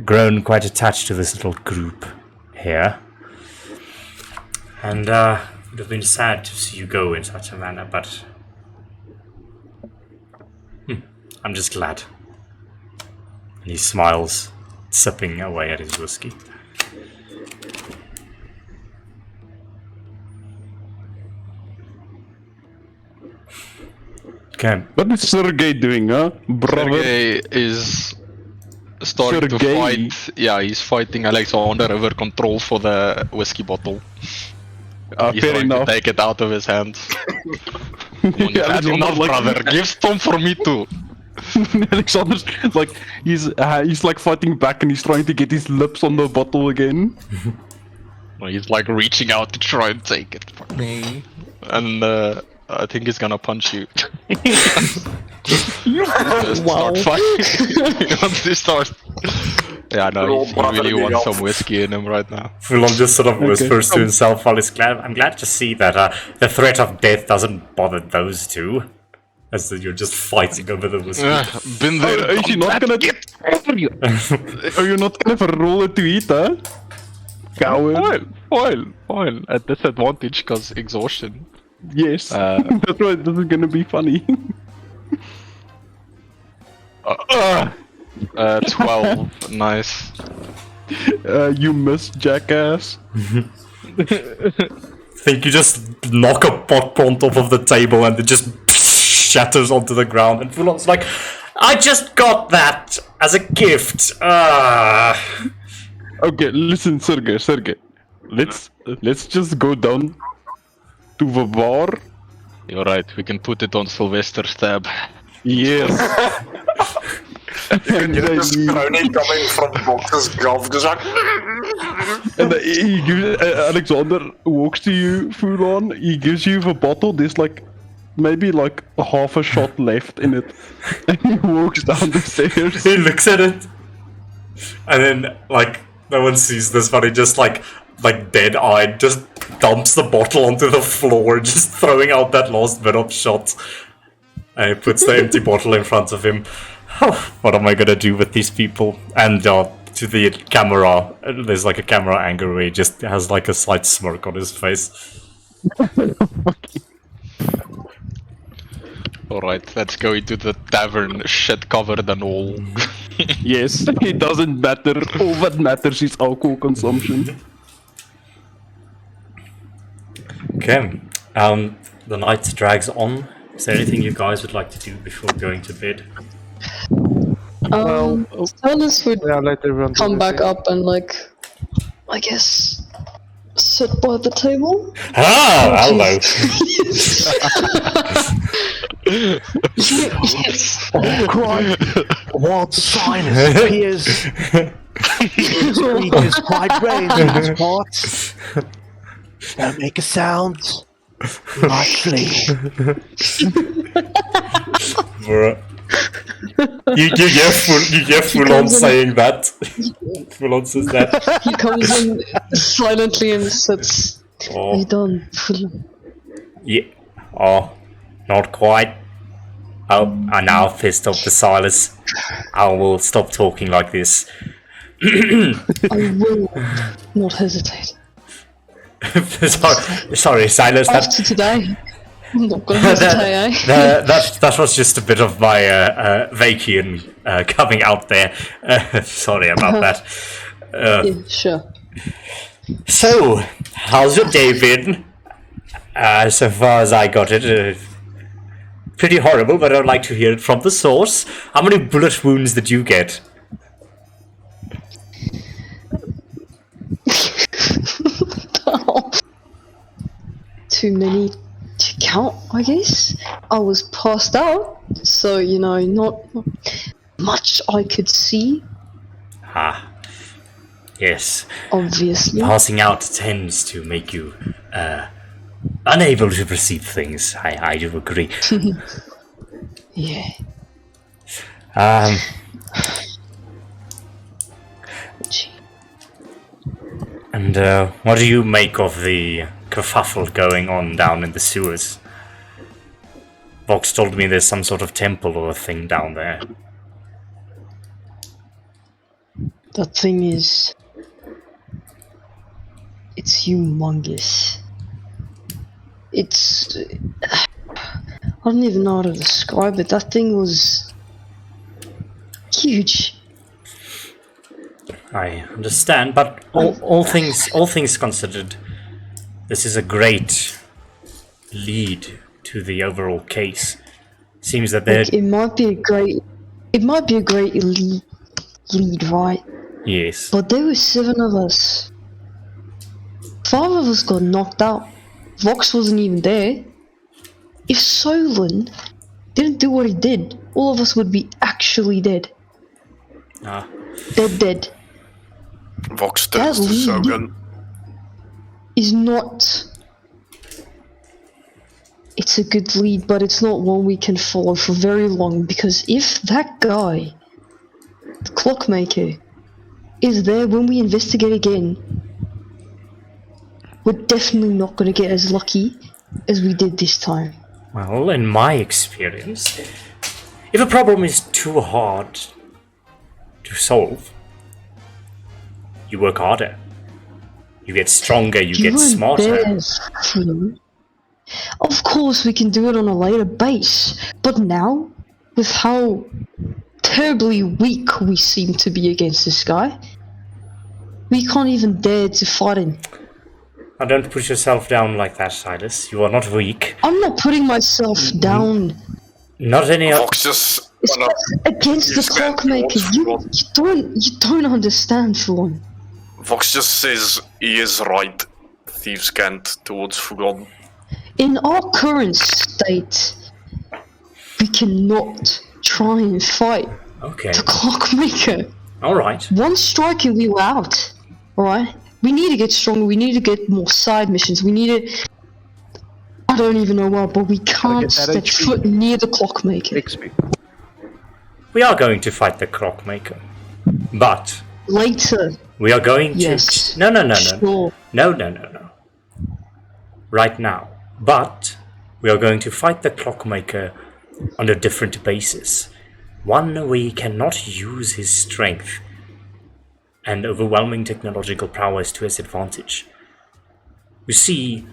grown quite attached to this little group here. And, it would have been sad to see you go in such a manner, but I'm just glad. And he smiles, sipping away at his whiskey. Okay. What is Sergey doing, huh? Brother? Sergey is starting to Sergey? fight. Yeah, he's fighting Alexander over control for the whiskey bottle. He's Fair trying enough. to take it out of his hands. You've had Alexander, enough, like- brother. Give some for me too. Alexander's like he's like fighting back and he's trying to get his lips on the bottle again. He's like reaching out to try and take it. And I think he's gonna punch you. Start fighting. Once he starts. Yeah, no, he really wants some whiskey in him right now. Fulon just sort of whispers to himself while I'm glad to see that the threat of death doesn't bother those two. As you're just fighting over the whiskey. Been there. Is he not gonna get over you? Are you not gonna roll a tweet, huh? Coward. Fine. At disadvantage because exhaustion. Yes. That's why this is gonna be funny. 12. Nice. You missed, jackass. Think you just knock a pot plant off of the table and it just shatters onto the ground, and Fulon's like, I just got that as a gift. Okay, listen, Sergey. Let's just go down to the bar. You're right, we can put it on Sylvester's tab. Yes. And You're just groaning coming from Vox's glove, just like... And he gives, Alexander walks to you, Fulon. He gives you the bottle. There's like maybe like half a shot left in it, and he walks down the stairs. He looks at it, and then like no one sees this, but he just like dead-eyed just dumps the bottle onto the floor, just throwing out that last bit of shot. And he puts the empty bottle in front of him. What am I gonna do with these people? And to the camera, there's like a camera angle where he just has like a slight smirk on his face. Alright, let's go into the tavern, shit covered and all. Yes, it doesn't matter. All that matters is alcohol consumption. Okay, the night drags on. Is there anything you guys would like to do before going to bed? Silas would Yeah, let everyone do come their back thing. up and like, I guess, sit by the table. Ah, hello. Yes. Oh, Christ! What sinus appears? Speak is quite rare in these parts. Don't make a sound. You might flee. Bruh. You get full on saying that. Full on says that. He comes in silently and sits. Are Oh, you done? yeah. Oh, not quite. Oh, I now pissed off the Silas. I will stop talking like this. I will not hesitate. sorry, Silas. After today, I'm not gonna hesitate, eh? That was just a bit of my vacuum coming out there. Sorry about that. Yeah, sure. So, how's your day been? So far as I got it, pretty horrible, but I'd like to hear it from the source. How many bullet wounds did you get? Too many to count, I guess. I was passed out, so you know, not much I could see, Ah, yes. obviously. Passing out tends to make you unable to perceive things. I do agree. Yeah. Gee. And what do you make of the kerfuffle going on down in the sewers? Vox told me there's some sort of temple or a thing down there. That thing is... It's humongous. It's... I don't even know how to describe it. That thing was... huge. I understand, but all things considered, this is a great lead to the overall case. Seems that there... It might be a great... It might be a great lead, right? Yes. But there were 7 of us. 5 of us got knocked out. Vox wasn't even there. If Solon didn't do what he did, all of us would be actually dead. Ah. Dead. Vox turns to lead. Sogan. Is not... It's a good lead, but it's not one we can follow for very long, because if that guy, the clockmaker, is there when we investigate again, we're definitely not going to get as lucky as we did this time. Well, in my experience, if a problem is too hard to solve, you work harder. You get stronger, you get weren't smarter. there, Flynn. Of course we can do it on a later base, but now, with how terribly weak we seem to be against this guy, We can't even dare to fight him. Now don't put yourself down like that, Silas. You are not weak. I'm not putting myself down. Not any. Vox just It's wanna against the use that clockmaker. towards You don't understand, Fugon. Vox just says he is right. Thieves can't towards Fugon. In our current state, we cannot try and fight Okay. the clockmaker. All right. One strike and we were out. Alright? We need to get stronger, we need to get more side missions, we need to... I don't even know what, but we can't get that step HP. foot near the clockmaker. XP. We are going to fight the clockmaker, but Later, we are going to. yes. No. Sure. No. Right now, but we are going to fight the clockmaker on a different basis. One where he cannot use his strength and overwhelming technological prowess to his advantage. You see,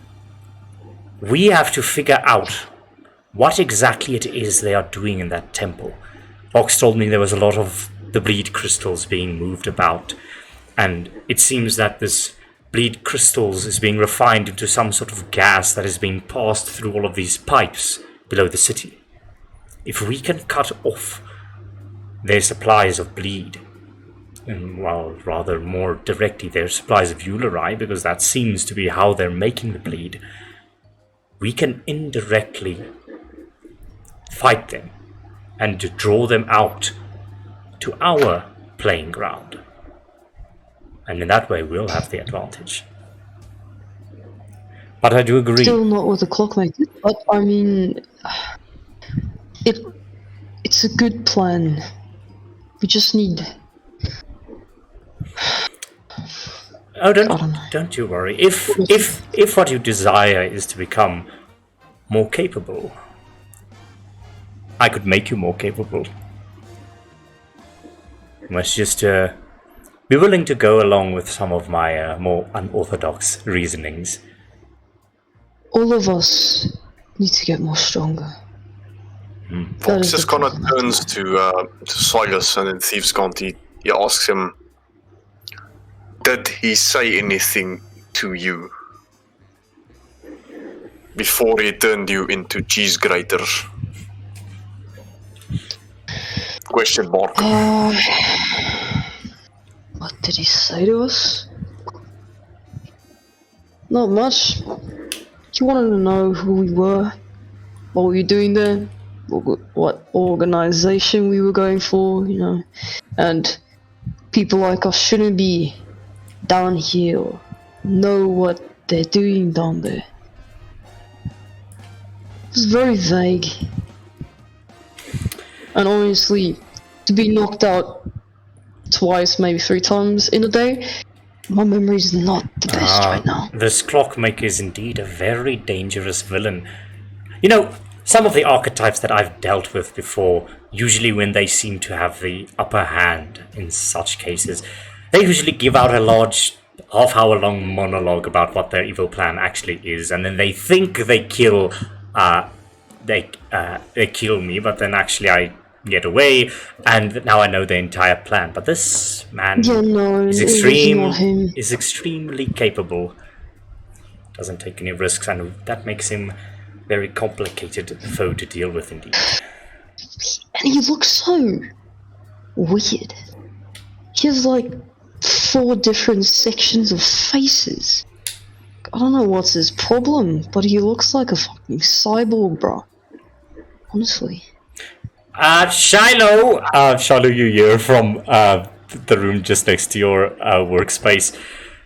we have to figure out what exactly it is they are doing in that temple. Vox told me there was a lot of the bleed crystals being moved about, and it seems that this bleed crystals is being refined into some sort of gas that is being passed through all of these pipes below the city. If we can cut off their supplies of bleed, and well, rather more directly their supplies of Eulari, because that seems to be how they're making the bleed, we can indirectly fight them and draw them out to our playing ground. And in that way, we'll have the advantage. But I do agree. Still not with the clockmaker, but I mean... It's a good plan. We just need... Oh, I don't know. don't you worry. If what you desire is to become more capable, I could make you more capable. You must just be willing to go along with some of my more unorthodox reasonings. All of us need to get more stronger. That Vox is just the kind of problem. turns to Silas and in Thieves' Cant he asks him, did he say anything to you before he turned you into cheese graters? Question mark. What did he say to us? Not much. He wanted to know who we were, what we were doing there, what organization we were going for, you know. And people like us shouldn't be down here or know what they're doing down there. It was very vague. And honestly, to be knocked out twice, maybe 3 times in a day, my memory's not the best right now. This clockmaker is indeed a very dangerous villain. You know, some of the archetypes that I've dealt with before, usually when they seem to have the upper hand in such cases, they usually give out a large half-hour-long monologue about what their evil plan actually is, and then they think they kill me, but then actually I get away, and now I know the entire plan. But this man Yeah, no, is it was not him. extremely capable. Doesn't take any risks, and that makes him very complicated foe to deal with indeed. And he looks so weird. He has like 4 different sections of faces. I don't know what's his problem, but he looks like a fucking cyborg, bro. Honestly. Shiloh, you hear from the room just next to your workspace.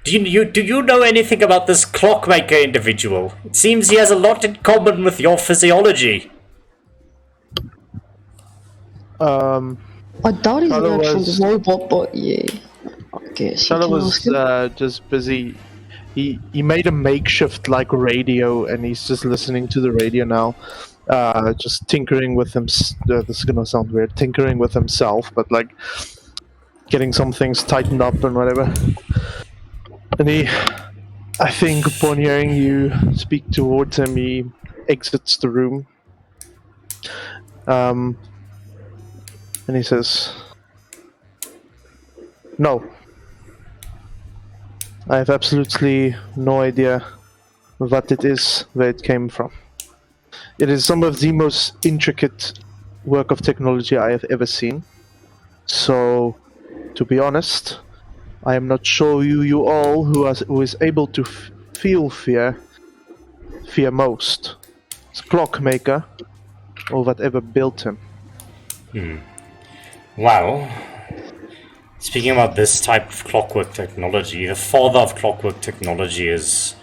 Do you know anything about this clockmaker individual? It seems he has a lot in common with your physiology. I doubt he's an Shiloh actual was- robot, but yeah. I guess you Shala can was ask him. just busy. He made a makeshift like radio, and he's just listening to the radio now. Just tinkering with him. This is gonna sound weird. Tinkering with himself, but like getting some things tightened up and whatever. And I think upon hearing you speak towards him, he exits the room. And he says, "No. I have absolutely no idea what it is, where it came from. It is some of the most intricate work of technology I have ever seen. So, to be honest, I am not sure you all who is able to feel fear most. It's Clockmaker, or whatever built him. Well, speaking about this type of clockwork technology, the father of clockwork technology is,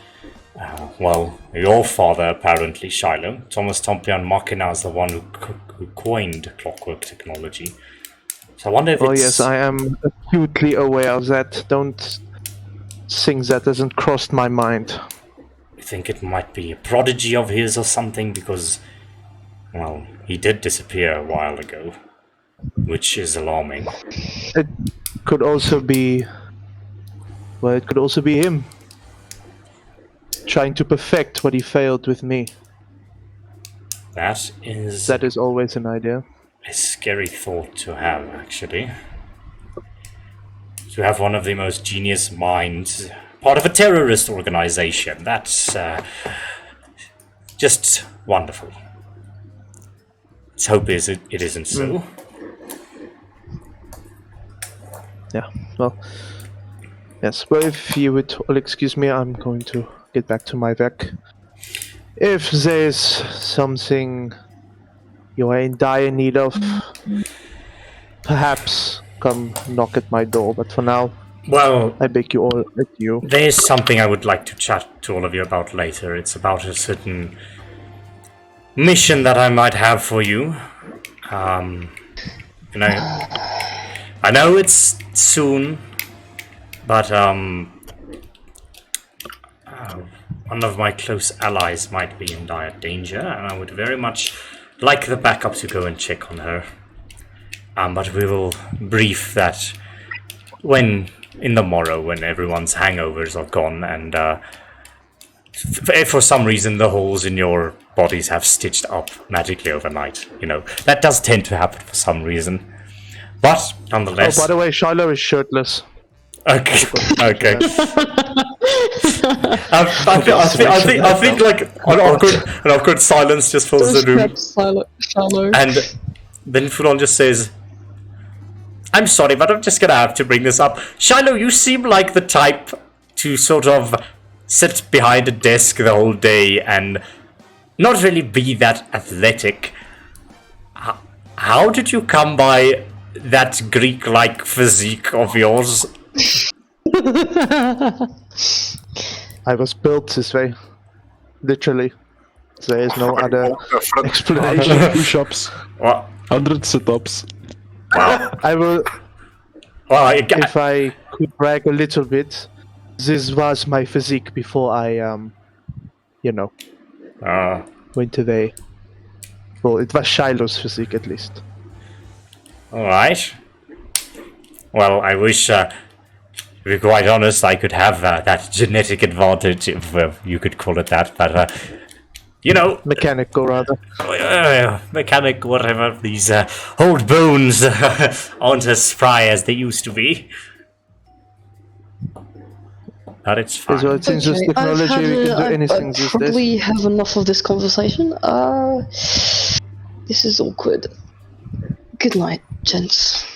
well, your father apparently, Shiloh. Thomas Tompion Machina is the one who coined clockwork technology. So I wonder if Oh it's... yes, I am acutely aware of that. Don't think that hasn't crossed my mind. You think it might be a prodigy of his or something? Because, well, he did disappear a while ago, which is alarming. It could also be... Well, it could also be him. Trying to perfect what he failed with me. That is That is always an idea. a scary thought to have, actually. To have one of the most genius minds, part of a terrorist organization. That's just wonderful. Let's hope it isn't so. Yeah, well... Yes, well, if you would all excuse me, I'm going to get back to my work. If there's something you are in dire need of, perhaps come knock at my door, but for now, Well, I beg you all adieu. there's something I would like to chat to all of you about later. It's about a certain mission that I might have for you. You know, I know it's soon, but one of my close allies might be in dire danger, and I would very much like the backup to go and check on her. But we will brief that in the morrow, when everyone's hangovers are gone, and for some reason the holes in your bodies have stitched up magically overnight. You know, that does tend to happen for some reason. But nonetheless. Oh, by the way, Shiloh is shirtless. Okay. Okay. I think like an awkward silence just fills the room, Shallow. and then Fulon just says, "I'm sorry, but I'm just gonna have to bring this up. Shiloh, you seem like the type to sort of sit behind a desk the whole day and not really be that athletic. How did you come by that Greek-like physique of yours?" I was built this way. Literally. There is no other explanation. Push-ups, Well, 100 sit-ups. I will... well, If I could brag a little bit, this was my physique before I, went to the... Well, it was Shiloh's physique at least. alright. Well, I wish, to be quite honest, I could have that genetic advantage, if you could call it that, but, you know, Mechanical, rather. mechanic, whatever, these old bones aren't as spry as they used to be. But it's fine. So it seems just technology, we can do anything I these days. probably have enough of this conversation. This is awkward. Good night, gents.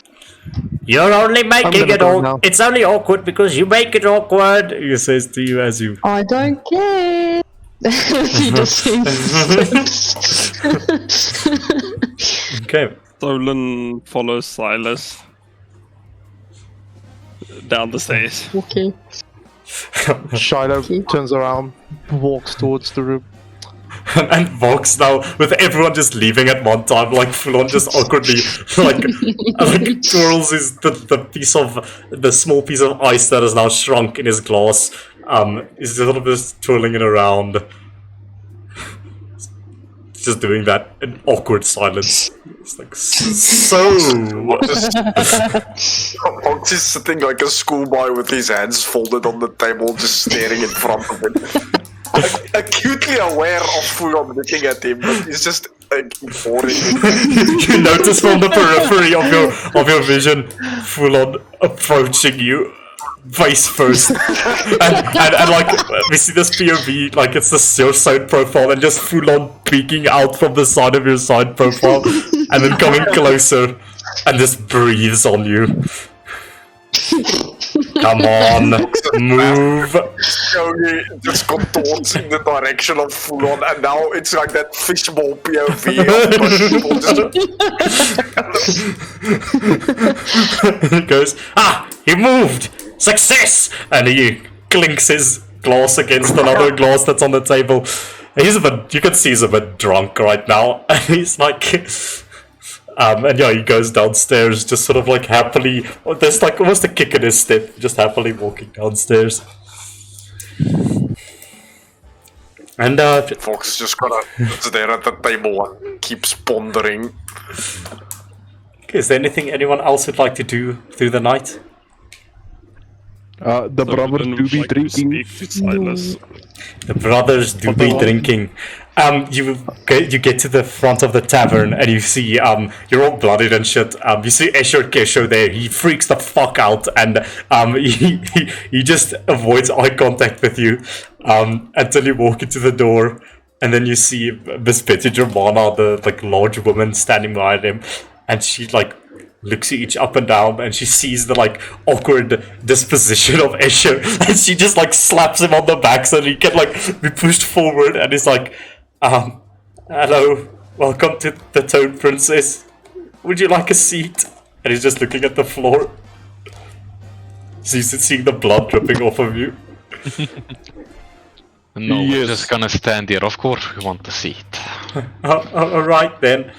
You're only making it go awkward. now. It's only awkward because you make it awkward, he says to you as you... I don't care. He just seems. Okay. Stolen follows Silas down the stairs. Okay. Shiloh turns around, walks towards the room. And Vox now, with everyone just leaving at one time, like Fulon just awkwardly like twirls the small piece of ice that is now shrunk in his glass. He's sort of just twirling it around. Just doing that in awkward silence. It's like so. Fox is sitting like a schoolboy with his hands folded on the table, just staring in front of him. Acutely aware of Fulon looking at him, but he's just like boring. You notice from the periphery of your vision, Fulon approaching you. face first, and like we see this POV, like it's the your side profile, and just full on peeking out from the side of your side profile, and then coming closer, and just breathes on you. Come on, move. Slowly just contorts in the direction of Fulon, and now it's like that fishbowl POV. He goes, he moved! Success! And he clinks his glass against another glass that's on the table. He's a bit, you can see he's a bit drunk right now. And he's like, and yeah, he goes downstairs, just sort of like happily, there's like almost a kick in his step, just happily walking downstairs. And Fox just kind of sits there at the table and keeps pondering. Is there anything anyone else would like to do through the night? The brothers do be drinking. The brothers do be drinking. You get to the front of the tavern and you see you're all bloodied and shit. You see Escher Kesho there. He freaks the fuck out and he just avoids eye contact with you until you walk into the door, and then you see Miss Betty Germana, the like large woman, standing behind him, and she like looks each up and down, and she sees the like awkward disposition of Escher, and she just like slaps him on the back so that he can like be pushed forward, and he's like, hello, welcome to the Toad Princess. Would you like a seat? And he's just looking at the floor. So he's seeing the blood dripping off of you. No, Yes. we're just gonna stand here. Of course we want the seat. Alright then.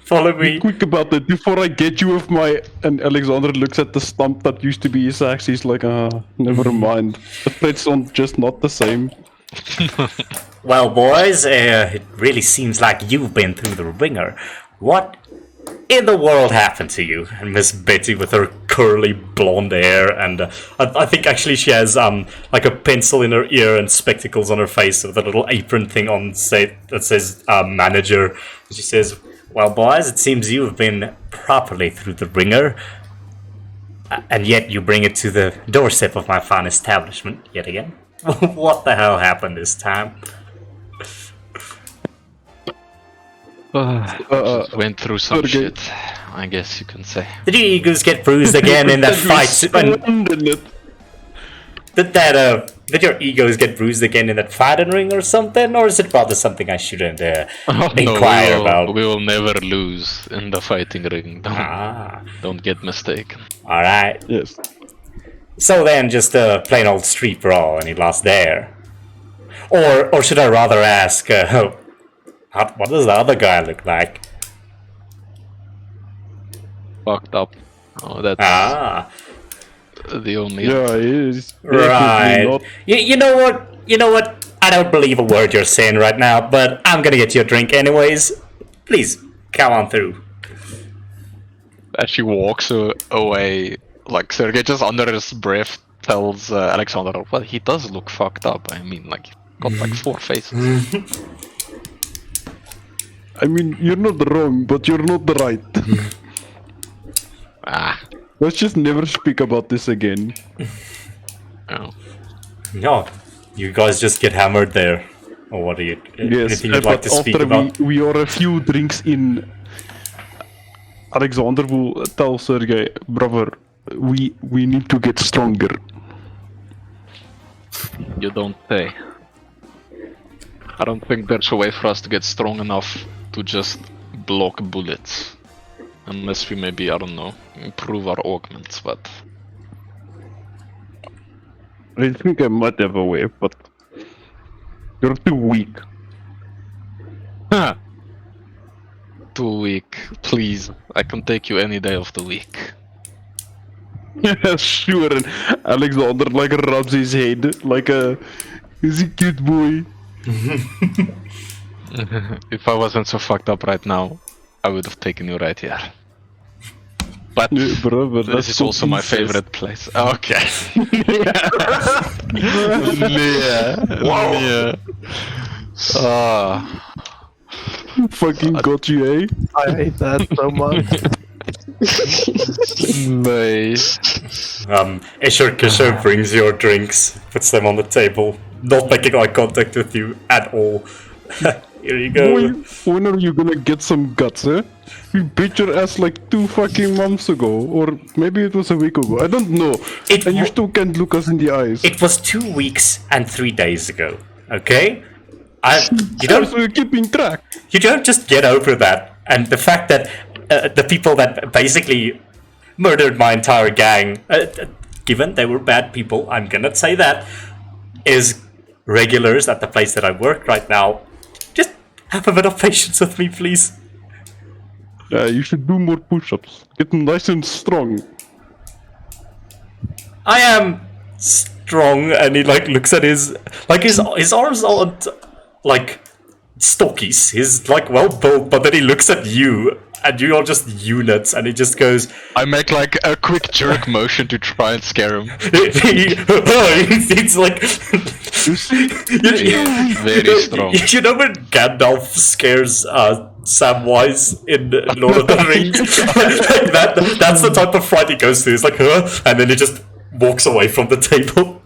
Follow me. Quick about that, before I get you with my... And Alexander looks at the stump that used to be his axe, he's like, never mind. The threats are just not the same. Well, boys, it really seems like you've been through the ringer. What in the world happened to you? And Miss Betty with her curly blonde hair, and I think actually she has like a pencil in her ear and spectacles on her face with a little apron thing on that says manager. She says, well, boys, it seems you have been properly through the ringer, and yet you bring it to the doorstep of my fine establishment yet again. What the hell happened this time? Just went through some okay. shit, I guess you can say. Did your egos get bruised again in that fight? Did your egos get bruised again in that fighting ring or something? Or is it rather something I shouldn't inquire about? We will never lose in the fighting ring. Don't get mistaken. Alright. Yes. So then, just a plain old street brawl and he lost there. Or should I rather ask, what does the other guy look like? Fucked up. Oh, that's the only... Yeah, he is. Right. Not. You know what? You know what? I don't believe a word you're saying right now, but I'm gonna get you a drink anyways. Please, come on through. As she walks away, like Sergei just under his breath tells Alexander, well, he does look fucked up. I mean, like, got like 4 faces. I mean, you're not wrong, but you're not right. Let's just never speak about this again. Oh. No, you guys just get hammered there. Or what do you? Yes, anything you'd like to speak after about? we are a few drinks in, Alexander will tell Sergei, brother, we need to get stronger. You don't say. I don't think there's a way for us to get strong enough to just block bullets. Unless we maybe, I don't know, improve our augments, but... I think I might have a way, but you're too weak. Too weak. Please, I can take you any day of the week. Yeah, sure. And Alexander like rubs his head like he's a cute boy. If I wasn't so fucked up right now, I would have taken you right here. But Yeah, brother, this is also my favorite place. Okay. Yeah. Fucking got you, eh? I hate that so much. Nice. Escher Kisher brings your drinks, puts them on the table, not making eye contact with you at all. Here you go. Boy, when are you gonna get some guts, eh? We beat your ass like 2 fucking months ago, or maybe it was a week ago. I don't know. It And you wa- still can't look us in the eyes. It was 2 weeks and 3 days ago. Okay, you So don't we're keeping track. you don't just get over that. And the fact that the people that basically murdered my entire gang, given they were bad people, I'm gonna say that, is regulars at the place that I work right now. Just have a bit of patience with me, please. You should do more push-ups. Get nice and strong. I am strong, and he like looks at his arms aren't like stockies. He's like well built, but then he looks at you, and you are just units, and he just goes. I make like a quick jerk motion to try and scare him. It's like Very strong. You know when Gandalf scares Samwise in Lord of the Rings? Like that's the type of fright he goes through. It's like, huh? And then he just walks away from the table.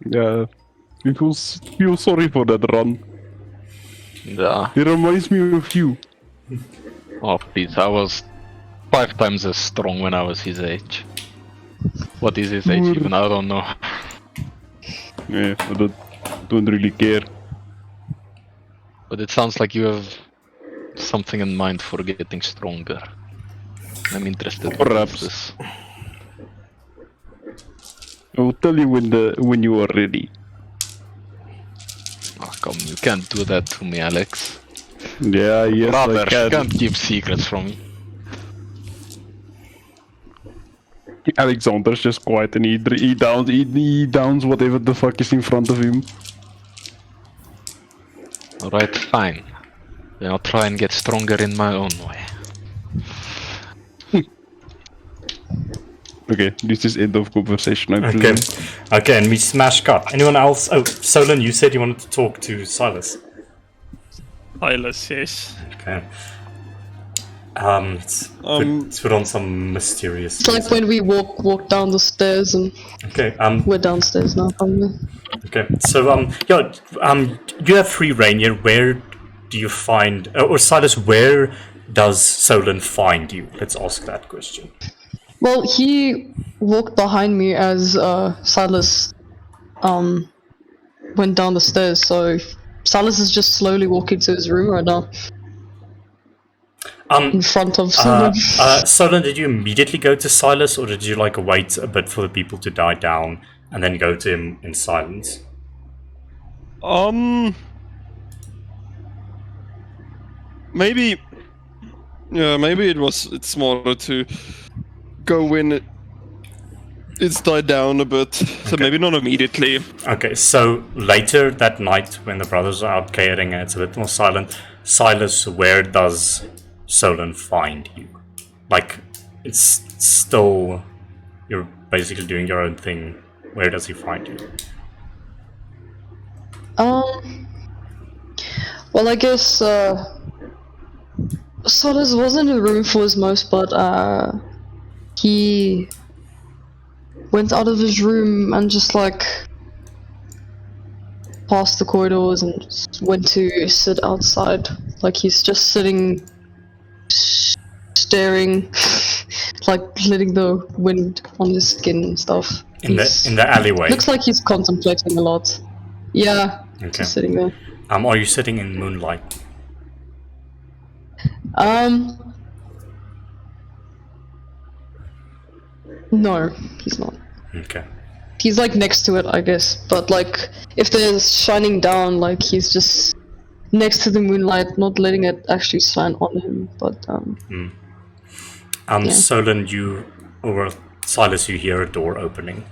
Yeah. You feel sorry for that run. Yeah. It reminds me of you. Oh please, I was 5 times as strong when I was his age. What is his age even? I don't know. Yeah, I don't really care. But it sounds like you have something in mind for getting stronger. I'm interested. Perhaps. This. I will tell you when you are ready. Oh, come, you can't do that to me, Alex. Yeah, yes, Brother, I you can. can't keep secrets from me. Alexander's just quiet and he downs whatever the fuck is in front of him. Alright, fine. Then I'll try and get stronger in my own way. Okay, this is end of conversation. I Okay, presume. okay, and we smash cut. Anyone else? Oh, Solon, you said you wanted to talk to Silas. Silas, yes. Okay. Let's put on some mysterious. It's like when we walk down the stairs, and Okay. we're downstairs now, probably. Okay. So you have free reign here. Where do you find, or Silas? Where does Solon find you? Let's ask that question. Well, he walked behind me as Silas went down the stairs, so Silas is just slowly walking to his room right now. In front of Solon. Solon, did you immediately go to Silas, or did you like wait a bit for the people to die down and then go to him in silence? Maybe. Yeah, maybe it's smarter to go when it's died down a bit. So maybe not immediately. Okay, so later that night when the brothers are out caring and it's a bit more silent, Silas, where does Solon find you? Like, it's still, you're basically doing your own thing. Where does he find you? Well, I guess Silas was in the room for his most part. He went out of his room and just like past the corridors and just went to sit outside. Like he's just sitting, staring, like letting the wind on his skin and stuff. In the alleyway. Looks like he's contemplating a lot. Yeah, Okay. just sitting there. Are you sitting in moonlight? No, he's not. Okay. He's like next to it, I guess. But like, if there's shining down, like he's just next to the moonlight, not letting it actually shine on him. But yeah. Solon, or Silas, you hear a door opening,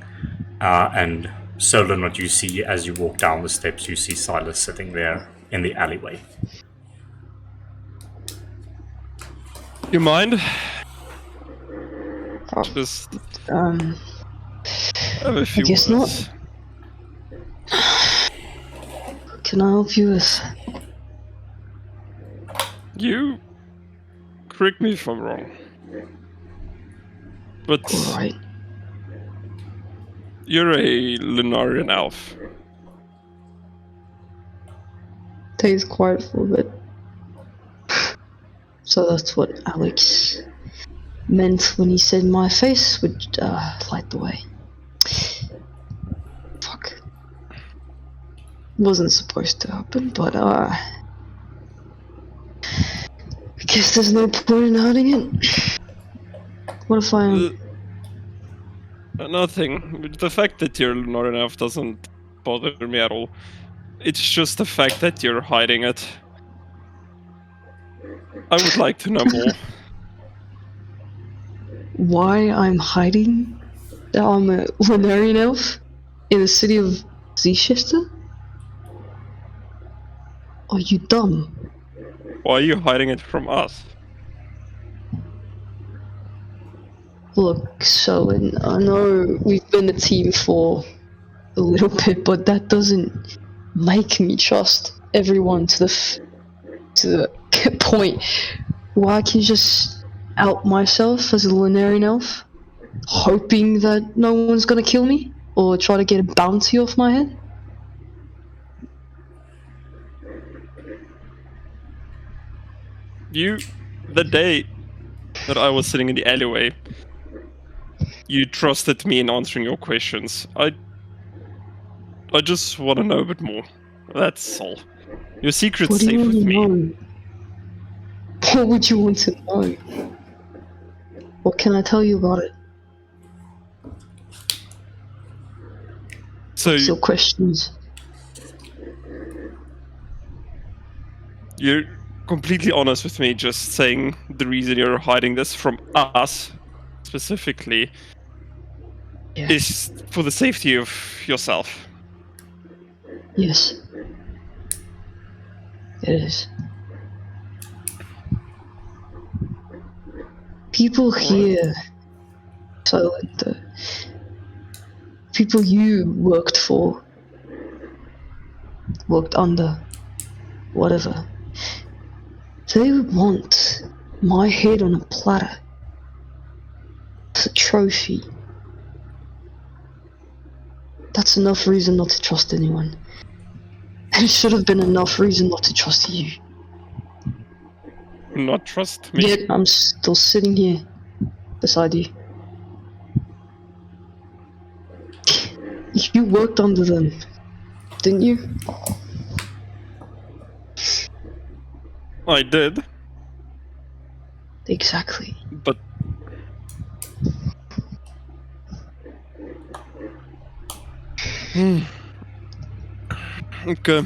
and Solon, what you see as you walk down the steps, you see Silas sitting there in the alleyway. You mind? Just have a few guess words. Can I help you with? You correct me if I'm wrong. But Alright. you're a Lunarian elf. Stays quiet for a bit. So that's what Alex meant when he said my face would light the way. Fuck. Wasn't supposed to happen, but I guess there's no point in hiding it. What if I am? Nothing. The fact that you're Lunarian elf doesn't bother me at all. It's just the fact that you're hiding it. I would like to know more. Why I'm hiding that I'm a Lunarian elf in the city of Zchester? Are you dumb? Why are you hiding it from us? Look, Selwyn, I know we've been a team for a little bit, but that doesn't make me trust everyone to the point where I can just out myself as a Lunarian elf, hoping that no one's gonna kill me or try to get a bounty off my head. The day that I was sitting in the alleyway, you trusted me in answering your questions. I just want to know a bit more. That's all. Your secret's What do you safe want with to me. know? What would you want to know? What can I tell you about it? So Your questions. you're completely honest with me, just saying the reason you're hiding this from us, specifically, Yeah. is for the safety of yourself. Yes. It is. People here, Silent, the people you worked for, worked under, whatever, they want my head on a platter. It's a trophy. That's enough reason not to trust anyone. And it should have been enough reason not to trust you. Not trust me. Yet I'm still sitting here beside you. You worked under them, didn't you? I did, Exactly. but okay.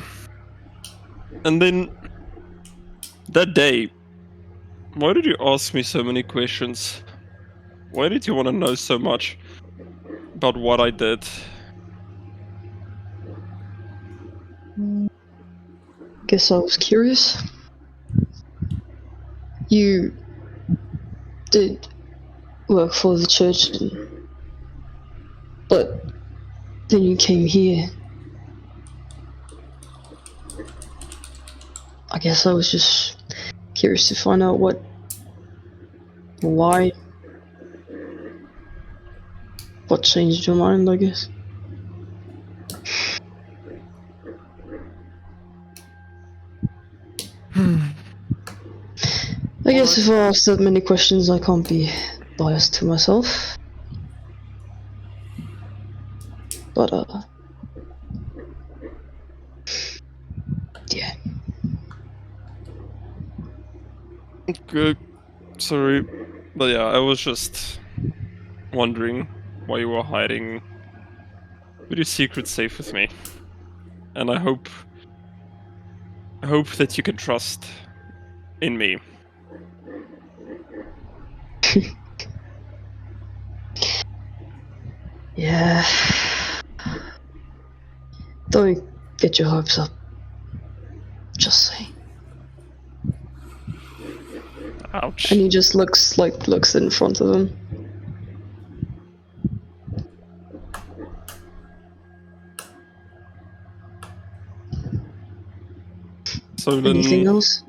And then that day, why did you ask me so many questions? Why did you want to know so much about what I did? Guess I was curious. You did work for the church, but then you came here. I guess I was just curious to find out why, what changed your mind, I guess. I guess if I ask that many questions, I can't be biased to myself. But, yeah. Okay, sorry, but yeah, I was just wondering why you were hiding with your secret safe with me, and I hope that you can trust in me. Yeah. Don't get your hopes up. Just saying. Ouch. And he just looks in front of him. So then, Anything else?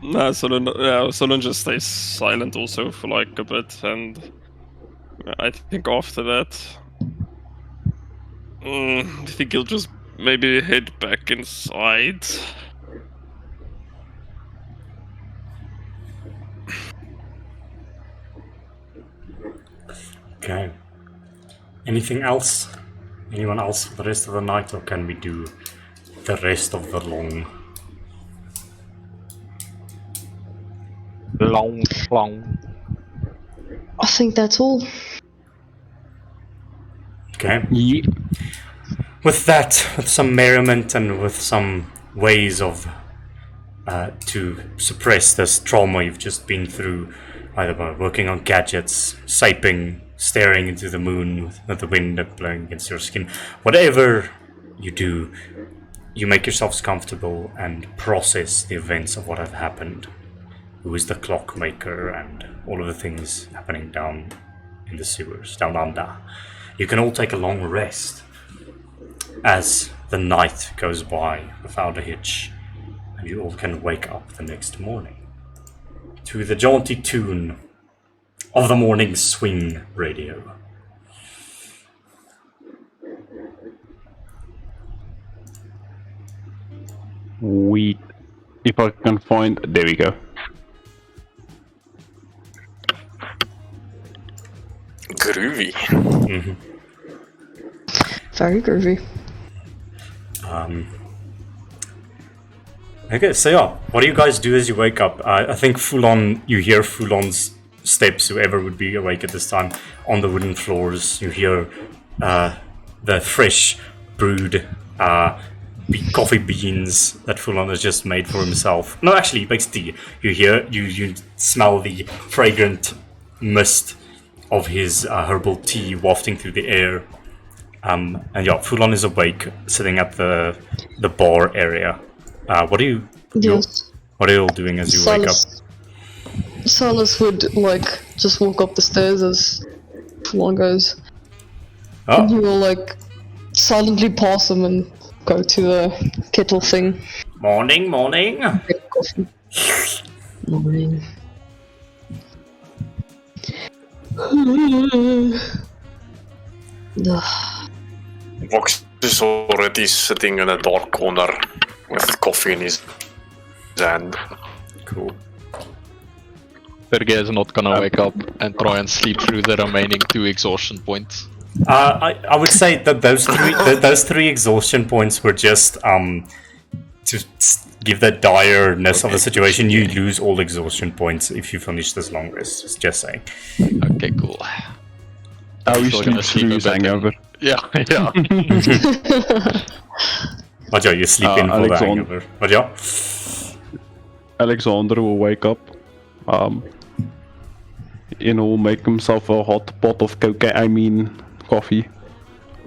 Nah, Solon just stays silent also for like a bit, and I think after that, I think he'll just maybe head back inside. Okay. Anything else? Anyone else for the rest of the night, or can we do the rest of the long? Long. I think that's all. Okay. Yeah. With that, with some merriment and with some ways of to suppress this trauma you've just been through, either by working on gadgets, saping, staring into the moon with the wind blowing against your skin, whatever you do, you make yourselves comfortable and process the events of what have happened. Who is the clockmaker and all of the things happening down in the sewers, down under. You can all take a long rest as the night goes by without a hitch, and you all can wake up the next morning to the jaunty tune of the morning swing radio. If I can find, there we go. Groovy. Very groovy. Okay, so yeah, what do you guys do as you wake up? I think you hear Fulon's steps, whoever would be awake at this time, on the wooden floors. You hear the fresh brewed coffee beans that Fulon has just made for himself. No, actually, he makes tea. You smell the fragrant mist of his herbal tea wafting through the air. And yeah, Fulon is awake, sitting at the bar area. What are you all doing as you wake up? Silas would just walk up the stairs as Fulon goes. Oh. And he will silently pass him and go to the kettle thing. Morning. Get coffee. Morning. Vox is already sitting in a dark corner with coffee in his hand. Cool. Sergei is not gonna wake up and try and sleep through the remaining 2 exhaustion points. I would say that those three exhaustion points were just to give the direness of the situation. You lose all exhaustion points if you finish this long rest. Just saying. Okay, cool. We Still gonna sleep through his a bit. hangover. Yeah. But yeah, you sleep in for the Alexander. hangover. But yeah. Alexander will wake up. Will make himself a hot pot of coffee.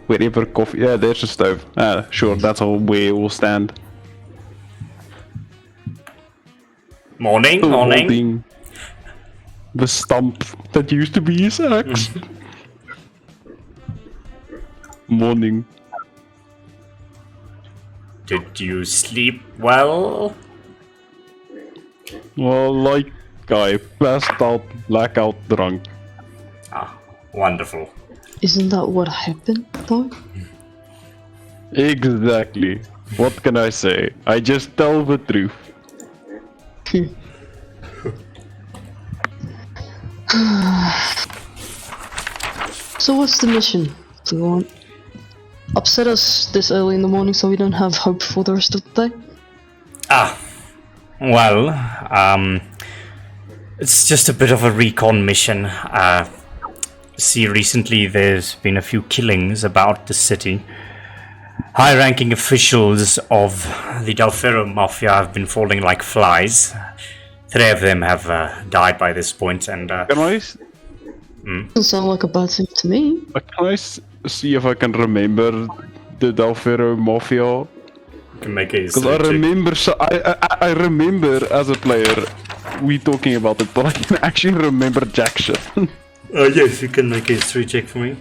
Wherever coffee. Yeah, there's a stove. Sure, that's where it will stand. Morning. Holding the stump that used to be his axe. Morning. Did you sleep well? Well, I passed out, blackout drunk. Ah, wonderful. Isn't that what happened, though? Exactly. What can I say? I just tell the truth. So what's the mission? Do you want upset us this early in the morning so we don't have hope for the rest of the day? Well, it's just a bit of a recon mission. See, recently there's been a few killings about the city. High-ranking officials of the Del'Ferro Mafia have been falling like flies. 3 of them have died by this point, and Can I Doesn't sound like a bad thing to me. see if I can remember the Del'Ferro Mafia? can make a Because I remember, I remember as a player we talking about it, but I can actually remember jack shit. Yes, you can make a history check for me.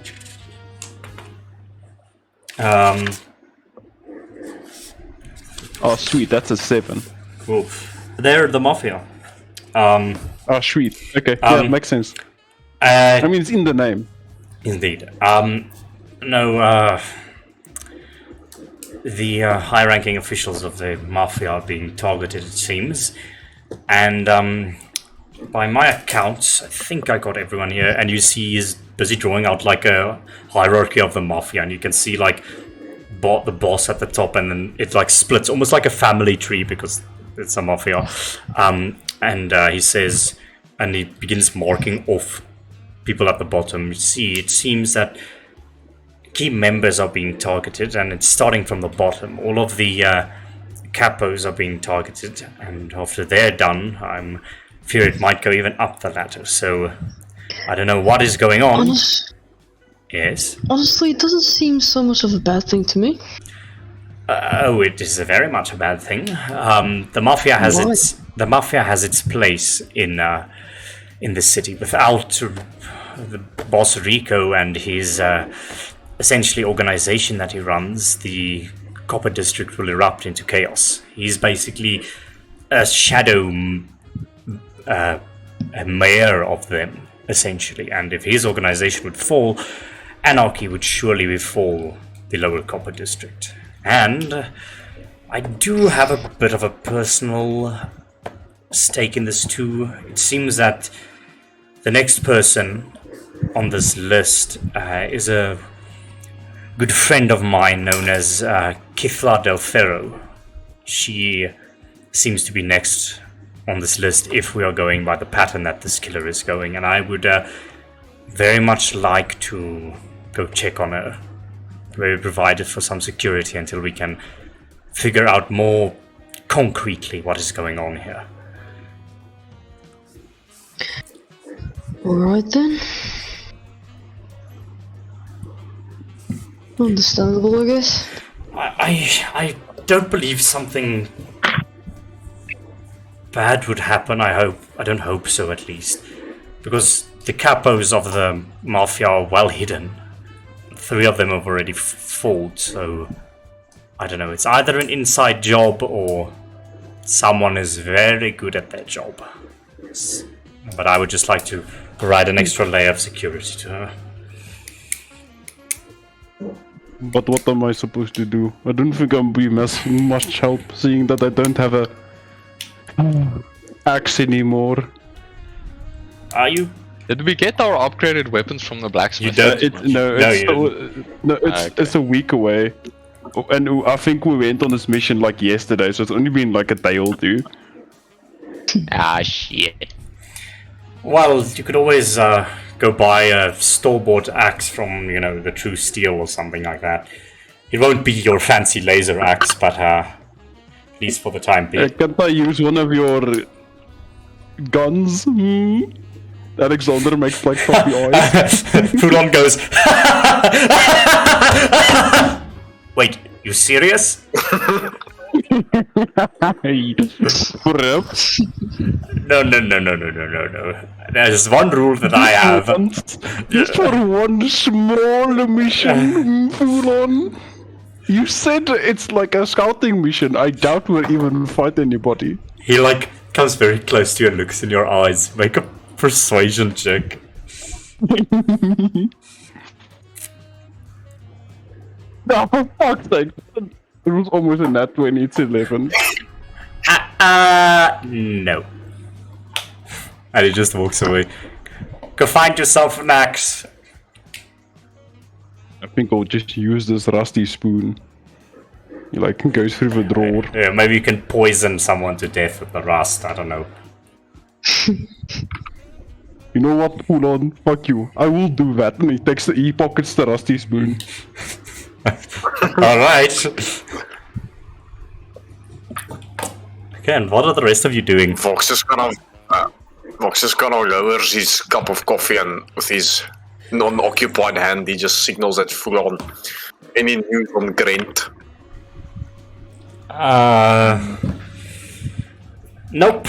Oh sweet, that's a 7. Cool. They're the Mafia. Oh, sweet. Okay, yeah, makes sense. I mean, it's in the name. Indeed. The high-ranking officials of the Mafia are being targeted, it seems. And by my accounts, I think I got everyone here. And you see he's busy drawing out like a hierarchy of the Mafia. And you can see like the boss at the top, and then it like splits, almost like a family tree because it's a Mafia. And he says, and he begins marking off people at the bottom. You see, it seems that key members are being targeted, and it's starting from the bottom. All of the capos are being targeted, and after they're done, I'm fear it might go even up the ladder. So I don't know what is going on. Yes. Honestly, it doesn't seem so much of a bad thing to me. It is very much a bad thing. The Mafia has its place in the city. Without the boss Rico and his essentially organization that he runs, the Copper District will erupt into chaos. He's basically a shadow a mayor of them, essentially. And if his organization would fall, anarchy would surely befall the lower Copper District. And I do have a bit of a personal stake in this too. It seems that the next person on this list is a good friend of mine known as Kithla Del'Ferro. She seems to be next on this list if we are going by the pattern that this killer is going, and I would very much like to go check on her. Very provided for some security until we can figure out more concretely what is going on here. Alright then. Understandable, I guess. I don't believe something bad would happen. I don't hope so, at least. Because the capos of the Mafia are well hidden. 3 of them have already fallen, so I don't know. It's either an inside job or someone is very good at their job. But I would just like to provide an extra layer of security to her. But what am I supposed to do? I don't think I'll be much help, seeing that I don't have a axe anymore. Are you? Did we get our upgraded weapons from the blacksmith? It's a week away. And I think we went on this mission like yesterday, so it's only been like a day or 2. Shit. Well, you could always go buy a store-bought axe from, the True Steel or something like that. It won't be your fancy laser axe, but at least for the time being. Can't I use one of your guns? Alexander makes like puppy eyes. Fulon goes, wait, you serious? Perhaps. No. There's one rule that I have. Just for one small mission, Fulon. You said it's like a scouting mission. I doubt we'll even fight anybody. He comes very close to you and looks in your eyes. Make a persuasion check. No, for fuck's sake. It was almost a nat 20, it's 11. No. And he just walks away. Go find yourself an axe. I think I'll just use this rusty spoon. He goes through the drawer. Yeah, maybe you can poison someone to death with the rust, I don't know. You know what, Fulon? Fuck you. I will do that. And he pockets the rusty spoon. Alright. Okay, and what are the rest of you doing? Vox is gonna lower his cup of coffee, and with his non-occupied hand he just signals at Fulon. Any news on Grant? Nope.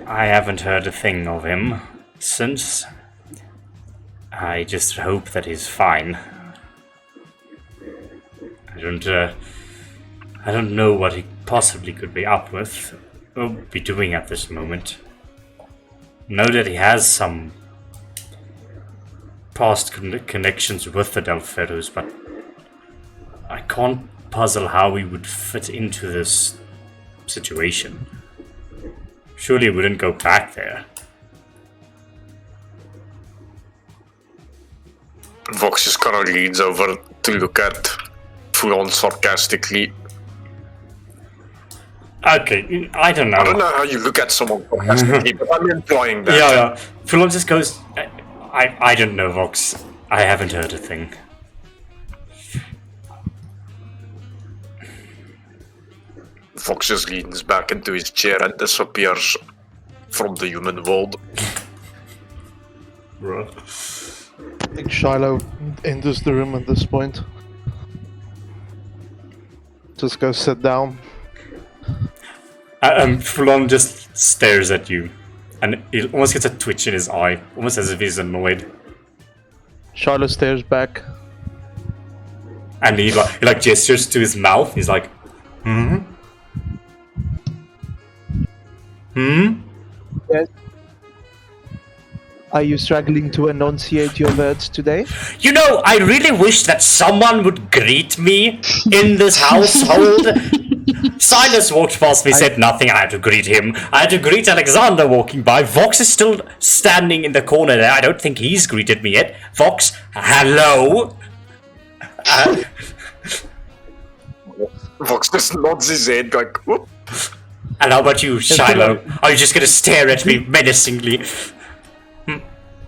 I haven't heard a thing of him since. I just hope that he's fine. I don't know what he possibly could be up with. will be doing at this moment. Know that he has some past connections with the Del'Ferros, but I can't puzzle how he would fit into this situation. Surely he wouldn't go back there. Vox just kind of leans over to look at Fulon sarcastically. Okay, I don't know. I don't know how you look at someone sarcastically, but I'm implying that. Yeah. Fulon just goes, I don't know, Vox. I haven't heard a thing. Vox just leans back into his chair and disappears from the human world. Bro. I think Shiloh enters the room at this point. Just go sit down. Fulon just stares at you, and he almost gets a twitch in his eye, almost as if he's annoyed. Shiloh stares back. And he gestures to his mouth. He's like, Yes. Are you struggling to enunciate your words today? You know, I really wish that someone would greet me in this household. Silas walked past me, said nothing. I had to greet him. I had to greet Alexander walking by. Vox is still standing in the corner there. I don't think he's greeted me yet. Vox, hello? Vox just nods his head like, whoop. And how about you, Shiloh? Are you just gonna stare at me menacingly?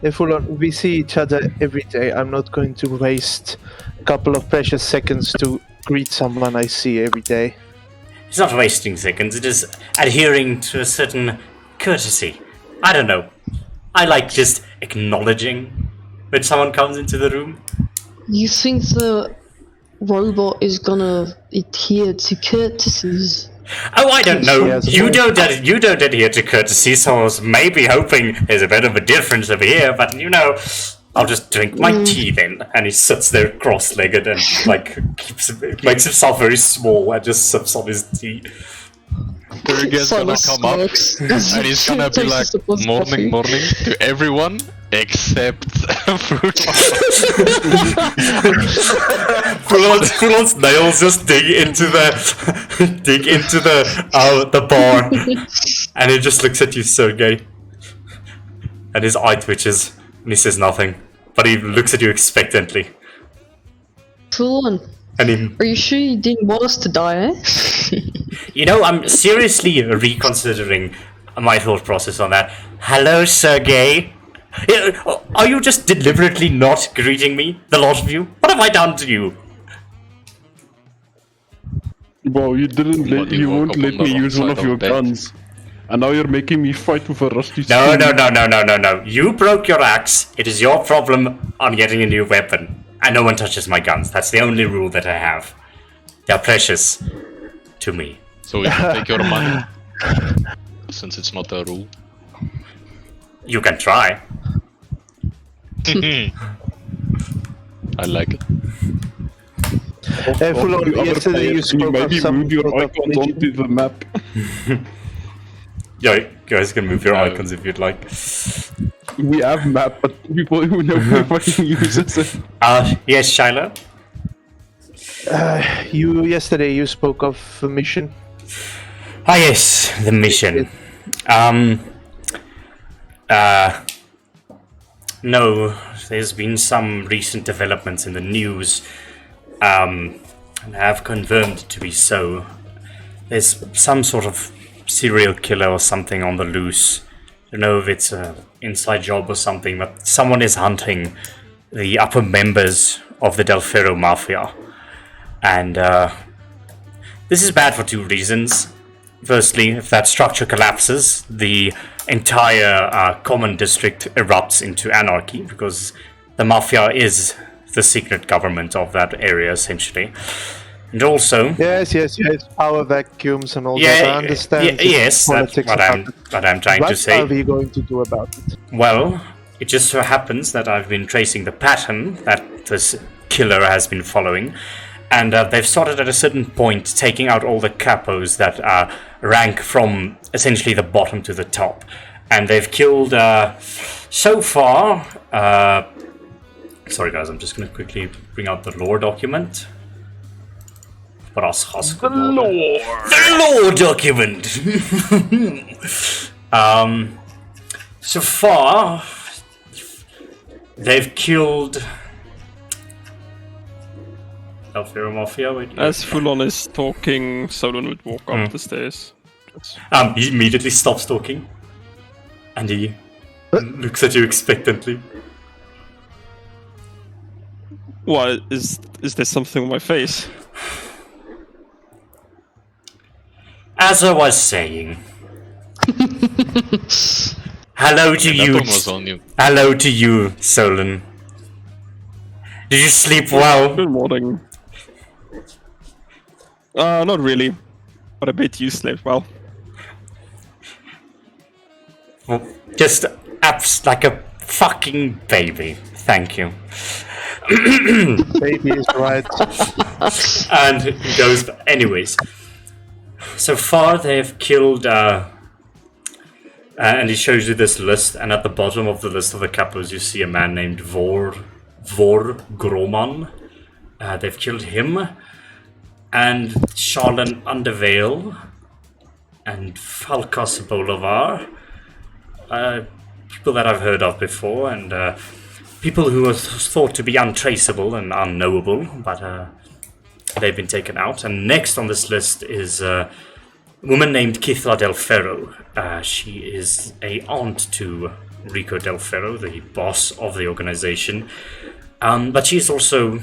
If we see each other every day, I'm not going to waste a couple of precious seconds to greet someone I see every day. It's not wasting seconds, it is adhering to a certain courtesy. I don't know. I like just acknowledging when someone comes into the room. You think the robot is gonna adhere to courtesies? Oh, I don't know. Yes. You don't adhere to courtesy, so I was maybe hoping there's a bit of a difference over here, but you know, I'll just drink my tea then. And he sits there cross-legged and makes himself very small and just sips on his tea. Sergey's gonna come up and he's gonna be like, morning to everyone except Fulon's nails just dig into the bar, and he just looks at you, Sergey, and his eye twitches, and he says nothing, but he looks at you expectantly. Fulon, And he, are you sure you didn't want us to die, eh? you know, I'm seriously reconsidering my thought process on that. Hello, Sergey. Are you just deliberately not greeting me, the lot of you? What have I done to you? Bro, you didn't let, you woke won't up let on the me wrong use one side of your of bed. guns. And now you're making me fight with a rusty No. spoon. You broke your axe. It is your problem on getting a new weapon. And no one touches my guns. That's the only rule that I have. They're precious to me. So we can take your money. Since it's not a rule. You can try. I like it. Fulon, The other yesterday you players, can you spoke of maybe some move your sort of icons onto the map? Yeah, you guys can move your No. icons if you'd like. We have map, but people who never fucking uses it. Yes, Shiloh? Yesterday you spoke of a mission. Ah, yes, the mission. No, there's been some recent developments in the news, and have confirmed to be so. There's some sort of serial killer or something on the loose. I don't know if it's an inside job or something, but someone is hunting the upper members of the Del'Ferro Mafia. And this is bad for two reasons. Firstly, if that structure collapses, the entire common district erupts into anarchy, because the Mafia is the secret government of that area, essentially. And also... Yes, power vacuums and all that. I understand. Yes, that's politics what about I'm trying to say. What are we going to do about it? Well, it just so happens that I've been tracing the pattern that this killer has been following, And they've started at a certain point, taking out all the capos that rank from essentially the bottom to the top. And they've killed, so far... sorry guys, I'm just going to quickly bring out the lore document. The lore document! So far, they've killed... Del'Ferro Mafia, wait. As Fulon is talking, Solon would walk up the stairs. He immediately stops talking. And he looks at you expectantly. Why, is there something on my face? As I was saying... Hello to That you. one was on you. Hello to you, Solon. Did you sleep well? Good morning. Not really. But I bet you slept well. Just apps like a fucking baby. Thank you. Baby is right. And he goes, anyways. So far they've killed, and he shows you this list, and at the bottom of the list of the capos you see a man named Vor Groman. They've killed him, and Charlene Undervale, and Falcos Bolivar. People that I've heard of before, and people who are thought to be untraceable and unknowable, but they've been taken out. And next on this list is a woman named Kithla Del'Ferro. She is a aunt to Rico Del'Ferro, the boss of the organization. But she's also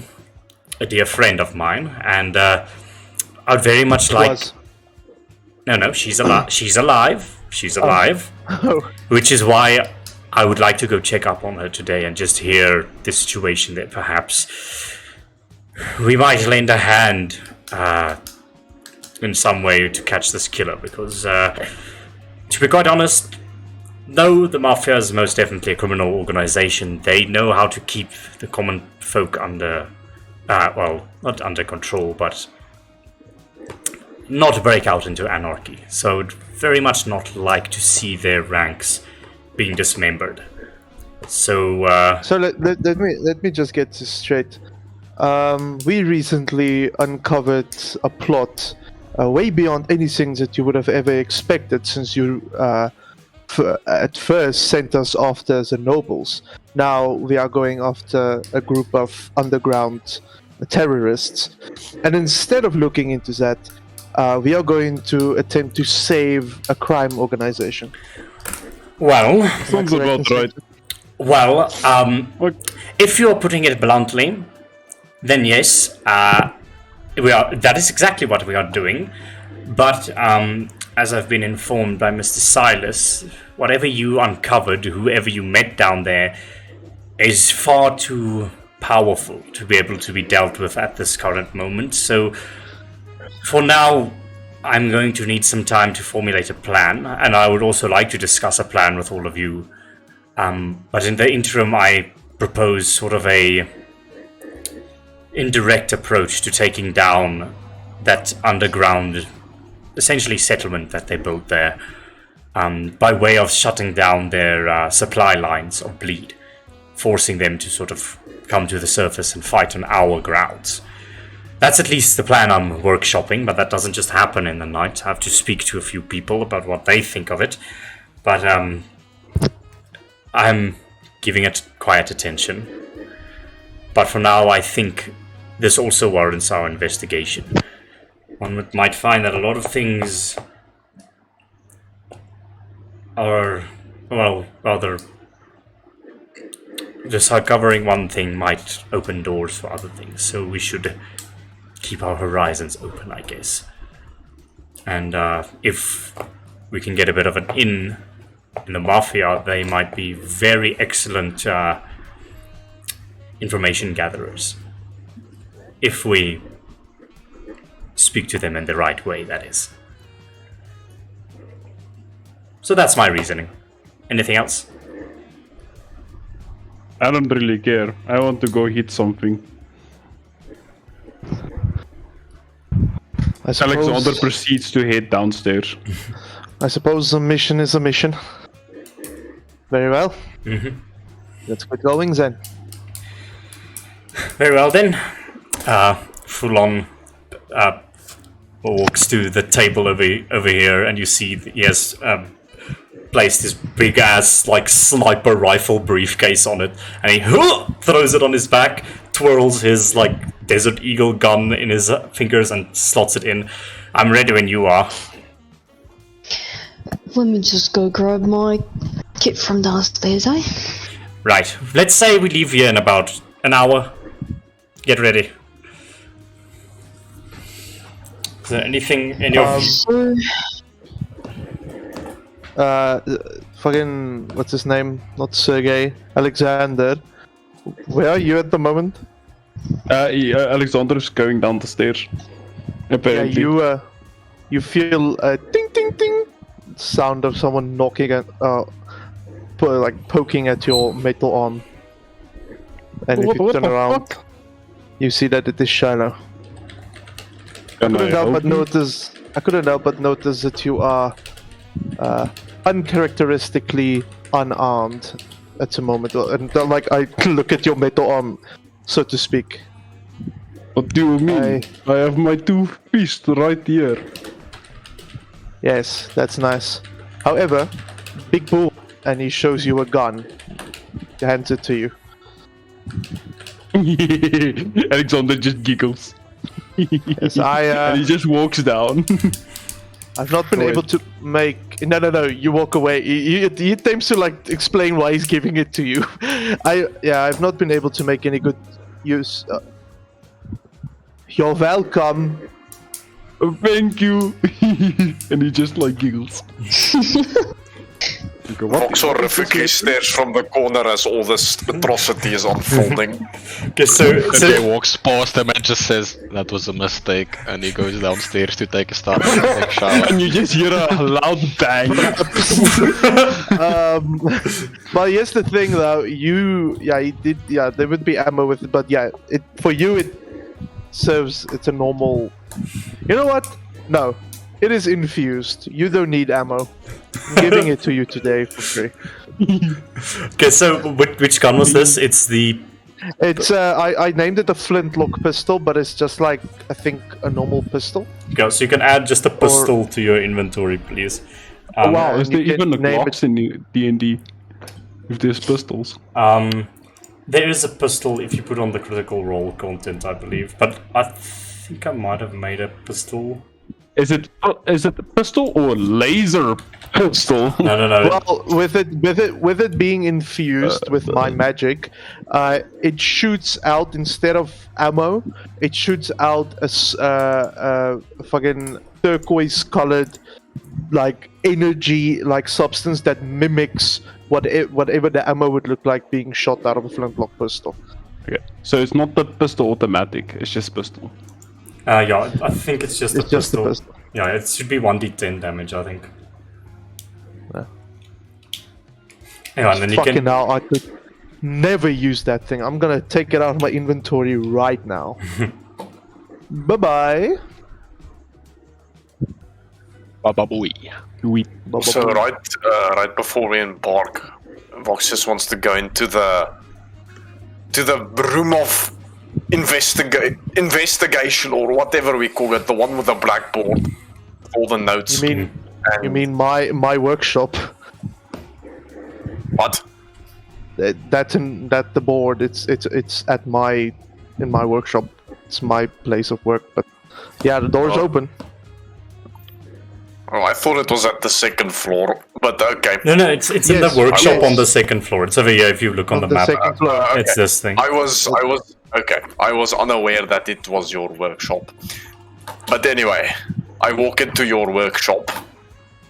a dear friend of mine, and I'd very much like... Was. No, she's alive. She's alive. She's alive. Oh. Which is why I would like to go check up on her today and just hear the situation that perhaps we might lend a hand in some way to catch this killer, because to be quite honest, though the Mafia is most definitely a criminal organization, they know how to keep the common folk under, well, not under control, but not break out into anarchy. So I'd very much not like to see their ranks being dismembered. So So let me just get this straight. We recently uncovered a plot way beyond anything that you would have ever expected, since you at first sent us after the nobles. Now we are going after a group of underground terrorists, and instead of looking into that, we are going to attempt to save a crime organization. well, Sounds about right. well, if you're putting it bluntly, then yes, we are. That is exactly what we are doing. But as I've been informed by Mr. Silas, whatever you uncovered, whoever you met down there, is far too powerful to be able to be dealt with at this current moment. So, for now, I'm going to need some time to formulate a plan, and I would also like to discuss a plan with all of you. But in the interim, I propose sort of a indirect approach to taking down that underground, essentially settlement that they built there, by way of shutting down their supply lines of bleed, forcing them to sort of come to the surface and fight on our grounds. That's at least the plan I'm workshopping, but that doesn't just happen in the night. I have to speak to a few people about what they think of it, but I'm giving it quiet attention. But for now, I think this also warrants our investigation. One might find that a lot of things are, well, rather, just covering one thing might open doors for other things, so we should keep our horizons open, I guess. And if we can get a bit of an in the Mafia, they might be very excellent information gatherers. If we speak to them in the right way, that is. So that's my reasoning. Anything else? I don't really care. I want to go hit something. I suppose, Alexander proceeds to head downstairs. I suppose a mission is a mission. Very well. Let's get going then. Very well then. Fulon walks to the table over here, and you see that he has placed his big ass like sniper rifle briefcase on it, and he throws it on his back, twirls his like Desert Eagle gun in his fingers, and slots it in. I'm ready when you are. Let me just go grab my kit from downstairs, eh? Right. Let's say we leave here in about an hour. Get ready. Is there anything in your... So, Fucking, what's his name? Not Sergey. Alexander. Where are you at the moment? Alexander's going down the stairs. Apparently. Yeah, you feel a ding ding ding sound of someone knocking at, poking at your metal arm. And if you turn around, you see that it is Shiloh. I couldn't help but notice that you are uncharacteristically unarmed at the moment. And like I look at your metal arm, so to speak. What do you mean? I have my 2 fists right here. Yes, that's nice. However, big bull, and he shows you a gun. He hands it to you. Alexander just giggles. Yes, and he just walks down. I've not been able to make... No, you walk away. He attempts to like explain why he's giving it to you. I've not been able to make any good use. You're welcome. Thank you. And he just like giggles. Vox horrifically stares from the corner as all this atrocity is unfolding. Okay, so He walks past him and just says, "That was a mistake," and he goes downstairs to take a shower. And you just hear a loud bang. But here's the thing, though. There would be ammo with it, but for you it serves. It's a normal. You know what? No, it is infused. You don't need ammo. I'm giving it to you today for free. Okay, so which gun was this? It's the... It's I named it a flintlock pistol, but it's just like I think a normal pistol. Okay, so you can add just a pistol to your inventory, please. Wow, Is there you even a can name Glocks in D&D? If there's pistols. There is a pistol if you put on the critical role content, I believe. But I think I might have made a pistol. Is it a pistol or a laser pistol? No. Well, with it being infused with my magic, it shoots out instead of ammo. It shoots out a fucking turquoise-colored, like energy, like substance that mimics whatever the ammo would look like being shot out of a flintlock pistol. Okay, so it's not the pistol automatic. It's just pistol. Yeah, I think it's just a pistol. The pistol. Yeah, it should be 1d10 damage, I think. Yeah. Hang on, then you Fucking can... hell, I could never use that thing. I'm gonna take it out of my inventory right now. Bye-bye. Baba-booey. So right before we embark, Vox just wants to go into the room of investigation or whatever we call it, the one with the blackboard, with all the notes. You mean my workshop? What? That's the board. It's in my workshop. It's my place of work. But yeah, the door's open. Oh, I thought it was at the second floor, but okay. No, it's in the workshop on the second floor. It's over here if you look on the map. Second floor. Okay. It's this thing. I was unaware that it was your workshop. But anyway, I walk into your workshop,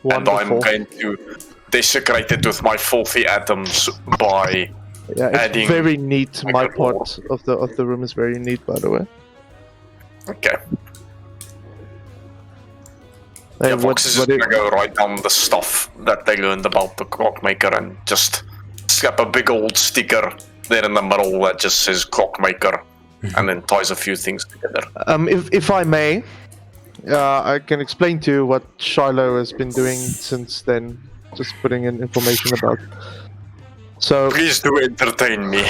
Wonderful. and I'm going to desecrate it with my filthy atoms by adding... It's very neat. My like part of the room is very neat, by the way. Okay. Hey, Yeah, Vox is just gonna go write down the stuff that they learned about the clockmaker and just slap a big old sticker there in the middle that just says clockmaker and then ties a few things together. If I may, I can explain to you what Shiloh has been doing since then. Just putting in information about. So, Please do entertain me.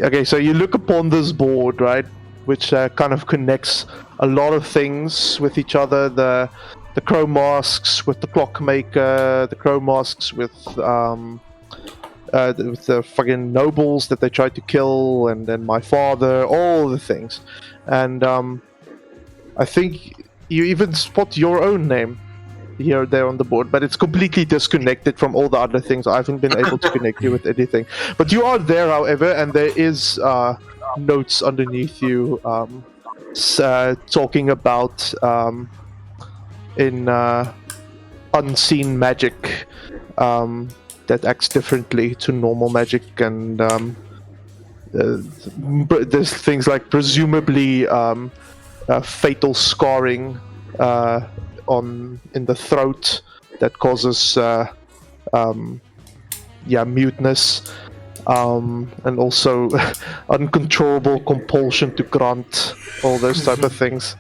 okay, so you look upon this board, right, which kind of connects a lot of things with each other. The crow masks with the clockmaker, the crow masks with the fucking nobles that they tried to kill, and then my father, all the things. And I think you even spot your own name here there on the board, but it's completely disconnected from all the other things. I haven't been able to connect you with anything. But you are there, however, and there is notes underneath you talking about in unseen magic that acts differently to normal magic, and there's things like presumably fatal scarring in the throat that causes muteness, and also uncontrollable compulsion to grunt, all those type of things.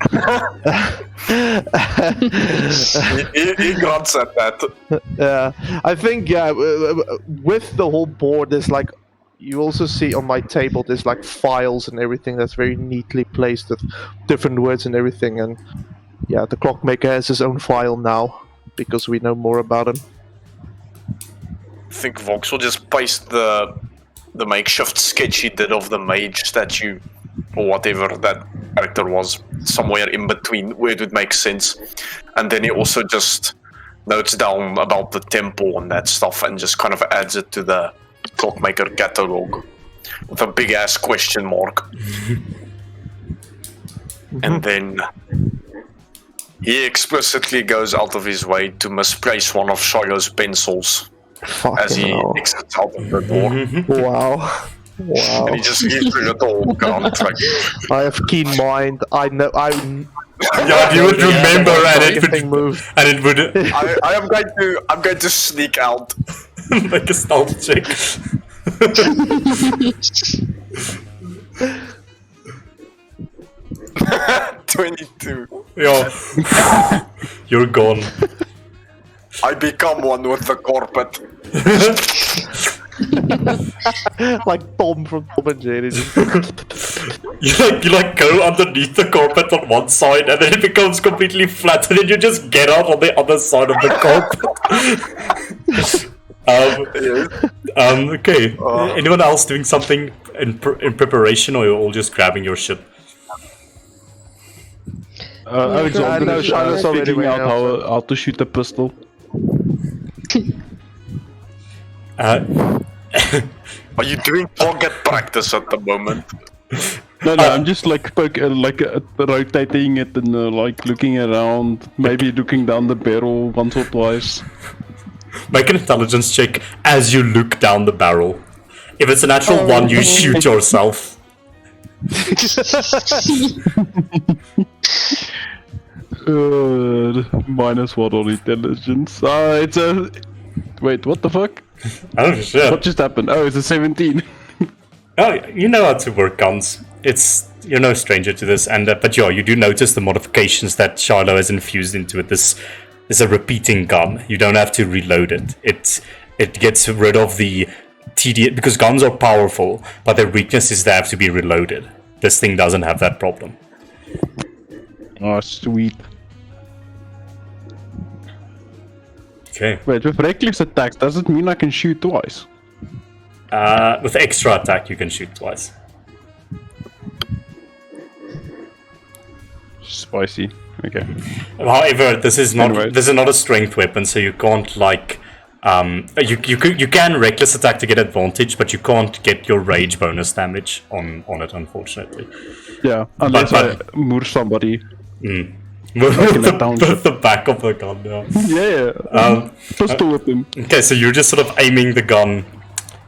he grunts at that. I think with the whole board, there's like, you also see on my table, there's like files and everything that's very neatly placed with different words and everything. And yeah, the clockmaker has his own file now because we know more about him. I think Vox will just paste the makeshift sketch he did of the mage statue or whatever that character was somewhere in between where it would make sense, and then he also just notes down about the temple and that stuff and just kind of adds it to the clockmaker catalog with a big ass question mark. And then he explicitly goes out of his way to misplace one of Shiloh's pencils as he exits out of the door. Wow. Wow. And he just gives it a little grunt. Like, I have keen mind. I know. Yeah, you would remember, and it would. I'm going to sneak out. Make a stealth check. 22. Yeah. You're gone. I become one with the carpet. Like Tom from Tom and Jerry. You like go underneath the carpet on one side, and then it becomes completely flat, and then you just get out on the other side of the carpet. Okay. Anyone else doing something in preparation, or you're all just grabbing your shit? Alexander is Shiloh's already figuring out went how to shoot a pistol. Are you doing target practice at the moment? No, I'm just like rotating it and like looking around, maybe looking down the barrel once or twice. Make an intelligence check as you look down the barrel. If it's a natural one, you shoot yourself. Minus what on intelligence? It's a... Wait, what the fuck? Oh shit. What just happened? Oh, it's a 17. Oh, you know how to work guns. You're no stranger to this, and but yeah, you do notice the modifications that Shiloh has infused into it. This is a repeating gun. You don't have to reload it. It gets rid of the tedious, because guns are powerful, but their weakness is they have to be reloaded. This thing doesn't have that problem. Oh, sweet. Okay. Wait, with reckless attacks, does it mean I can shoot twice? With extra attack, you can shoot twice. Spicy. Okay. However, this is not Anyway. this is not a strength weapon, so you can't like you can reckless attack to get advantage, but you can't get your rage bonus damage on it, unfortunately. Yeah, unless But- I move somebody. With that township. the back of the gun, yeah. Yeah. Pistol whip him. Okay, so you're just sort of aiming the gun.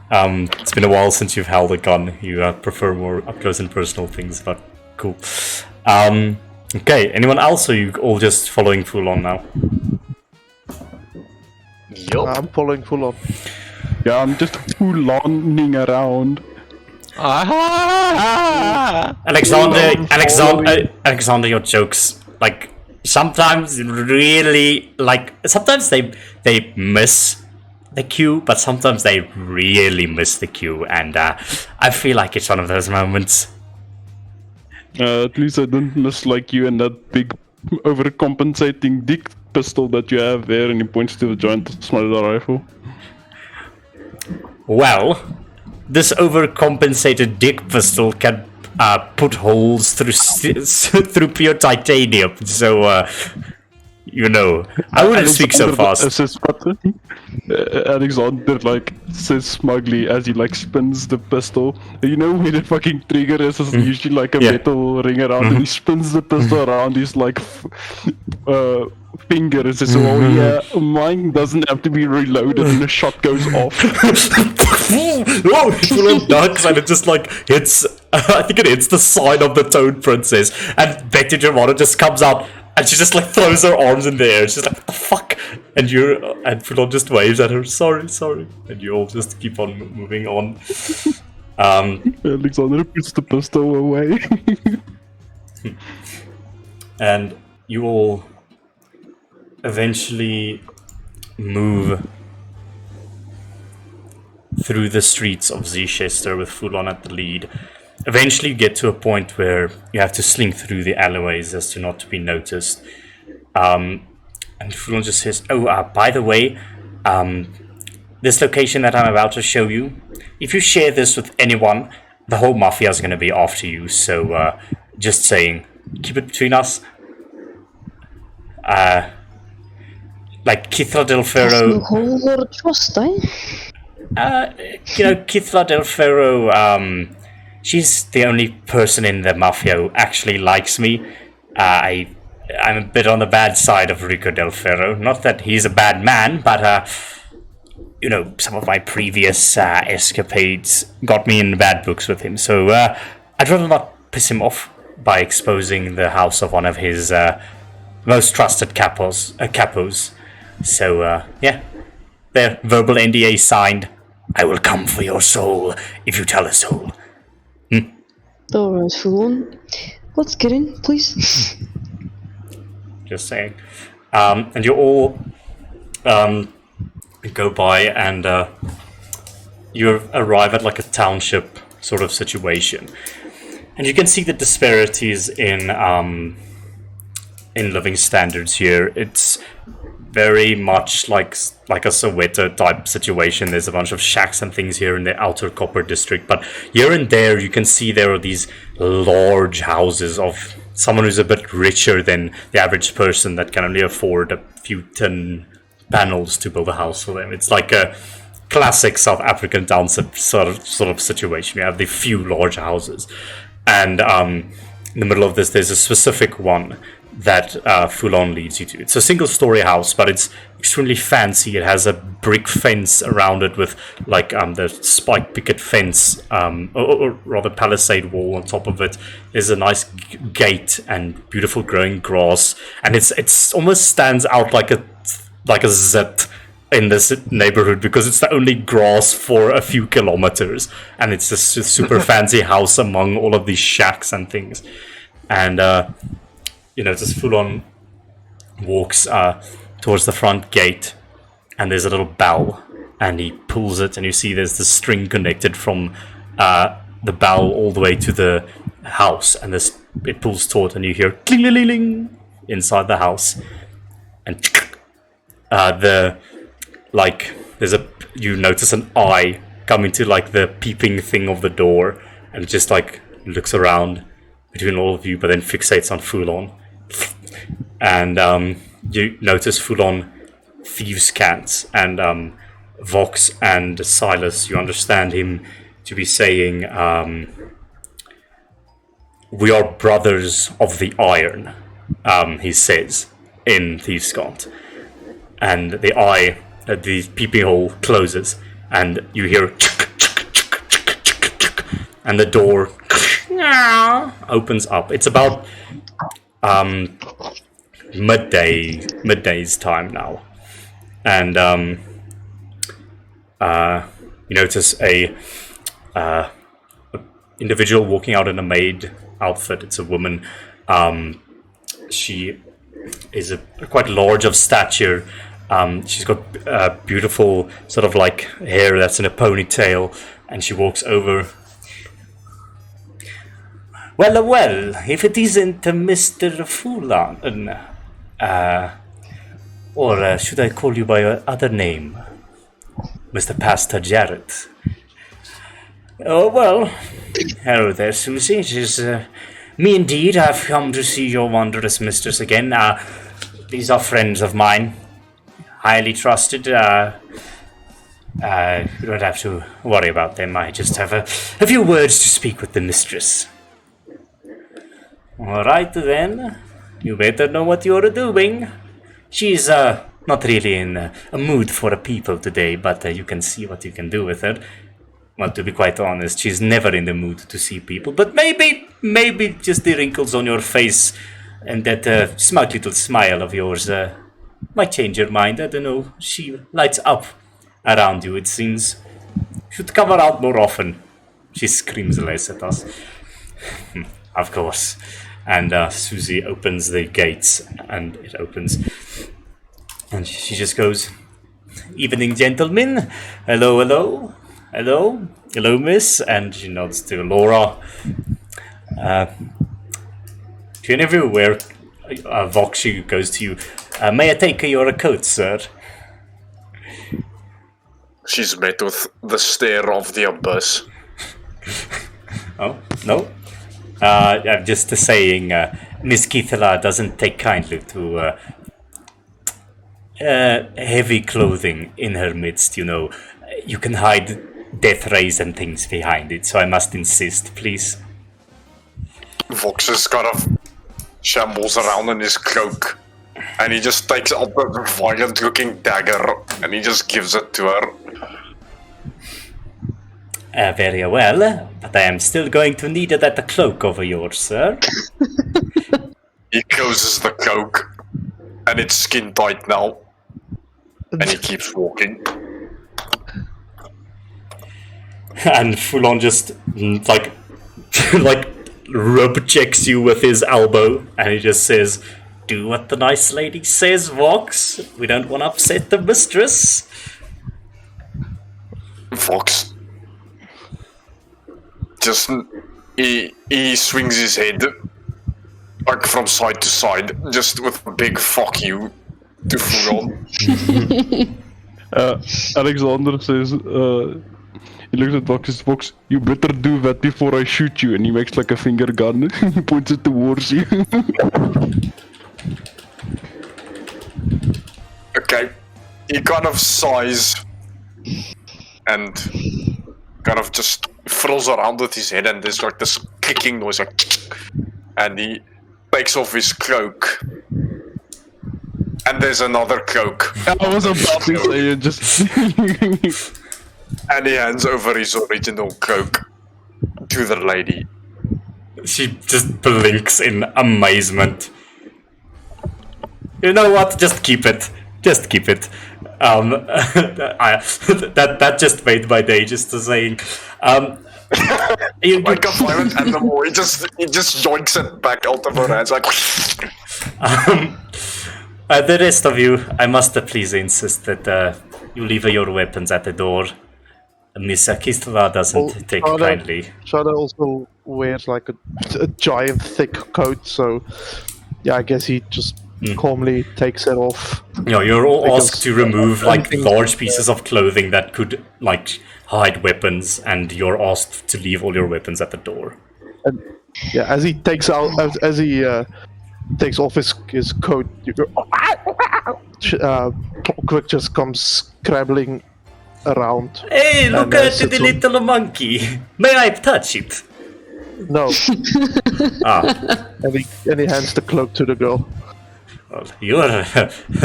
It's been a while since you've held a gun. You prefer more up close and personal things, but cool. Okay, anyone else, or are you all just following full on now? Yup. I'm following full on. Yeah, I'm just full-oning around. Alexander, your jokes, like, sometimes really, like, sometimes they miss the cue, but sometimes they really miss the cue, and I feel like it's one of those moments. At least I don't miss like you and that big overcompensating dick pistol that you have there, and he points to the giant smarter rifle. Well, this overcompensated dick pistol can put holes through pure titanium, so you know, I wouldn't speak so fast. Alexander like says smugly as he like spins the pistol. You know where the fucking trigger is? It's usually like a metal ring around, and he spins the pistol around his like finger and says, "Oh yeah, mine doesn't have to be reloaded," and the shot goes off. Oh, it's full of ducks, and it just like hits. I think it hits the side of the Toad Princess, and Betty Germano just comes out. And she just like throws her arms in the air. She's like, "What the fuck?" And Fulon just waves at her, sorry. And you all just keep on moving on. Alexander puts the pistol away. And you all eventually move through the streets of Zchester with Fulon at the lead. Eventually you get to a point where you have to slink through the alleyways as to not to be noticed. And Fulon just says, by the way, this location that I'm about to show you, if you share this with anyone, the whole Mafia is going to be after you. So just saying, keep it between us. Like Kithra Del'Ferro... A whole lot of trust, eh? Kithra Del'Ferro... she's the only person in the Mafia who actually likes me. I'm a bit on the bad side of Rico Del'Ferro. Not that he's a bad man, but, some of my previous escapades got me in bad books with him. So I'd rather not piss him off by exposing the house of one of his most trusted capos. So, their verbal NDA signed. I will come for your soul if you tell a soul. Alright, Fulon. Let's get in, please. Just saying. And you all go by and you arrive at like a township sort of situation. And you can see the disparities in living standards here. It's very much like a Soweto type situation. There's a bunch of shacks and things here in the outer copper district, but here and there you can see there are these large houses of someone who's a bit richer than the average person that can only afford a few tin panels to build a house for them. It's like a classic South African township sort of situation. You have the few large houses, and in the middle of this there's a specific one that Fulon leads you to. It's a single-story house, but it's extremely fancy. It has a brick fence around it with like the spike picket fence, or rather palisade wall on top of it. There's a nice gate and beautiful growing grass, and it's almost stands out like a zit in this neighborhood because it's the only grass for a few kilometers, and it's this super fancy house among all of these shacks and things. And just Fulon walks towards the front gate, and there's a little bell, and he pulls it, and you see there's this string connected from the bell all the way to the house, and it pulls taut, and you hear cling-a-ling inside the house, and you notice an eye come into like the peeping thing of the door, and it just like looks around between all of you, but then fixates on Fulon. And you notice Fulon thieves' cants, and Vox and Silas, you understand him to be saying, "We are brothers of the iron," he says in Thieves' Cant. And the eye, the peeping hole closes, and you hear and the door opens up. It's about midday's time now, and you notice a individual walking out in a maid outfit. It's a woman. She is quite large of stature. She's got beautiful sort of like hair that's in a ponytail, and she walks over. Well, if it isn't Mr. Fulan, or should I call you by your other name, Mr. Pastor Jarrett? Oh, well, hello there, Susie. It is me indeed. I've come to see your wondrous mistress again. These are friends of mine, highly trusted. You don't have to worry about them. I just have a few words to speak with the mistress. All right, then. You better know what you're doing. She's not really in a mood for a people today, but you can see what you can do with her. Well, to be quite honest, she's never in the mood to see people, but maybe just the wrinkles on your face and that smug little smile of yours might change your mind. I don't know. She lights up around you, it seems. Should come out more often. She screams less at us. Of course. And Susie opens the gates, and it opens. And she just goes, "Evening, gentlemen. Hello, miss." And she nods to Laura. To any of you where Voxy goes to you, "May I take your coat, sir?" She's met with the stare of the abyss. Oh, no? I'm just saying, Miss Keithela doesn't take kindly to heavy clothing in her midst, you know. You can hide death rays and things behind it, so I must insist, please. Vox just kind of shambles around in his cloak, and he just takes out a violent-looking dagger, and he just gives it to her. Very well, but I am still going to need that cloak over yours, sir. He closes the cloak, and it's skin tight now, and he keeps walking. And Fulon just like rub checks you with his elbow, and he just says, "Do what the nice lady says, Vox. We don't want to upset the mistress." Vox just he swings his head like from side to side, just with a big fuck you to Fulon. Alexander says, he looks at Vox, "Vox, you better do that before I shoot you," and he makes like a finger gun. He points it towards you. Okay. He kind of sighs and kind of just frills around with his head, and there's like this clicking noise, like, and he takes off his cloak. And there's another cloak. I was about to say it, just... And he hands over his original cloak to the lady. She just blinks in amazement. You know what? Just keep it. Just keep it. That just made my day. Just to saying. Like a violent animal, he just yoinks it back out of her hands, like. The rest of you, I must please insist that you leave your weapons at the door. Miss Kistela doesn't take kindly. Shada also wears like a giant thick coat, so yeah, I guess he just calmly takes it off. No, you're all asked to remove like large pieces of clothing that could like hide weapons, and you're asked to leave all your weapons at the door. And yeah, as he takes out, as he takes off his coat, Clockwork just comes scrabbling around. Hey, look at the little monkey. May I touch it? No. Ah. And he hands the cloak to the girl. Well, you're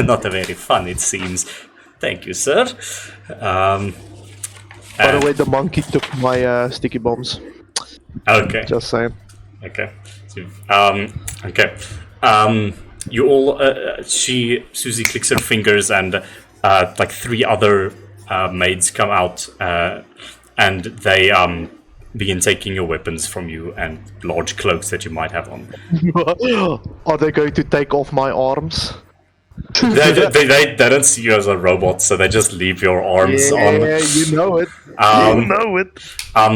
not very fun, it seems. Thank you, sir. By the way, the monkey took my sticky bombs. Okay. Just saying. Okay. So, okay. You all. Susie clicks her fingers, and like 3 other maids come out, and they begin taking your weapons from you and large cloaks that you might have on. Are they going to take off my arms? They don't see you as a robot, so they just leave your arms on. Yeah, you know it. You know it.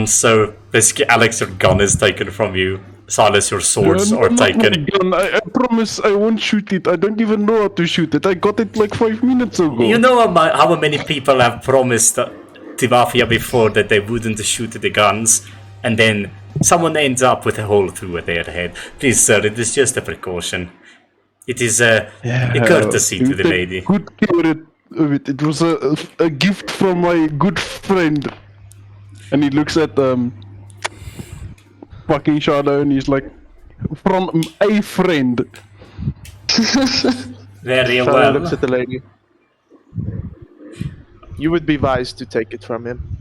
So basically, Alex, your gun is taken from you. Silas, your swords are taken. I promise I won't shoot it. I don't even know how to shoot it. I got it like 5 minutes ago. You know how many people have promised to Mafia before that they wouldn't shoot the guns, and then someone ends up with a hole through their head. Please, sir, it is just a precaution. It is a courtesy to the lady. Good care of it. It was a gift from my good friend. And he looks at fucking Shadow and he's like, from a friend. Very Shadow well. looks at the lady. You would be wise to take it from him.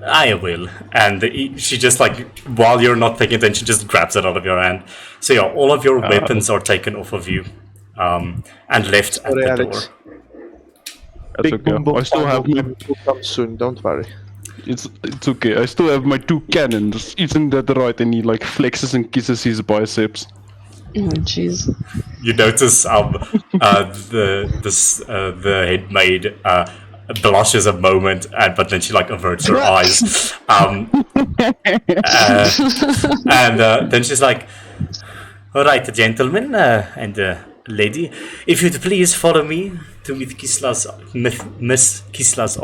I will. And she just like, while you're not paying attention, just grabs it out of your hand. So yeah, all of your weapons are taken off of you and left at the Alex. door. That's Big okay. boom boom I still have my... will come soon, don't worry. It's okay. I still have my 2 cannons. Isn't that right? And he like flexes and kisses his biceps. Oh, jeez. You notice the head maid blushes a moment, but then she like averts her eyes, and then she's like, "All right, gentlemen and lady, if you'd please follow me to Miss Kisla's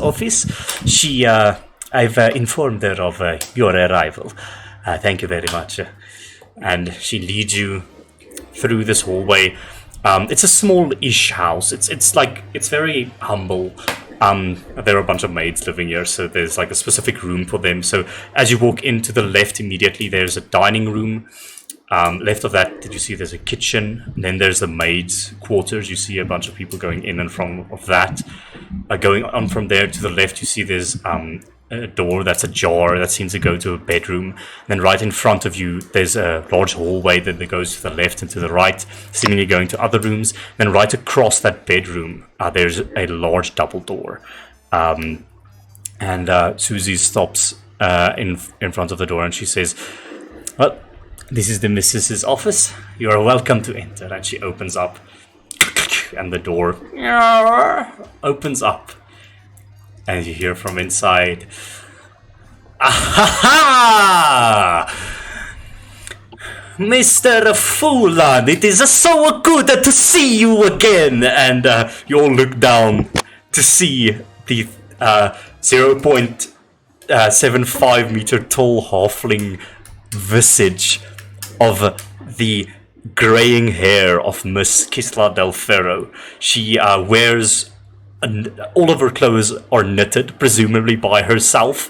office. I've informed her of your arrival. Thank you very much." And she leads you through this hallway. It's a small-ish house. It's very humble. There are a bunch of maids living here, so there's like a specific room for them. So as you walk into the left immediately, there's a dining room. Left of that, did you see there's a kitchen? And then there's the maids' quarters. You see a bunch of people going in and from of that. Going on from there to the left, you see there's a door that's ajar that seems to go to a bedroom. And then right in front of you, there's a large hallway that goes to the left and to the right, seemingly going to other rooms. Then right across that bedroom, there's a large double door. And Susie stops in front of the door and she says, "Well, this is the missus's office. You are welcome to enter." And she opens up, and the door opens up. And you hear from inside, "Ahaha! Mr. Fulan, it is so good to see you again." And you all look down to see the 0.75 meter tall halfling visage of the graying hair of Miss Kisla Del'Ferro. She wears... all of her clothes are knitted, presumably by herself.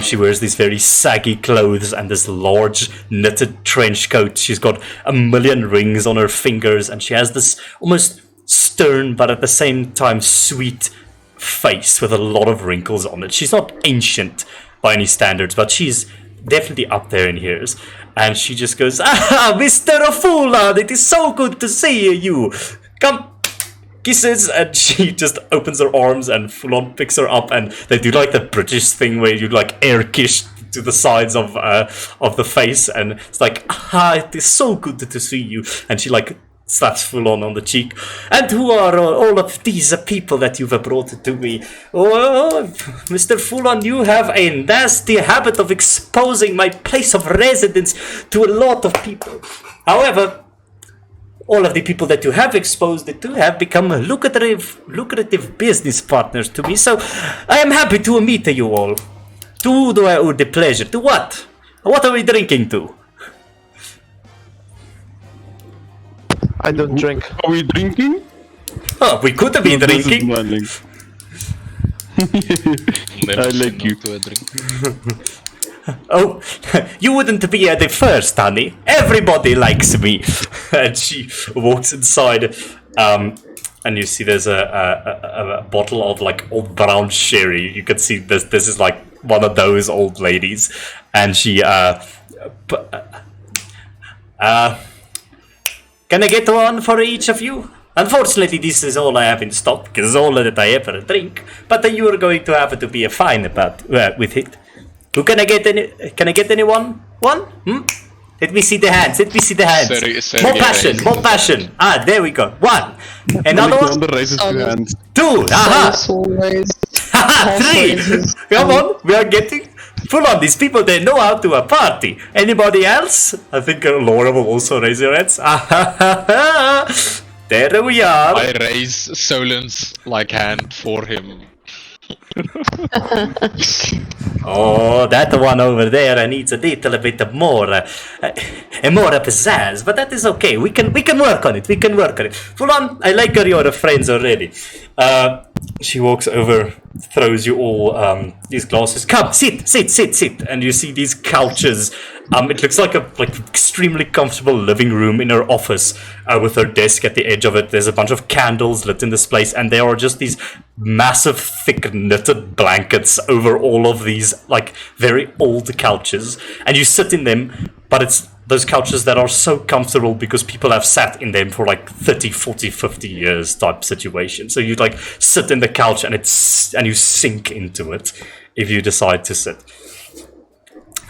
She wears these very saggy clothes and this large knitted trench coat. She's got a million rings on her fingers, and she has this almost stern but at the same time sweet face with a lot of wrinkles on it. She's not ancient by any standards, but she's definitely up there in years. And she just goes, "Ah, Mr. Fulan, it is so good to see you. Come." Kisses, and she just opens her arms and Fulan picks her up, and they do like the British thing where you like air kiss to the sides of the face, and it's like, "Ah, it is so good to see you." And she like slaps Fulan on the cheek. "And who are all of these people that you've brought to me?" "Oh, Mr. Fulan, you have a nasty habit of exposing my place of residence to a lot of people. However, all of the people that you have exposed it to have become lucrative business partners to me, so I am happy to meet you all. To who do I owe the pleasure? To what? What are we drinking to?" I don't drink. Are we drinking? Oh, we could have been This is drinking. manling. I like you. To a drink. "Oh, you wouldn't be the first, honey. Everybody likes me." And she walks inside, and you see there's a bottle of like old brown sherry. You can see this is like one of those old ladies, and she "Can I get one for each of you? Unfortunately, this is all I have in stock, because it's all that I ever drink. But you are going to have to be fine about with it." Who can I get? Can I get anyone? One? Let me see the hands. Let me see the hands. More passion. More passion. Ah, there we go. One. Another one. Alexander raises two hands. Two. Aha. Three. Come on. We are getting full on. These people, they know how to party. Anybody else? I think Laura will also raise her hands. There we are. I raise Solon's hand for him. Oh, that one over there needs a little bit more, more pizzazz, but that is okay. We can work on it. We can work on it. Full on. I like your friends already. She walks over, throws you all these glasses. Come, sit. And you see these couches. It looks like a extremely comfortable living room in her office, with her desk at the edge of it. There's a bunch of candles lit in this place, and there are just these massive, thick knitted blankets over all of these very old couches. And you sit in them, but it's those couches that are so comfortable because people have sat in them for 30, 40, 50 years type situation. So you sit in the couch and you sink into it if you decide to sit.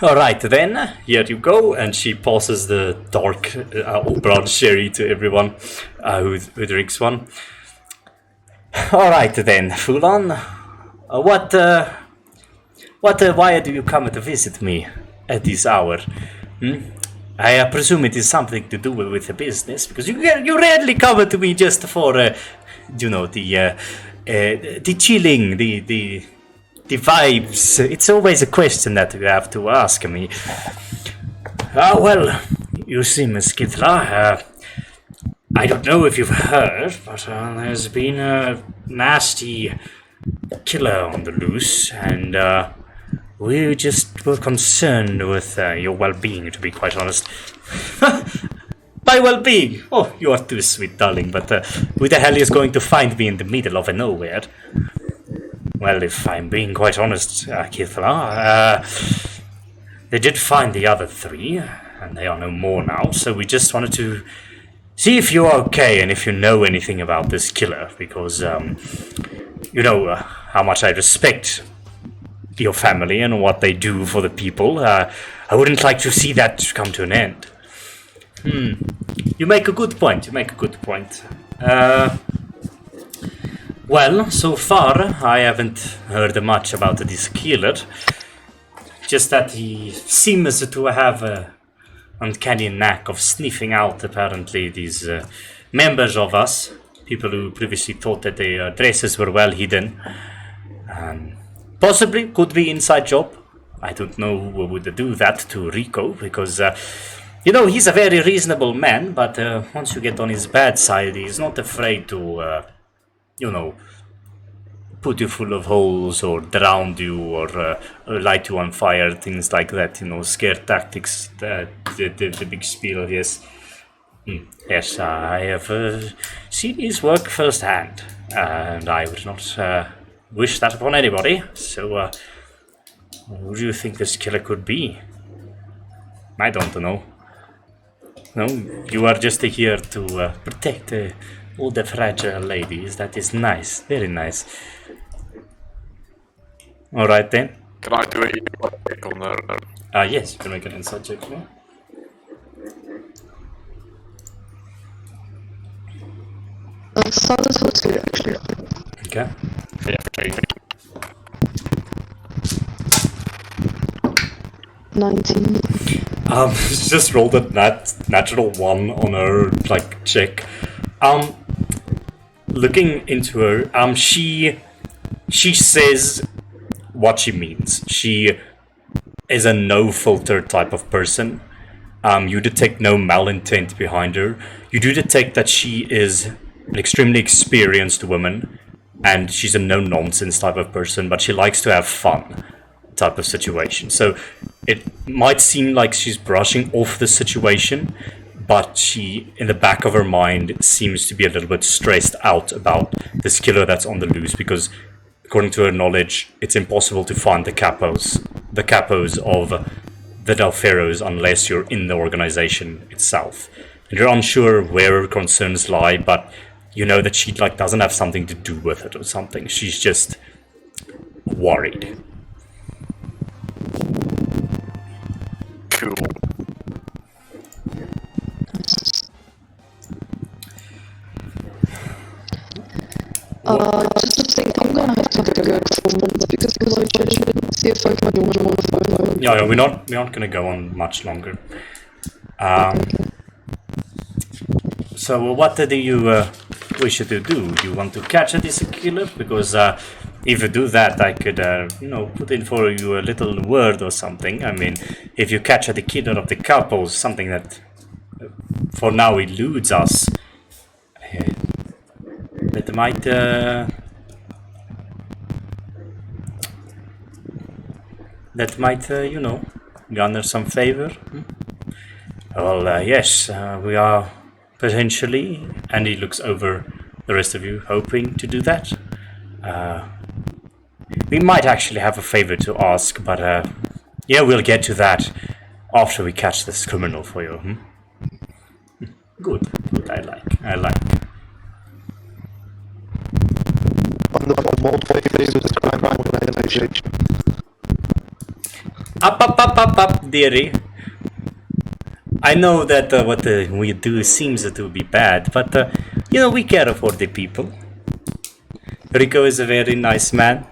Alright then, here you go, and she passes the dark brown sherry to everyone who drinks one. Alright then, Fulon, why do you come to visit me at this hour? I presume it is something to do with the business, because you rarely come to me just for, the chilling, the vibes. It's always a question that you have to ask me. Well, you see, Miss Kithla, I don't know if you've heard, but there's been a nasty killer on the loose, and we just were concerned with your well-being, to be quite honest. My well-being? Oh, you are too sweet, darling, but who the hell is going to find me in the middle of nowhere? Well, if I'm being quite honest, Kithla, they did find the other three, and they are no more now, so we just wanted to see if you're okay and if you know anything about this killer, because, you know how much I respect your family and what they do for the people. I wouldn't like to see that come to an end. You make a good point, well, so far, I haven't heard much about this killer. Just that he seems to have an uncanny knack of sniffing out, apparently, these members of us. People who previously thought that their dresses were well hidden. Possibly could be inside job. I don't know who would do that to Rico, because, he's a very reasonable man, but once you get on his bad side, he's not afraid to... put you full of holes or drown you or light you on fire, things like that, scare tactics, the big spiel, yes. Yes, I have seen his work firsthand, and I would not wish that upon anybody, so who do you think this killer could be? I don't know. No, you are just here to protect all the fragile ladies. That is nice, very nice. Alright then. Can I do a check on her? Yes, you can make an insight check for me. Start as hot two, actually. Okay. Yeah, 19. She just rolled a natural 1 on her check. Looking into her, she says what she means. She is a no filter type of person. You detect no malintent behind her. You do detect that she is an extremely experienced woman, and she's a no nonsense type of person, but she likes to have fun type of situation. So it might seem like she's brushing off the situation, but she, in the back of her mind, seems to be a little bit stressed out about this killer that's on the loose, because according to her knowledge, it's impossible to find the capos of the Del'Ferros unless you're in the organization itself. And you're unsure where her concerns lie, but you know that she doesn't have something to do with it or something. She's just worried. Just a thing, I'm gonna have to go for a moment because I should see if I can join on the phone. Yeah, we're not gonna go on much longer. So what do you wish to do? You want to catch this killer? Because if you do that, I could, put in for you a little word or something. I mean, if you catch the killer of the couple, something that for now eludes us, that might garner some favor. Well, yes, we are potentially, and he looks over the rest of you, hoping to do that. We might actually have a favor to ask, but we'll get to that after we catch this criminal for you. Good, I like. On the more favors with the crime organization. Up, dearie. I know that what we do seems to be bad, but we care for the people. Rico is a very nice man,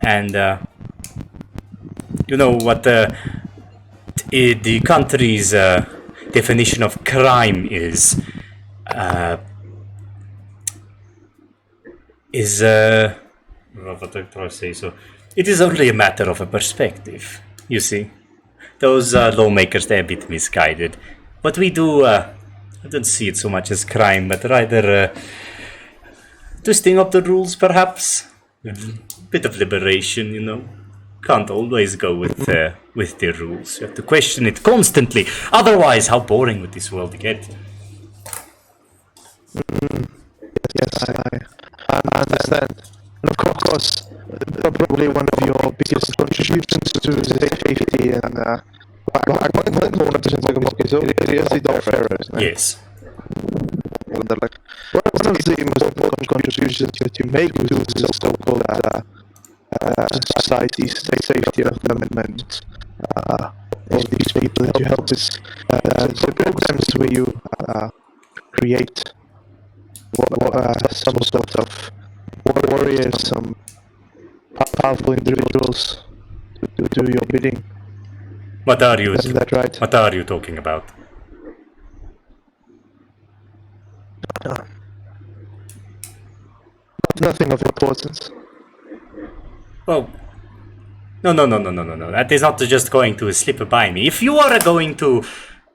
and what the country's definition of crime is what I try to say. So it is only a matter of a perspective. You see, those lawmakers, they're a bit misguided. But we do, I don't see it so much as crime, but rather twisting up the rules, perhaps. A bit of liberation, Can't always go with the rules. You have to question it constantly. Otherwise, how boring would this world get? Yes, I understand. And of course, probably one of your biggest contributions to the safety and it is the Del'Ferro, isn't it? Yes. One of the most important contributions that you make to the so-called society's safety development of these people that you help is the programs where you create some sort of warriors, some powerful individuals to do your bidding. What are you? Isn't that right? What are you talking about? Nothing of importance. Well, no. That is not just going to slip by me. If you are going to,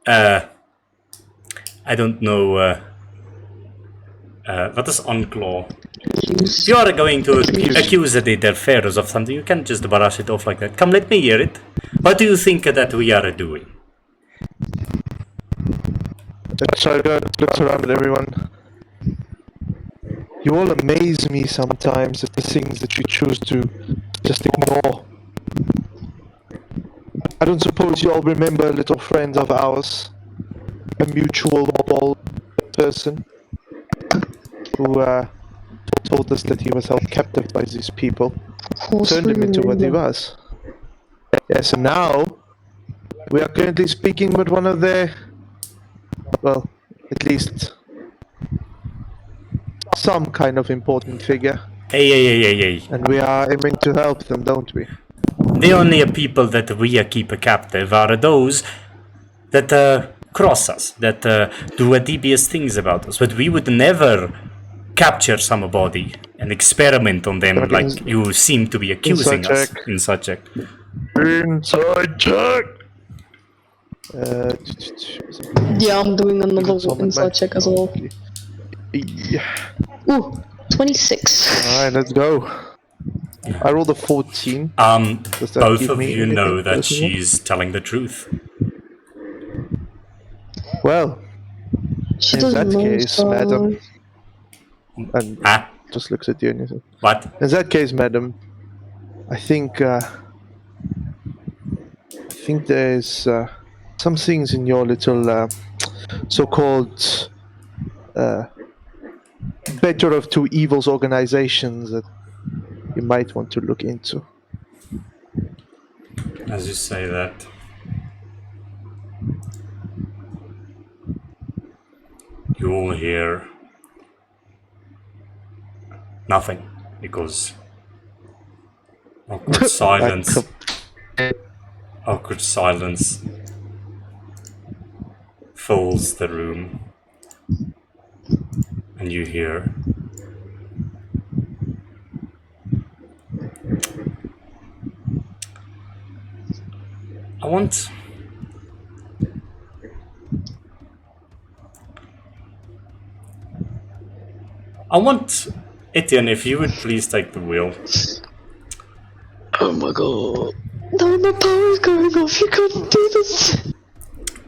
I don't know, what is unclaw? If you are going to accuse the Del'Ferros of something, you can't just brush it off like that. Come, let me hear it. What do you think that we are doing? Shadow looks around at everyone. You all amaze me sometimes at the things that you choose to just ignore. I don't suppose you all remember a little friend of ours, a mutual bald person, who told us that he was held captive by these people, turned him into what he was. Yes, and now we are currently speaking with one of their, well, at least some kind of important figure. Hey. And we are aiming to help them, don't we? The only people that we keep captive are those that cross us, that do devious things about us. But we would never capture somebody and experiment on them like you seem to be accusing us. Inside check. Inside check! Yeah, I'm doing another inside check as well. Yeah. Ooh, 26. Alright, let's go. I rolled a 14. Both of you know that she's telling the truth. Well, She in doesn't that know, case, so... madam, and just looks at you and he says, What? in that case, madam, I think there's some things in your little so-called better of two evils organizations that you might want to look into. As you say that, you all hear Nothing, because awkward silence. Awkward silence fills the room, and you hear I want Etienne, if you would please take the wheel. Oh my god. No, my power's going off. You couldn't do this.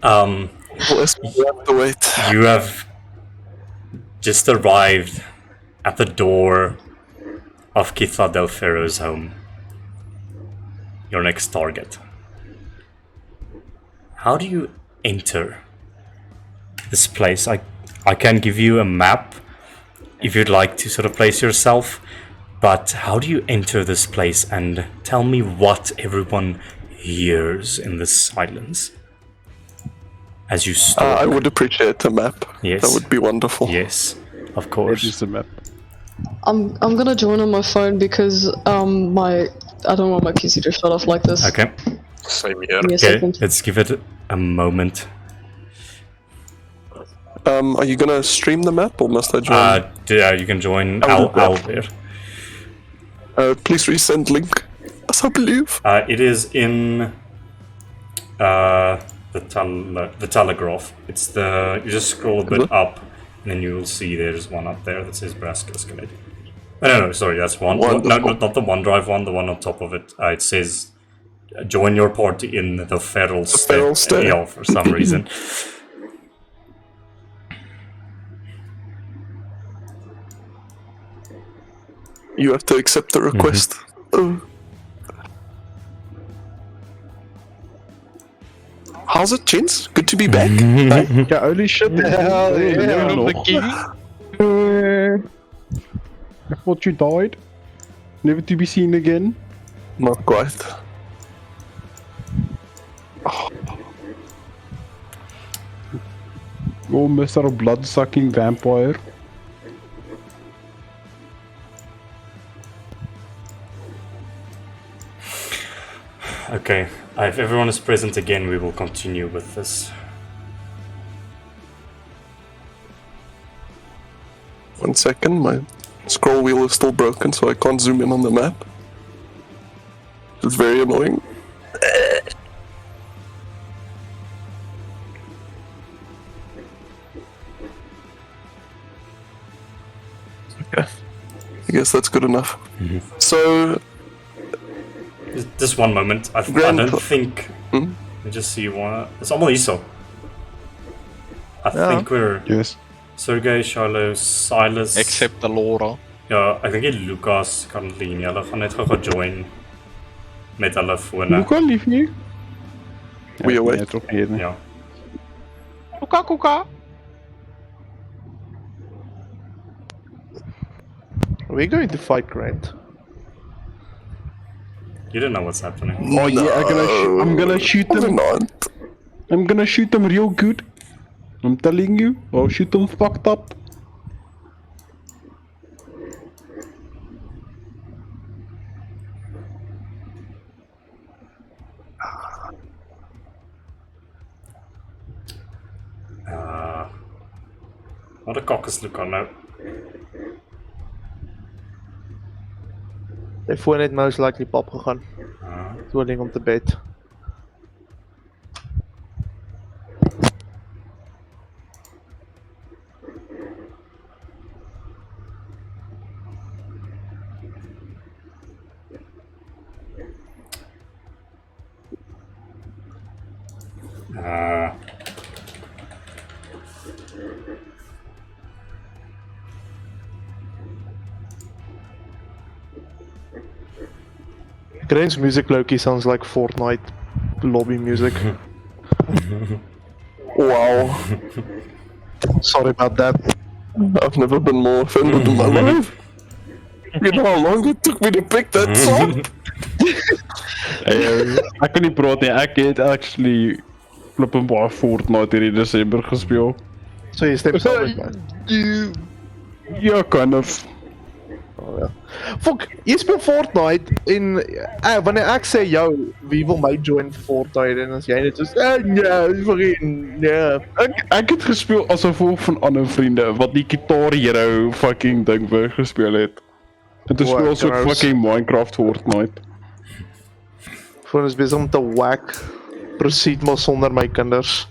Let's have to wait. You have just arrived at the door of Kitha Del'Ferro's home. Your next target. How do you enter this place? I can give you a map if you'd like to sort of place yourself, but how do you enter this place, and tell me what everyone hears in this silence as you stalk? I would appreciate a map. Yes. That would be wonderful. Yes, of It course. is a map. I'm gonna join on my phone because I don't want my PC to shut off like this. Okay. Same here. Give me a Okay, second. let's give it a moment. Are you gonna stream the map or must I join? Yeah, you can join I'll do Al that. there. Please resend link. As I believe. It is in the Telegraph. It's the you just scroll a bit up, and then you will see there's one up there that says Brass Gasconade. No, sorry, that's one. No, Wonderful. not the OneDrive one. The one on top of it. It says join your party in the Feral Feral State. Yeah, for some reason. You have to accept the request. How's it, gents? Good to be back. Yeah, holy shit. Hell I thought you died. Never to be seen again. Not quite. Oh, Mr. Blood-sucking vampire. Okay, if everyone is present again, we will continue with this. One second, my scroll wheel is still broken, so I can't zoom in on the map. It's very annoying. Okay, I guess that's good enough. So, Just one moment. I don't think. Let me just see one. It's allemaal hierso. I think we're Yes. Sergey, Shiloh, Silas. Except the Laura. Ja, ek dink die Lucas kan leen. Hulle gaan net gou join met hulle fone. Luca, lief nie? We await. Nee, toch niet. Nee. Ja. Are we going to fight Grant? You don't know what's happening. Oh yeah, I'm gonna shoot Or him. not. I'm gonna shoot him real good. I'm telling you, I'll shoot him fucked up. Wat 'n kak is Luca nou. Sy foon het most likely pop gegaan. Toeling om te bed. Grant's music Loki sounds like Fortnite lobby music. Wow. Sorry about that. I've never been more offended in my life. You know how long it took me to pick that song? Ek kan nie praat nie, ek het actually flip een baie Fortnite hier in December gespeel. So jy stem saam met my. Ja, kind of. Oh, ja. Fok, jy speel Fortnite en wanneer ek sê jou, wie wil my join Fortnite en as jy net soos nee, vriend, nee. Ek het gespeel as 'n gevolg van ander vriende wat die Guitar Hero fucking ding weer gespeel het. En toe speel ons ook fucking Minecraft Fortnite. Voor ons besig om te whack. Proceed maar sonder my kinders.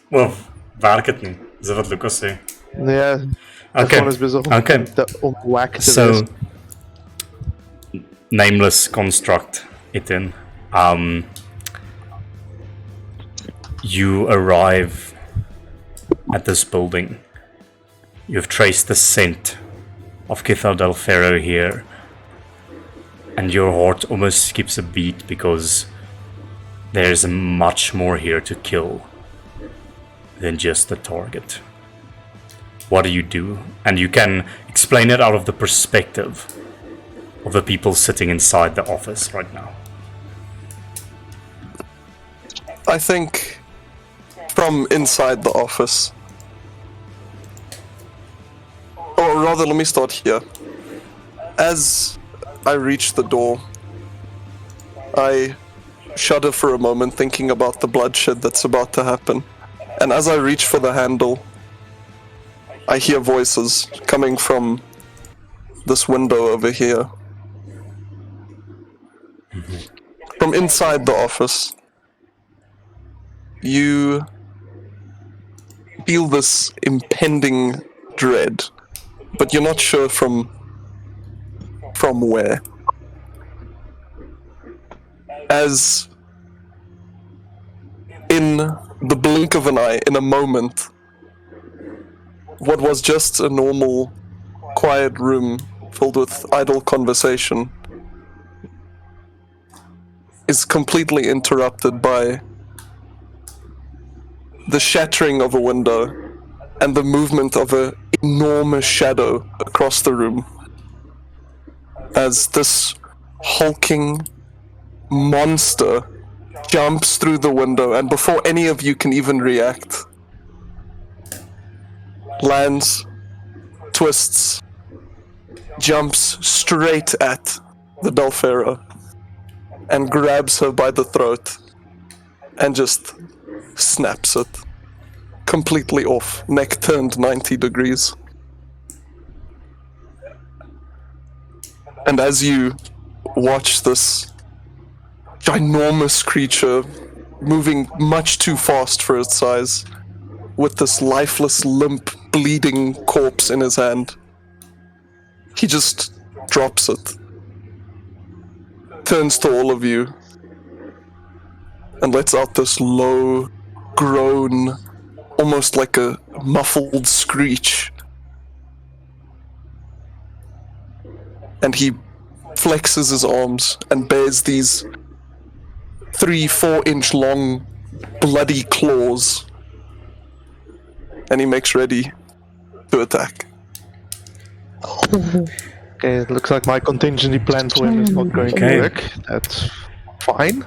Wel, werk het nie. Dis wat Lucas sê. Nee. Okay. Ons besig om whack te So, wees. nameless construct, Ethan. You arrive at this building. You've traced the scent of Del'Ferro here, and your heart almost skips a beat because there's much more here to kill than just the target. What do you do? And you can explain it out of the perspective of the people sitting inside the office right now. I think from inside the office, or rather, let me start here. As I reach the door, I shudder for a moment thinking about the bloodshed that's about to happen. And as I reach for the handle, I hear voices coming from this window over here. From inside the office, you feel this impending dread, but you're not sure from where. As in the blink of an eye, in a moment, what was just a normal, quiet room filled with idle conversation is completely interrupted by the shattering of a window and the movement of an enormous shadow across the room as this hulking monster jumps through the window, and before any of you can even react, lands, twists, jumps straight at the Del'Ferro and grabs her by the throat and just snaps it completely off, neck turned 90 degrees. And as you watch this ginormous creature moving much too fast for its size, with this lifeless, limp, bleeding corpse in his hand, he just drops it, turns to all of you, and lets out this low groan, almost like a muffled screech. And he flexes his arms and bears these 3-4 inch long bloody claws, and he makes ready to attack. Okay, it looks like my contingency plan for him is not going to work. That's fine.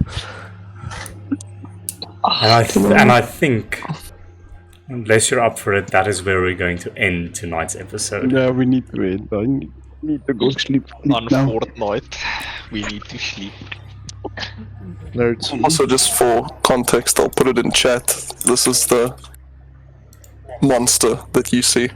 And I think, unless you're up for it, that is where we're going to end tonight's episode. Yeah, we need to end. I need to go sleep On now. Fortnite, we need to sleep. Nerds. Also, just for context, I'll put it in chat. This is the monster that you see.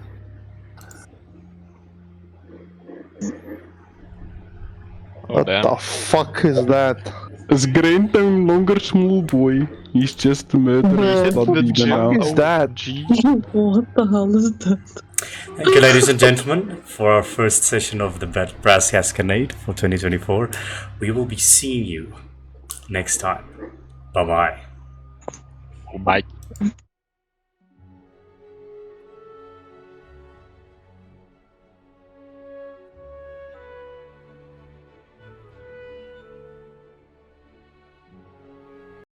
Oh, What damn. the fuck is that? Is Grant no longer small boy? He's just a murderer. He's the now. Is that? What the hell is that? Thank you, ladies and gentlemen, for our first session of the Brass Gasconade for 2024. We will be seeing you next time. Bye-bye. Bye.